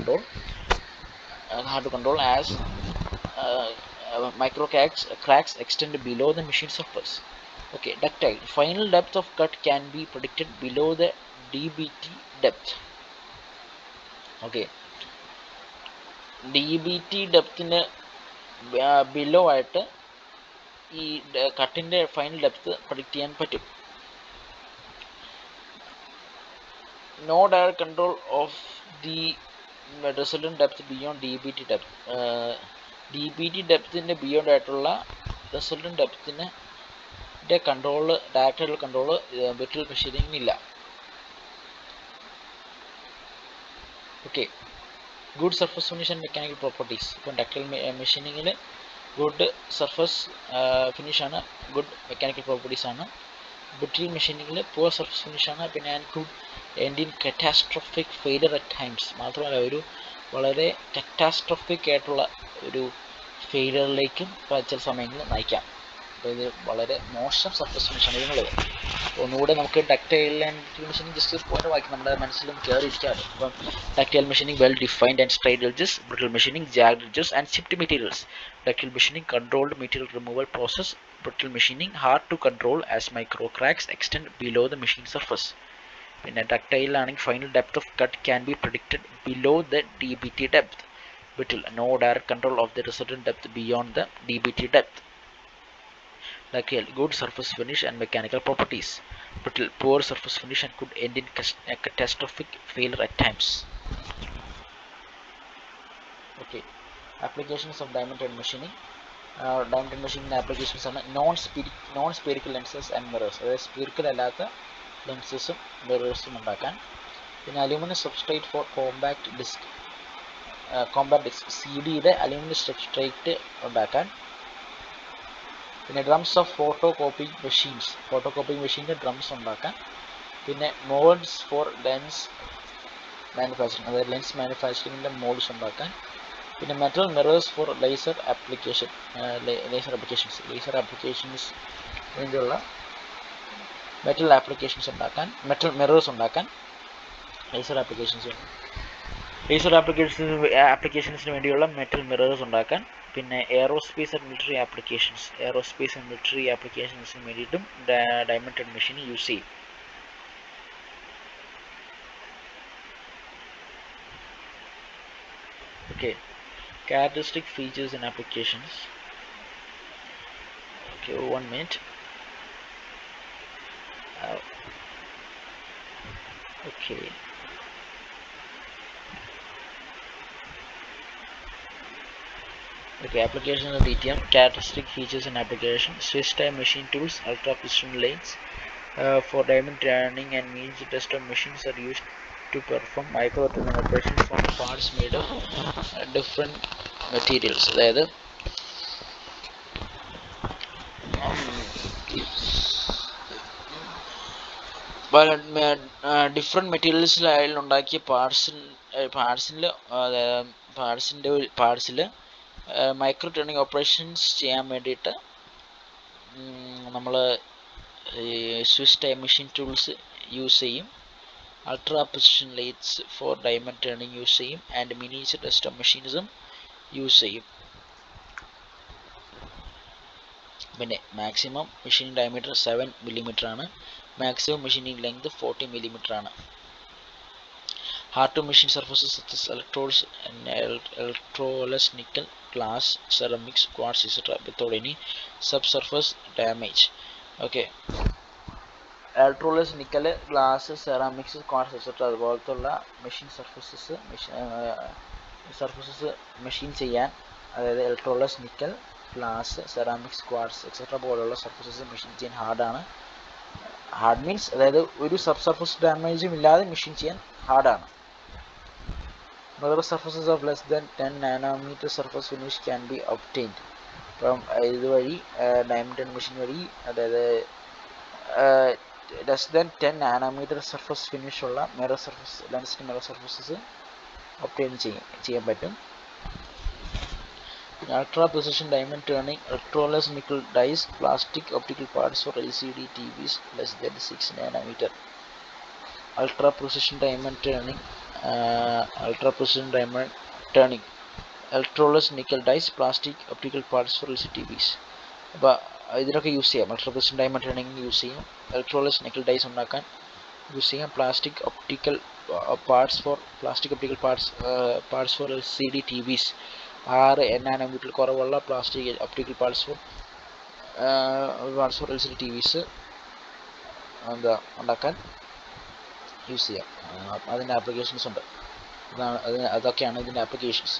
control as micro cracks extend below the machine surface. Okay, ductile. Final depth of cut can be predicted below the DBT depth. Okay, DBT ഡെപ്തിന് below ആയിട്ട് ഈ കട്ടിൻ്റെ final depth predict ചെയ്യാൻ പറ്റും. No direct control of the resultant depth beyond DBT depth. DBT ഡെപ്തിൻ്റെ beyond ആയിട്ടുള്ള resultant ഡെപ്തിൻ്റെ control, ഡയറക്റ്റായിട്ടുള്ള control brittle മെഷീനിങ്ങിനില്ല. Okay, good surface finish and mechanical properties. ഇപ്പം ഡക്റ്റൈൽ മെഷീനിങ്ങിൽ ഗുഡ് സർഫസ് ഫിനിഷാണ്, ഗുഡ് മെക്കാനിക്കൽ പ്രോപ്പർട്ടീസാണ്. ബ്രിട്ടിൽ മെഷീനിങ്ങിൽ പുവർ സർഫസ് ഫിനിഷാണ്. പിന്നെ and could end in catastrophic failure at times. മാത്രമല്ല ഒരു വളരെ കറ്റാസ്ട്രോഫിക് ആയിട്ടുള്ള ഒരു ഫെയിലിയറിലേക്കും ചില സമയങ്ങളിൽ നയിക്കാം. അപ്പോൾ ഇത് വളരെ മോശം സർഫസ് ഫിനിഷാണ് ഇതിനുള്ളത്. ഒന്നുകൂടെ നമുക്ക് ductile and brittle machining just point വായിക്കും, നമ്മുടെ മനസ്സിലും കയറിയിരിക്കാറ്. അപ്പം ductile machining well defined and straight edges, brittle machining jagged edges and chipped materials. Ductile machining controlled material removal process, brittle machining hard to control as micro cracks extend below the machine surface. പിന്നെ ductile ആണെങ്കിൽ final depth of cut can be predicted below the DBT depth. brittle no direct control of the resultant depth beyond the DBT depth. Ductile good surface finish and mechanical properties. brittle poor surface finish and could end in catastrophic failure at times. Okay, applications of diamond machining. Diamond മെഷീനിൻ്റെ applications ആണ് non spherical lenses and mirrors, അതായത് spherical അല്ലാത്ത ലെൻസസും മിറേഴ്സും ഉണ്ടാക്കാൻ. പിന്നെ aluminium substrate for compact disc CD-യുടെ aluminium substrate ഉണ്ടാക്കാൻ. പിന്നെ ഡ്രംസ് ഓഫ് ഫോട്ടോ കോപ്പിംഗ് മെഷീൻ്റെ ഡ്രംസ് ഉണ്ടാക്കാൻ. പിന്നെ മോൾഡ്സ് ഫോർ ലെൻസ് മാനുഫാക്ചറിങ്, അതായത് ലെൻസ് മാനുഫാക്ചറിങ്ങിൻ്റെ മോൾഡ്സ് ഉണ്ടാക്കാൻ. പിന്നെ metal mirrors for laser applications വേണ്ടിയുള്ള മെറ്റൽ മിറേഴ്സ് ഉണ്ടാക്കാൻ ലേസർ ആപ്ലിക്കേഷൻസിന് വേണ്ടിയുള്ള മെറ്റൽ മിറേഴ്സ് ഉണ്ടാക്കാൻ. പിന്നെ എയറോസ്പേസ് ആൻഡ് മിലിറ്ററി ആപ്ലിക്കേഷൻസിന് വേണ്ടിയിട്ടും ഡയമണ്ട് മെഷീൻ യൂസ് ചെയ്യും. Okay, characteristic features and applications. Okay, 1 minute. Okay, applications of DTM. Characteristic features and applications. Swiss time machine tools, ultra precision lathes for diamond turning and means test of machines are used to perform micro turning operations on parts made of different materials. അതായത് different മെറ്റീരിയൽസിൽ ഉണ്ടാക്കിയ പാർട്സിൽ micro turning operations ചെയ്യാൻ വേണ്ടിയിട്ട് നമ്മൾ Swiss time machine tools use ചെയ്യും. Ultra precision lathes for diamond turning use ചെയ്യും. And miniature desktop machines use ചെയ്യും. പിന്നെ മാക്സിമം മെഷീനിങ് ഡയമീറ്റർ 7 mm ആണ്. മാക്സിമം മെഷീനിങ് ലെങ്ത് 40 mm ആണ്. Hard to machine surfaces such as electrodes and electroless nickel, glass, ceramics, quartz, etc. without any subsurface damage. Okay. Electroless nickel, glass, ceramics, quartz etcetera അതുപോലത്തുള്ള machine surfaces machine ചെയ്യാൻ, അതായത് electroless nickel, glass, ceramics, quartz etcetera പോലുള്ള surfaces machine ചെയ്യാൻ ഹാർഡാണ്. Hard means അതായത് ഒരു sub surface ഡാമേജും ഇല്ലാതെ machine ചെയ്യാൻ ഹാർഡാണ്. Other surfaces of less than 10 nanometer surface finish can be obtained. അപ്പം ഇതുവഴി ഡയമണ്ട് മെഷീൻ വഴി, അതായത് less than 10 nanometre surface finish ഉള്ള മിറർ സർഫസ് ലെൻസിൻ്റെ മിറർ സർഫസസ് ഒബ്റ്റെയിൻ ചെയ്യാൻ പറ്റും. Ultra precision diamond turning, electroless nickel dies, plastic optical parts for LCD TVs less than 6 nanometre. Ultra precision diamond turning, electroless nickel dies, plastic optical parts for LCD TVs. അപ്പോൾ ഇതിനൊക്കെ use ചെയ്യാം. Ultra precision diamond turning use ചെയ്യും, electroless nickel dies ഉണ്ടാക്കാൻ use ചെയ്യാം, plastic optical parts for LCD TVs 6 nanometre കുറവുള്ള plastic optical parts for LCD TVs ഉണ്ടാക്കാൻ use ചെയ്യാം. അതിൻ്റെ ആപ്ലിക്കേഷൻസ് ഉണ്ട്. അതൊക്കെയാണ് ഇതിൻ്റെ applications.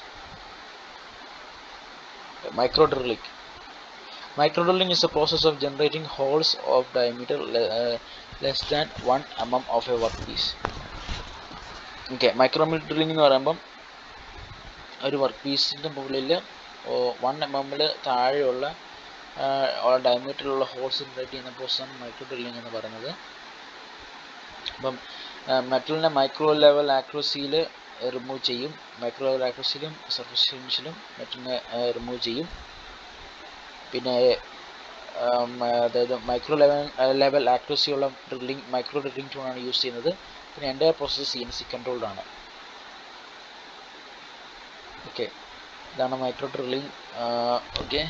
Micro drilling. Micro drilling is a process of generating holes of diameter less than 1 mm of a workpiece. Okay, micro drilling എന്ന് പറയുമ്പം ഒരു വർക്ക് പീസിൻ്റെ മുകളിൽ 1 mm താഴെയുള്ള ഡയമീറ്ററിലുള്ള ഹോൾസ് ജനറേറ്റ് ചെയ്യുന്ന പ്രോസസ്സാണ് മൈക്രോ ഡ്രില്ലിംഗ് എന്ന് പറയുന്നത്. അപ്പം മെറ്റലിനെ മൈക്രോ ലെവൽ ആക്യുറസിയിൽ റിമൂവ് ചെയ്യും. മൈക്രോ ലെവൽ ആക്യുറസിയിലും സർഫസ് ഫിനിഷിലും മെറ്റലിനെ റിമൂവ് ചെയ്യും. പിന്നെ അതായത് മൈക്രോ ലെവൽ ആക്യുറസിയുള്ള മൈക്രോ ഡ്രില്ലിംഗ് ടൂളാണ് യൂസ് ചെയ്യുന്നത്. പിന്നെ എൻ്റെ പ്രോസസ്സ് CNC കൺട്രോൾഡ് ആണ്. ഓക്കെ, ഇതാണ് micro drilling. Okay,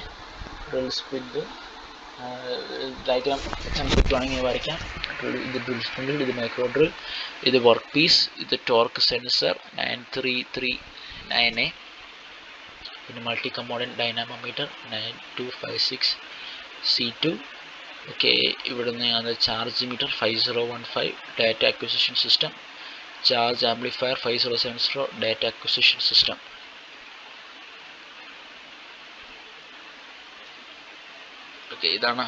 drill spindle diagram കണ്ടിട്ടുവാണെങ്കിൽ വരയ്ക്കാം. ഇത് ഡ്രിൽ സ്പിൻഡിൽ, ഇത് മൈക്രോ ഡ്രിൽ, ഇത് വർക്ക് പീസ്, ഇത് ടോർക്ക് സെൻസർ 9339A, പിന്നെ multi component dynamometer 9256 C2. Okay, ഇവിടുന്ന് അത് charge meter 5015, data acquisition system, charge amplifier 5070, data acquisition system. Okay, ഇതാണ്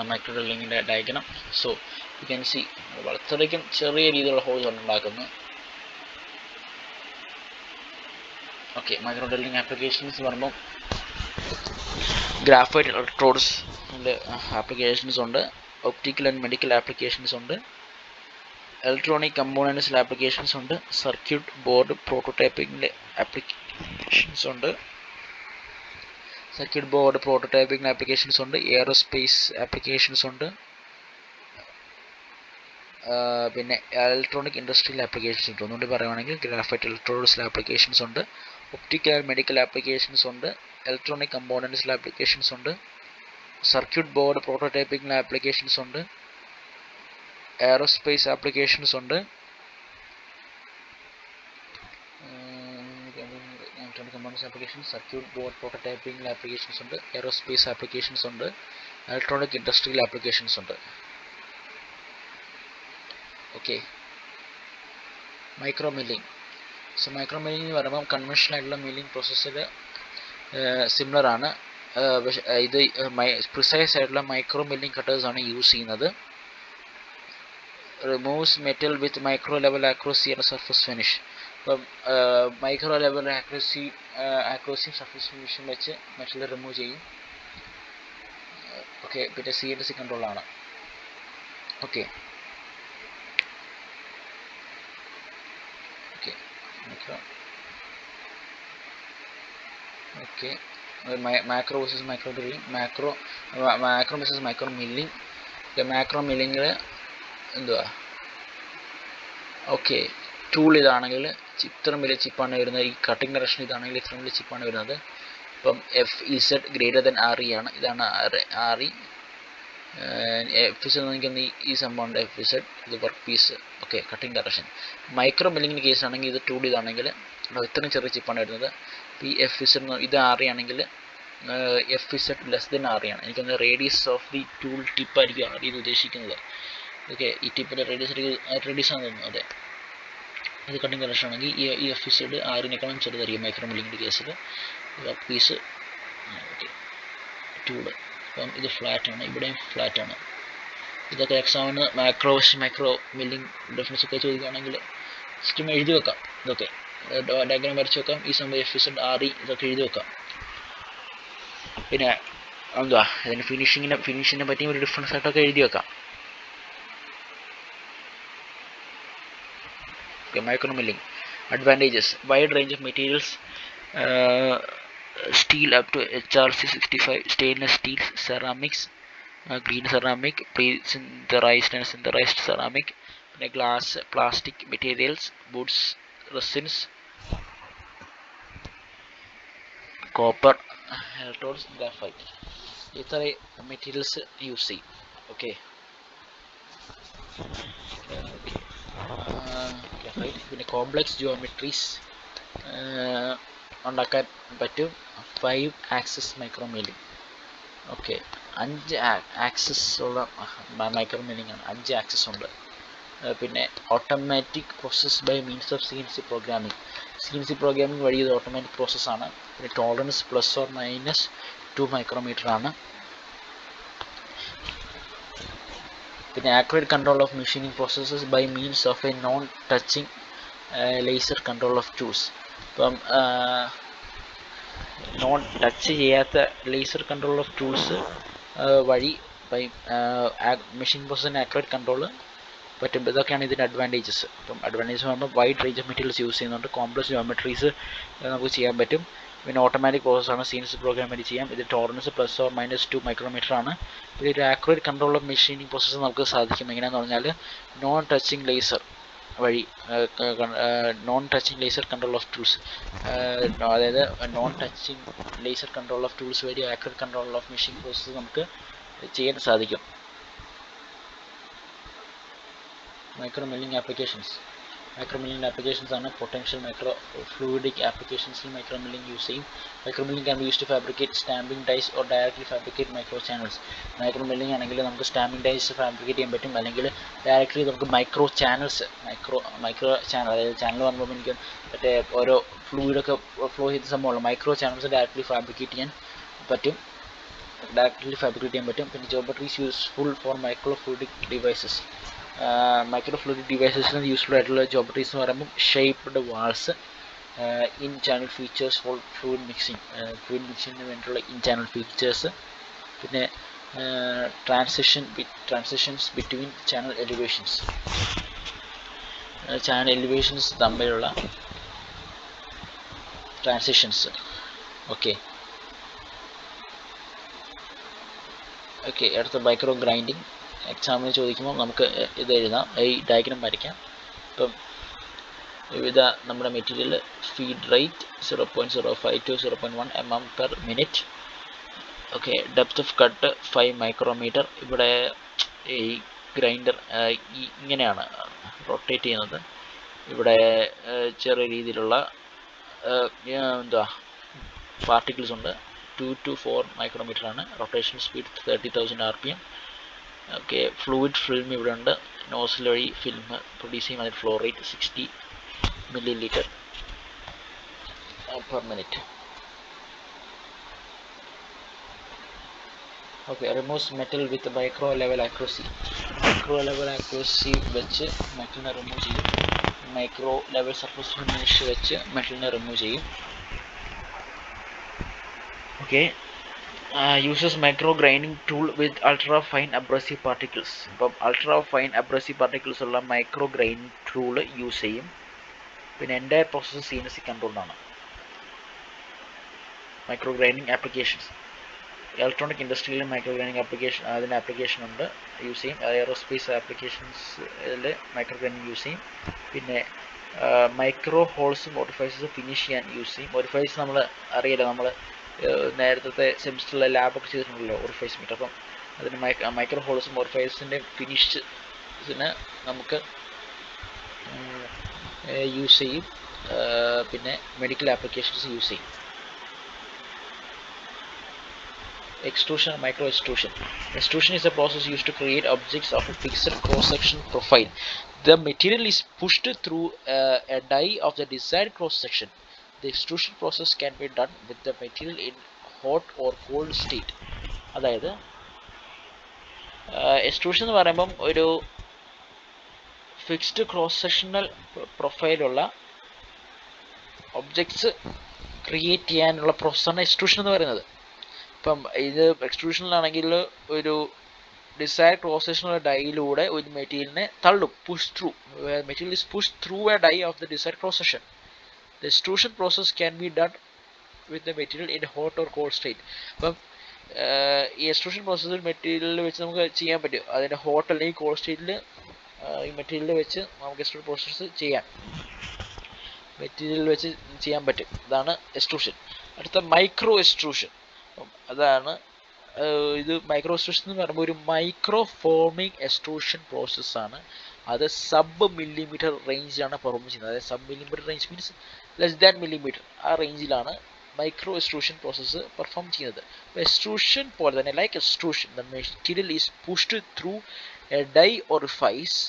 മൈക്രോ ഡ്രില്ലിങ്ങിൻ്റെ diagram. So you can see വളരെയധികം ചെറിയ രീതിയിലുള്ള ഹോൾസ് ആണ് ഉണ്ടാക്കുന്നത്. ഓക്കെ, മൈക്രോ ഡ്രില്ലിംഗ് ആപ്ലിക്കേഷൻസ് പറയുമ്പോൾ ഗ്രാഫൈറ്റ് ഇലക്ട്രോഡ്സിൻ്റെ ആപ്ലിക്കേഷൻസ് ഉണ്ട്, ഒപ്റ്റിക്കൽ ആൻഡ് മെഡിക്കൽ ആപ്ലിക്കേഷൻസ് ഉണ്ട്, ഇലക്ട്രോണിക് കമ്പോണൻസിലെ ആപ്ലിക്കേഷൻസ് ഉണ്ട്, സർക്യൂട്ട് ബോർഡ് പ്രോട്ടോടൈപ്പിങ്ങിലെ ആപ്ലിക്കേഷൻസ് ഉണ്ട്, ആപ്ലിക്കേഷൻസ് ഉണ്ട്, എയറോസ്പേസ് ആപ്ലിക്കേഷൻസ് ഉണ്ട്, പിന്നെ ഇലക്ട്രോണിക് ഇൻഡസ്ട്രിയൽ ആപ്ലിക്കേഷൻസ് ഉണ്ട്. ഒന്നുകൂടി പറയുവാണെങ്കിൽ ഗ്രാഫൈറ്റ് ഇലക്ട്രോഡ്സിലെ ആപ്ലിക്കേഷൻസ് ഉണ്ട്, ഒപ്റ്റിക്കൽ ആൻഡ് മെഡിക്കൽ ആപ്ലിക്കേഷൻസ് ഉണ്ട്, ഇലക്ട്രോണിക് കമ്പോണൻസിലെ ആപ്ലിക്കേഷൻസ് ഉണ്ട്, സർക്യൂട്ട് ബോർഡ് പ്രോട്ടോടൈപ്പിങ്ങിലെ ആപ്ലിക്കേഷൻസ് ഉണ്ട്, എയറോസ്പേസ് ആപ്ലിക്കേഷൻസ് ഉണ്ട്, സർക്യൂട്ട് ബോർഡ് പ്രോട്ടോടൈപ്പിംഗ് ആപ്ലിക്കേഷൻസ് ഉണ്ട്, എയറോസ്പേസ് ആപ്ലിക്കേഷൻസ് ഉണ്ട്, ഇലക്ട്രോണിക് ഇൻഡസ്ട്രിയൽ ആപ്ലിക്കേഷൻസ് ഉണ്ട്. Okay, micro milling. So micro milling എന്ന് പറയുമ്പോൾ കൺവെൻഷണൽ ആയിട്ടുള്ള മില്ലിംഗ് പ്രോസസ്സിൽ സിമിലർ ആണ്. പക്ഷേ ഇത് പ്രിസൈസ് ആയിട്ടുള്ള മൈക്രോ മില്ലിംഗ് കട്ടേഴ്സാണ് യൂസ് ചെയ്യുന്നത്. Removes metal with micro level accuracy and surface finish. ഇപ്പം മൈക്രോ ലെവൽ ആക്യുറസിയും സർഫസ് ഫിനിഷും വെച്ച് മെറ്റൽ റിമൂവ് ചെയ്യും. ഓക്കെ, പിന്നെ CNC കൺട്രോളാണ്. Okay, micro. Okay, macro versus micro drilling, macro versus micro milling. macro milling എന്തുവാ? ഓക്കെ, ടൂൾ ഇതാണെങ്കിൽ ഇത്രയും വലിയ ചിപ്പാണ് വരുന്നത്. ഈ കട്ടിംഗ് ഡയറക്ഷൻ ഇതാണെങ്കിൽ ഇത്രയും വലിയ ചിപ്പാണ് വരുന്നത്. ഇപ്പം FZ ഗ്രേറ്റർ ദാൻ RE ആണ്. ഇതാണ് RE. FZ നോക്കിയാൽ ഈ സംഭവമുണ്ട് FZ, ഇത് work piece. Okay, cutting direction. Micro മില്ലിങ്ങിൻ്റെ കേസ് ആണെങ്കിൽ ഇത് ടൂൾ ഇതാണെങ്കിൽ ഇത്രയും ചെറിയ ചിപ്പാണ് വരുന്നത്. ഈ FZ ഇത് RE ആണെങ്കിൽ FZ ലെസ് ദാൻ RE ആണ്. എനിക്കൊന്ന് റേഡിയസ് ഓഫ് ദി ടൂൾ ടിപ്പായിരിക്കും RE എന്ന് ഉദ്ദേശിക്കുന്നത്. ഓക്കെ, ഈ ടിപ്പിൻ്റെ റേഡിയസ് ആണെന്ന് തോന്നുന്നു. അതെ, ഇത് കട്ടിംഗ് ഡയറക്ഷൻ ആണെങ്കിൽ ഈ FZ REനേക്കാളും ചെറുതായിരിക്കും മൈക്രോ മില്ലിങ്ങിൻ്റെ കേസിൽ. Work piece. Okay, tool. അപ്പം ഇത് ഫ്ലാറ്റാണ്, ഇവിടെയും ഫ്ലാറ്റാണ്. ഇതൊക്കെ എക്സാമിന് മൈക്രോ മില്ലിംഗ് ഡെഫിനിഷൻ ഒക്കെ ചോദിക്കുകയാണെങ്കിൽ ജസ്റ്റ് എഴുതി വെക്കാം. ഇതൊക്കെ ഡയഗ്രാം വരച്ച് വെക്കാം. ഈ സംഭവം FZ RE ഇതൊക്കെ എഴുതി വെക്കാം. പിന്നെ എന്തുവാ ഇതിൻ്റെ ഫിനിഷിങ്ങിനെ പറ്റിയും ഒരു ഡിഫറൻസ് ആയിട്ടൊക്കെ എഴുതി വെക്കാം. Micro milling advantages: wide range of materials, steel up to HRC 65, stainless steel, ceramics, green ceramic, pre-syntherized and syntherized ceramic, glass, plastic materials, woods, resins, copper, electrodes, graphite. ഇത്ര മെറ്റീരിയൽസ് യൂസ് ചെയ്യും. Okay, പിന്നെ complex geometries ഉണ്ടാക്കാൻ പറ്റും. 5 axis micro milling. Okay, 5 axis ഉള്ള micro milling ആണ്. 5 axis ഉണ്ട്. പിന്നെ automatic process by means of CNC programming. CNC programming വഴി ഇത് ഓട്ടോമാറ്റിക് പ്രോസസ്സാണ്. പിന്നെ ടോളറൻസ് +or-2 മൈക്രോമീറ്റർ ആണ്. പിന്നെ accurate control of machining processes by means of a non touching laser control of tools. ഇപ്പം നോൺ ടച്ച് ചെയ്യാത്ത ലേസർ കൺട്രോൾ ഓഫ് ടൂൾസ് വഴി machine പ്രോസസ്സിന് ആക്യുറേറ്റ് കൺട്രോൾ പറ്റും. ഇതൊക്കെയാണ് ഇതിൻ്റെ അഡ്വാൻറ്റേജസ്. അപ്പം അഡ്വാൻറ്റേജസ് പറയുമ്പോൾ wide range of materials use ചെയ്യുന്നുണ്ട്. കോംപ്ലക്സ് ജിയോമെട്രീസ് നമുക്ക് ചെയ്യാൻ പറ്റും. പിന്നെ ഓട്ടോമാറ്റിക് പ്രോസസ്സാണ്. CNC പ്രോഗ്രാം വഴി ചെയ്യാം. ഇത് ടോളറൻസ് +or-2 മൈക്രോമീറ്റർ ആണ്. പിന്നെ ഒരു accurate control of machining process നമുക്ക് സാധിക്കും. എങ്ങനെയാണെന്ന് പറഞ്ഞാൽ നോൺ ടച്ചിങ് ലേസർ വഴി non touching laser control of tools, അതായത് non touching laser control of tools വഴി accurate control of machine process നമുക്ക് ചെയ്യാൻ സാധിക്കും. മൈക്രോ മില്ലിംഗ് ആപ്ലിക്കേഷൻസ് ആണ് പൊട്ടൻഷ്യൽ മൈക്രോ ഫ്ലൂയിഡിക് ആപ്ലിക്കേഷൻസിൽ മൈക്രോ മില്ലിംഗ് യൂസ് ചെയ്യും. Micro milling can be use to fabricate stamping dies or directly fabricate micro channels. Micro milling ആണെങ്കിൽ നമുക്ക് stamping dyes fabricate ചെയ്യാൻ പറ്റും. അല്ലെങ്കിൽ ഡയറക്ട്ലി നമുക്ക് മൈക്രോ ചാനൽസ് ചാനൽ, അതായത് ചാനൽ പറയുമ്പോൾ എനിക്ക് മറ്റേ ഓരോ ഫ്ലൂയിഡൊക്കെ ഫ്ലോ ചെയ്ത സംഭവമുള്ള മൈക്രോ ചാനൽസ് ഡയറക്ട്ലി ഫാബ്രിക്കേറ്റ് ചെയ്യാൻ പറ്റും. പിന്നെ geometries useful for micro fluidic devices. Micro fluidic ഡിവൈസസിന് യൂസ്ഫുൾ ആയിട്ടുള്ള ജോമെട്രീസ് എന്ന് പറയുമ്പോൾ shaped walls, in channel features for fluid മിക്സിങ്ങിന് വേണ്ടിയിട്ടുള്ള ഇൻ ചാനൽ ഫീച്ചേഴ്സ്, പിന്നെ ട്രാൻസിഷൻസ് ബിറ്റ്വീൻ ചാനൽ എലിവേഷൻസ് തമ്മിലുള്ള ട്രാൻസിഷൻസ്. ഓക്കെ, അടുത്ത മൈക്രോ ഗ്രൈൻഡിങ്. എക്സാമിന് ചോദിക്കുമ്പോൾ നമുക്ക് ഇത് എഴുതാം, ഈ ഡയഗ്രാം വരയ്ക്കാം. ഇപ്പം വിവിധ നമ്മുടെ material feed rate 0.05 to 0.1 mm/minute. Okay, depth of cut 5 micrometre. ഇവിടെ ഈ ഗ്രൈൻഡർ ഇങ്ങനെയാണ് റൊട്ടേറ്റ് ചെയ്യുന്നത്. ഇവിടെ ചെറിയ രീതിയിലുള്ള പാർട്ടിക്കിൾസ് ഉണ്ട്. 2 to 4 മൈക്രോമീറ്റർ ആണ്. Rotation speed 30,000 RPM. Okay, fluid film ഇവിടെ ഉണ്ട്. നോസിൽ വഴി ഫിൽം പ്രൊഡ്യൂസ് ചെയ്യും. അതിൽ flow rate 60 ml/minute. Okay, removes metal with micro level accuracy. വെച്ച് മെറ്റലിനെ റിമൂവ് ചെയ്യും. മൈക്രോ ലെവൽ സർഫസ് ഫിനിഷ് വെച്ച് മെറ്റലിനെ റിമൂവ് ചെയ്യും. Okay, uses micro grinding tool with ultra fine abrasive particles. അപ്പം ultra fine abrasive particles ഉള്ള micro grinding tool use ചെയ്യും. പിന്നെ entire process CNC കൺട്രോൾഡാണ്. Micro grinding applications, electronic ഇൻഡസ്ട്രിയിലും micro grinding application അതിന് application ഉണ്ട്, യൂസ് ചെയ്യും. എയറോസ്പേസ് ആപ്ലിക്കേഷൻസിൽ മൈക്രോ ഗ്രൈൻഡിങ് യൂസ് ചെയ്യും. പിന്നെ മൈക്രോ ഹോൾസും മോഡിഫൈസസും ഫിനിഷ് ചെയ്യാൻ യൂസ് ചെയ്യും. മോഡിഫൈസ് നമ്മൾ അറിയില്ല, നമ്മൾ നേരത്തെ സെമിസ്റ്ററിലെ ലാബൊക്കെ ചെയ്തിട്ടുണ്ടല്ലോ ഓറിഫൈസ് മീറ്റർ. അപ്പം അതിന് മൈക്രോ ഹോൾസും മോഡിഫൈസിൻ്റെ ഫിനിഷിന് നമുക്ക് യൂസ് ചെയ്യും. പിന്നെ മെഡിക്കൽ ആപ്ലിക്കേഷൻസ് യൂസ് ചെയ്യും. Extrusion and micro extrusion. Extrusion is a process used to create objects of a fixed cross-section profile. The material is pushed through a die of the desired cross-section. The extrusion process can be done with the material in hot or cold state. അതായത് extrusion എന്ന് പറയുമ്പം ഒരു fixed cross sectional പ്രൊഫൈലുള്ള objects create ചെയ്യാനുള്ള പ്രോസസ്സാണ് extrusion എന്ന് പറയുന്നത്. ഇപ്പം ഇത് എക്സ്ട്രൂഷനിലാണെങ്കിൽ ഒരു ഡിസൈർഡ് ക്രോസ് സെക്ഷനുള്ള ഡൈയിലൂടെ ഒരു മെറ്റീരിയലിനെ തള്ളും, push through. Material is push through a die of the desired cross section. The extrusion process can be done with the material in hot or cold state. അപ്പം ഈ എക്സ്ട്രൂഷൻ പ്രോസസ്സിൽ മെറ്റീരിയലിൽ വെച്ച് നമുക്ക് ചെയ്യാൻ പറ്റും. അതിൻ്റെ ഹോട്ട് അല്ലെങ്കിൽ കോൾഡ് സ്റ്റേറ്റിൽ ഈ മെറ്റീരിയൽ വെച്ച് നമുക്ക് എക്സ്ട്രൂഷൻ പ്രോസസ്സ് ചെയ്യാം, മെറ്റീരിയൽ വെച്ച് ചെയ്യാൻ പറ്റും. ഇതാണ് എക്സ്ട്രൂഷൻ. അടുത്ത മൈക്രോ എക്സ്ട്രൂഷൻ. അതാണ് ഇത് മൈക്രോ എക്സ്ട്രൂഷൻ എന്ന് പറയുമ്പോൾ ഒരു മൈക്രോ ഫോമിങ് എക്സ്ട്രൂഷൻ പ്രോസസ്സാണ്. അത് സബ് മില്ലിമീറ്റർ റേഞ്ചിലാണ് പെർഫോം ചെയ്യുന്നത്. അതായത് sub millimetre range means less than millimetre, ആ റേഞ്ചിലാണ് മൈക്രോ എക്സ്ട്രൂഷൻ പ്രോസസ്സ് പെർഫോം ചെയ്യുന്നത്. എക്സ്ട്രൂഷൻ പോലെ തന്നെ like extrusion the material is pushed through a die orifice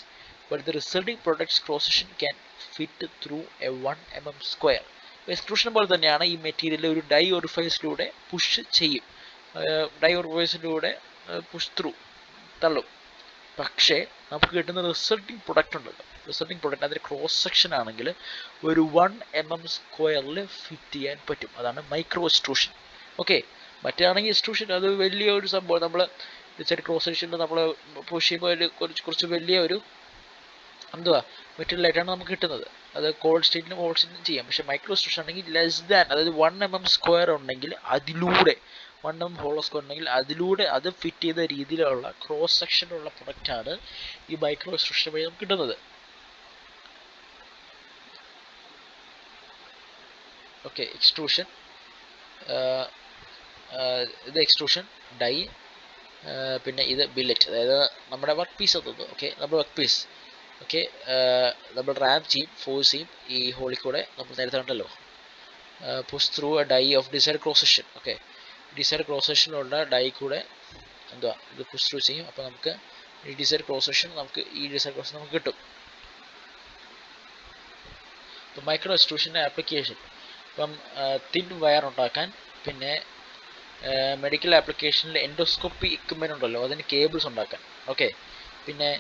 but the resulting products cross section can fit through a 1 mm square. Extrusion പോലെ തന്നെയാണ് ഈ material ഒരു die ഓറിഫൈസിലൂടെ പുഷ് ചെയ്യും, die ഓറിഫൈസിലൂടെ പുഷ് ത്രൂ തള്ളും. പക്ഷേ നമുക്ക് കിട്ടുന്ന റിസൾട്ടിംഗ് പ്രൊഡക്റ്റ് ഉണ്ടല്ലോ, റിസൾട്ടിംഗ് പ്രൊഡക്റ്റ് അതിൻ്റെ ക്രോസ് സെക്ഷൻ ആണെങ്കിൽ ഒരു 1 mm സ്ക്വയറിൽ ഫിറ്റ് ചെയ്യാൻ പറ്റും. അതാണ് മൈക്രോ എക്സ്ട്രൂഷൻ. ഓക്കെ, മറ്റാണെങ്കിൽ എക്സ്ട്രൂഷൻ അത് വലിയൊരു സംഭവം. നമ്മൾ ചെറിയ ക്രോസ് സെക്ഷനിൽ നമ്മൾ പുഷ് ചെയ്യുമ്പോൾ ഒരു കുറച്ച് വലിയ ഒരു എന്തുവാ മെറ്റീരിയൽ ആയിട്ടാണ് നമുക്ക് കിട്ടുന്നത്. അത് കോൾഡ് സ്റ്റേറ്റിലും ഹോട്ട് സ്റ്റേറ്റിലും ചെയ്യാം. പക്ഷേ മൈക്രോ എക്സ്ട്രൂഷൻ ആണെങ്കിൽ ലെസ് ദാൻ, അതായത് 1 mm സ്ക്വയർ ഉണ്ടെങ്കിൽ അതിലൂടെ 1 mm ഹോളോ സ്ക്വയർ ഉണ്ടെങ്കിൽ അതിലൂടെ അത് ഫിറ്റ് ചെയ്ത രീതിയിലുള്ള ക്രോസ് സെക്ഷനുള്ള പ്രൊഡക്റ്റാണ് ഈ മൈക്രോ എക്സ്ട്രൂഷൻ വഴി നമുക്ക് കിട്ടുന്നത്. ഓക്കെ, എക്സ്ട്രൂഷൻ, ഇത് എക്സ്ട്രൂഷൻ ഡൈ, പിന്നെ ഇത് ബില്ലറ്റ്, അതായത് നമ്മുടെ വർക്ക് പീസ് എത്തുന്നത്. ഓക്കെ, നമ്മുടെ വർക്ക് പീസ്. ഓക്കെ, നമ്മൾ റാം ചെയ്യും, ഫോഴ്സ് ചെയ്യും ഈ ഹോളിൽ കൂടെ. നമ്മൾ നേരത്തെ ഉണ്ടല്ലോ push through a die of desired cross section. Okay, desired cross സെക്ഷനിലുള്ള ഡൈ കൂടെ എന്തുവാ ഇത് പുഷ് ത്രൂ ചെയ്യും. അപ്പോൾ നമുക്ക് ഈ ഡിസൈഡ് ക്രോസ് സെക്ഷൻ നമുക്ക് കിട്ടും. ഇപ്പം മൈക്രോ എക്സ്ട്രൂഷൻ്റെ ആപ്ലിക്കേഷൻ ഇപ്പം തിൻ വയർ ഉണ്ടാക്കാൻ, പിന്നെ മെഡിക്കൽ ആപ്ലിക്കേഷനിൽ എൻഡോസ്കോപ്പി എക്യുപ്മെൻ്റ് ഉണ്ടല്ലോ അതിന് കേബിൾസ് ഉണ്ടാക്കാൻ. ഓക്കെ, പിന്നെ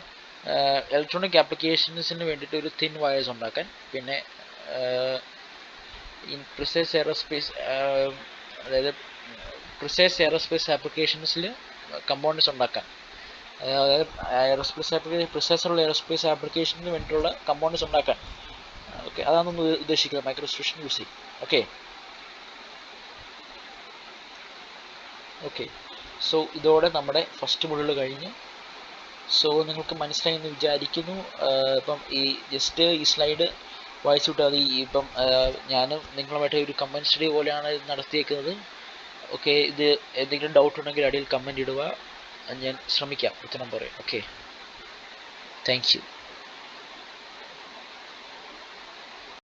ഇലക്ട്രോണിക് ആപ്ലിക്കേഷൻസിന് വേണ്ടിയിട്ട് ഒരു തിൻ വയേഴ്സ് ഉണ്ടാക്കാൻ, പിന്നെ പ്രിസൈസ് എയറോസ്പേസ്, അതായത് പ്രിസൈസ് എയറോസ്പേസ് ആപ്ലിക്കേഷൻസിൽ കമ്പോണൻസ് ഉണ്ടാക്കാൻ, അതായത് പ്രിസൈസുള്ള എയറോസ്പേസ് ആപ്ലിക്കേഷന് വേണ്ടിയിട്ടുള്ള കമ്പോണൻസ് ഉണ്ടാക്കാൻ. ഓക്കെ, അതാണ് നമ്മൾ ഉദ്ദേശിക്കുന്നത് മൈക്രോ എക്സ്ട്രൂഷൻ യൂസ് ചെയ്യും. ഓക്കെ, സോ ഇതോടെ നമ്മുടെ ഫസ്റ്റ് മൊഡ്യൂൾ കഴിഞ്ഞു. സോ നിങ്ങൾക്ക് മനസ്സിലായി എന്ന് വിചാരിക്കുന്നു. ഇപ്പം ഈ ജസ്റ്റ് ഈ സ്ലൈഡ് വായിച്ചു വിട്ടാൽ മതി. ഇപ്പം ഞാനും നിങ്ങളുമായിട്ട് ഒരു കമൻറ്റ് സ്റ്റഡി പോലെയാണ് ഇത് നടത്തിയേക്കുന്നത്. ഓക്കെ, ഇത് എന്തെങ്കിലും ഡൗട്ട് ഉണ്ടെങ്കിൽ അടിയിൽ കമൻറ്റ് ഇടുക, ഞാൻ ശ്രമിക്കാം ഉത്തരം പറയാം. Okay, thank you.